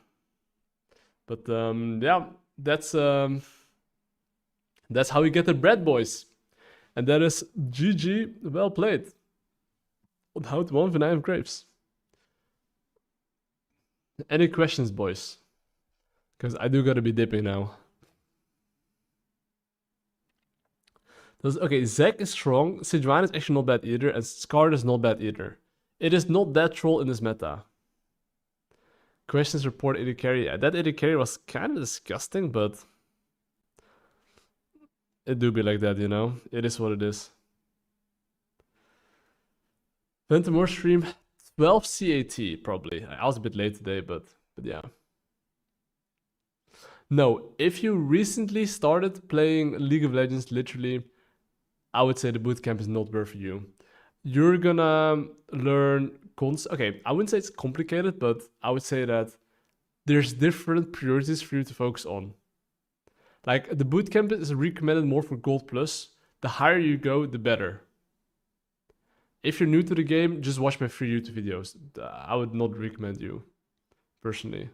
But yeah, that's how we get the bread, boys. And that is GG well played on how to win Vanilla Grapes. Any questions, boys? Because I do gotta be dipping now. Okay, Zac is strong, Sejuani is actually not bad either, and Scar is not bad either. It is not that troll in this meta. Questions report AD carry. Yeah, that AD carry was kind of disgusting, but it do be like that, you know? It is what it is. Ventimore stream 12 CAT, probably. I was a bit late today, but yeah. No, if you recently started playing League of Legends, literally, I would say the bootcamp is not worth for you. You're gonna learn okay, I wouldn't say it's complicated, but I would say that there's different priorities for you to focus on. Like the bootcamp is recommended more for Gold Plus. The higher you go, the better. If you're new to the game, just watch my free YouTube videos. I would not recommend you, personally.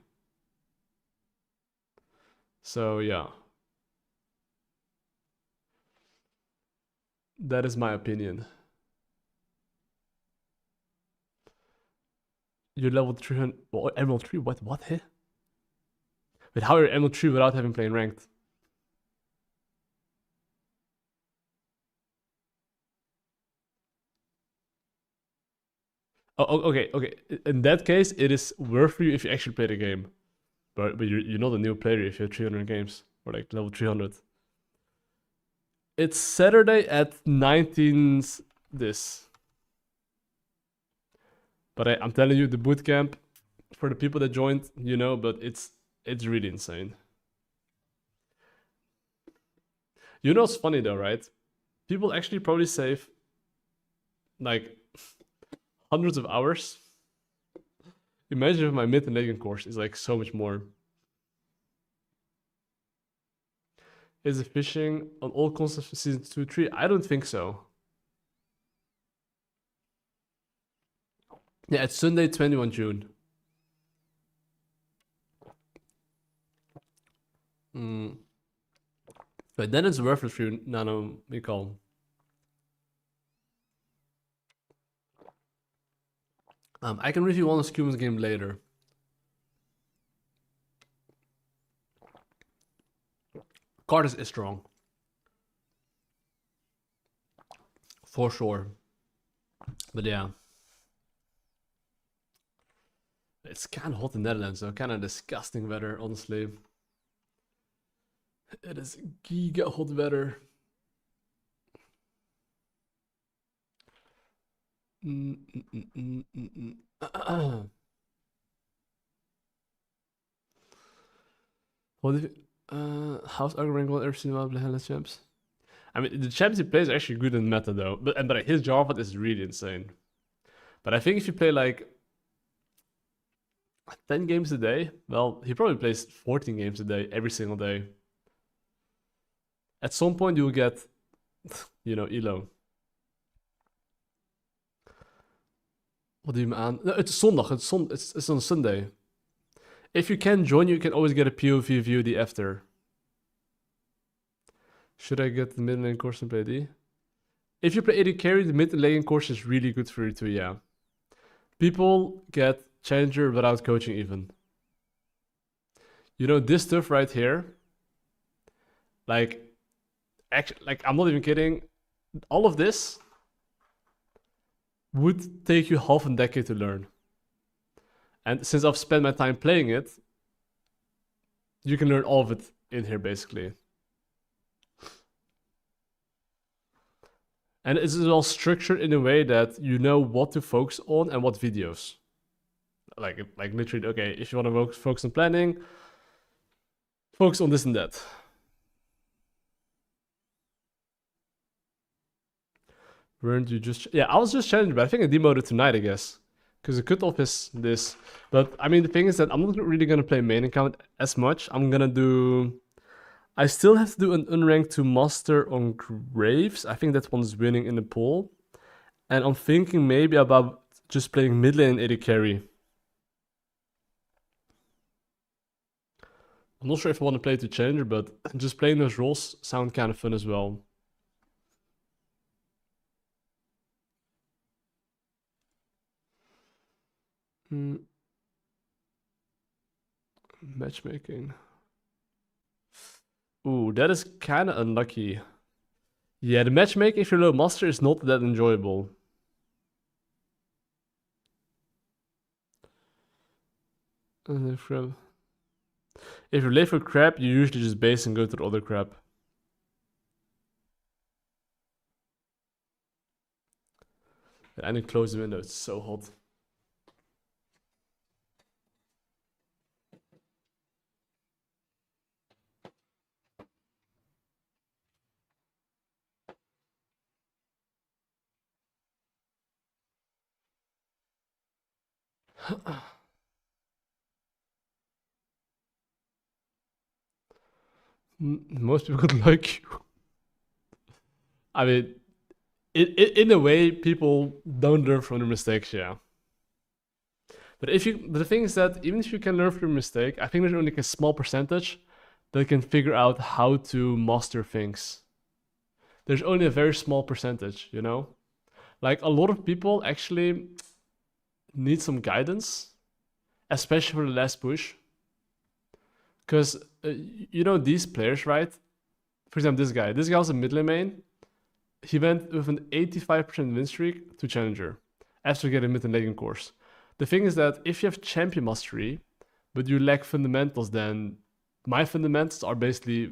So yeah. That is my opinion. You're level 300. Well, Emerald 3? What? Hey? Wait, how are you Emerald 3 without having played ranked? Oh, okay. In that case, it is worth for you if you actually play the game. But you're not a new player if you have 300 games. Or like level 300. It's Saturday at 19 this. But I'm telling you, the bootcamp, for the people that joined, you know, but it's really insane. You know what's funny though, right? People actually probably save like hundreds of hours. Imagine if my mid and late course is like so much more. Is it fishing on all consoles for season 2, 3? I don't think so. Yeah, it's Sunday, 21 June. But then it's worth it for you, Nano Mikal. I can review one of Scuba's game later. Card is strong. For sure. But yeah. It's kind of hot in the Netherlands, so kind of disgusting weather, honestly. It is giga hot weather. What if how's Agrangle ever seen about the champs? I mean, the champs he plays are actually good in meta though, but his Jarvan is really insane. But I think if you play like 10 games a day, well, he probably plays 14 games a day every single day. At some point, you'll get, you know, Elo. What do you mean? No, it's zondag. It's on Sunday. If you can join, you can always get a POV view the after. Should I get the mid lane course and play D? If you play AD carry, the mid lane course is really good for you too, yeah. People get challenger without coaching even. You know, this stuff right here, like, actually, like, I'm not even kidding. All of this would take you half a decade to learn. And since I've spent my time playing it, you can learn all of it in here basically. And it's all structured in a way that you know what to focus on and what videos. Like literally, okay, if you want to focus on planning, focus on this and that. Weren't you just... Yeah, I was just challenged, but I think I demoted tonight, I guess. Because the cutoff is this. But, I mean, the thing is that I'm not really going to play main account as much. I'm going to do... I still have to do an unranked to master on Graves. I think that one's winning in the pool. And I'm thinking maybe about just playing mid lane and AD carry. I'm not sure if I want to play to challenger, but just playing those roles sound kind of fun as well. Matchmaking. Ooh, that is kind of unlucky. Yeah, the matchmaking if you're low master is not that enjoyable. If you're late for crap, you usually just base and go to the other crap. I need to close the window, it's so hot. Most people could like you. I mean, in a way, people don't learn from their mistakes, yeah. But the thing is that even if you can learn from your mistake, I think there's only like a small percentage that can figure out how to master things. There's only a very small percentage, you know? Like a lot of people actually need some guidance, especially for the last push. Because, you know, these players, right? For example, this guy was a mid lane main. He went with an 85% win streak to Challenger after getting mid and late course. The thing is that if you have champion mastery, but you lack fundamentals, then my fundamentals are basically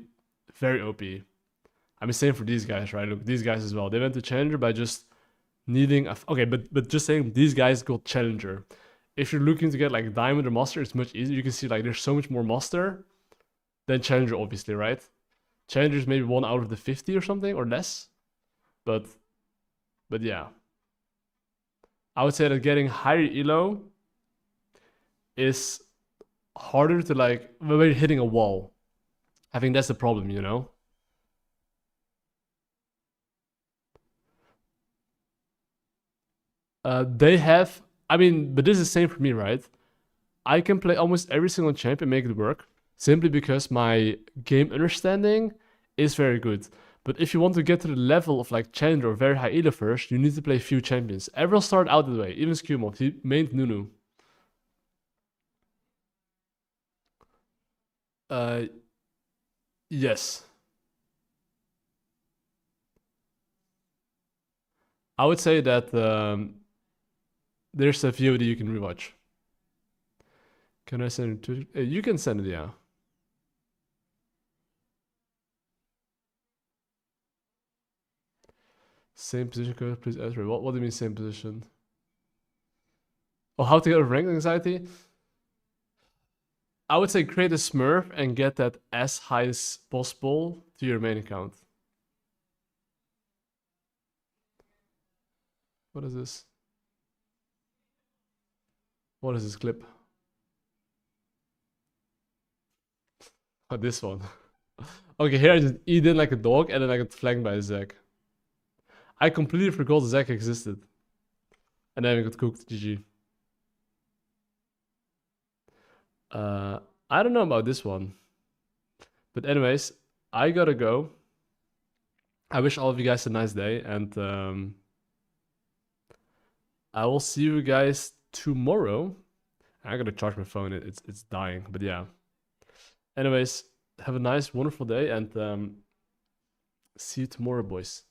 very OP. I mean, same for these guys, right? Look, these guys as well. They went to Challenger by just needing okay, but just saying these guys got Challenger. If you're looking to get like Diamond or Master, it's much easier. You can see like there's so much more Master than Challenger, obviously, right? Challenger is maybe 1 out of the 50 or something or less, but yeah, I would say that getting higher elo is harder to like when you're hitting a wall. I think that's the problem, you know. They have, I mean, but this is the same for me, right? I can play almost every single champ and make it work simply because my game understanding is very good. But if you want to get to the level of like Challenger or very high elo first, you need to play few champions. Everyone started out that way, even Skewmoth, he mained Nunu. Uh, yes. I would say that there's a VOD you can rewatch. Can I send it to you? Can send it, yeah. Same position code, please answer. What do you mean same position? Oh, how to get a rank anxiety? I would say create a Smurf and get that as high as possible to your main account. What is this? What is this clip? Oh, this one. Okay, here I just eat in like a dog and then I get flanked by a Zac. I completely forgot Zac existed. And then I got cooked, GG. I don't know about this one. But anyways, I gotta go. I wish all of you guys a nice day, and I will see you guys tomorrow. I gotta charge my phone; it's dying. But yeah. Anyways, have a nice, wonderful day, and see you tomorrow, boys.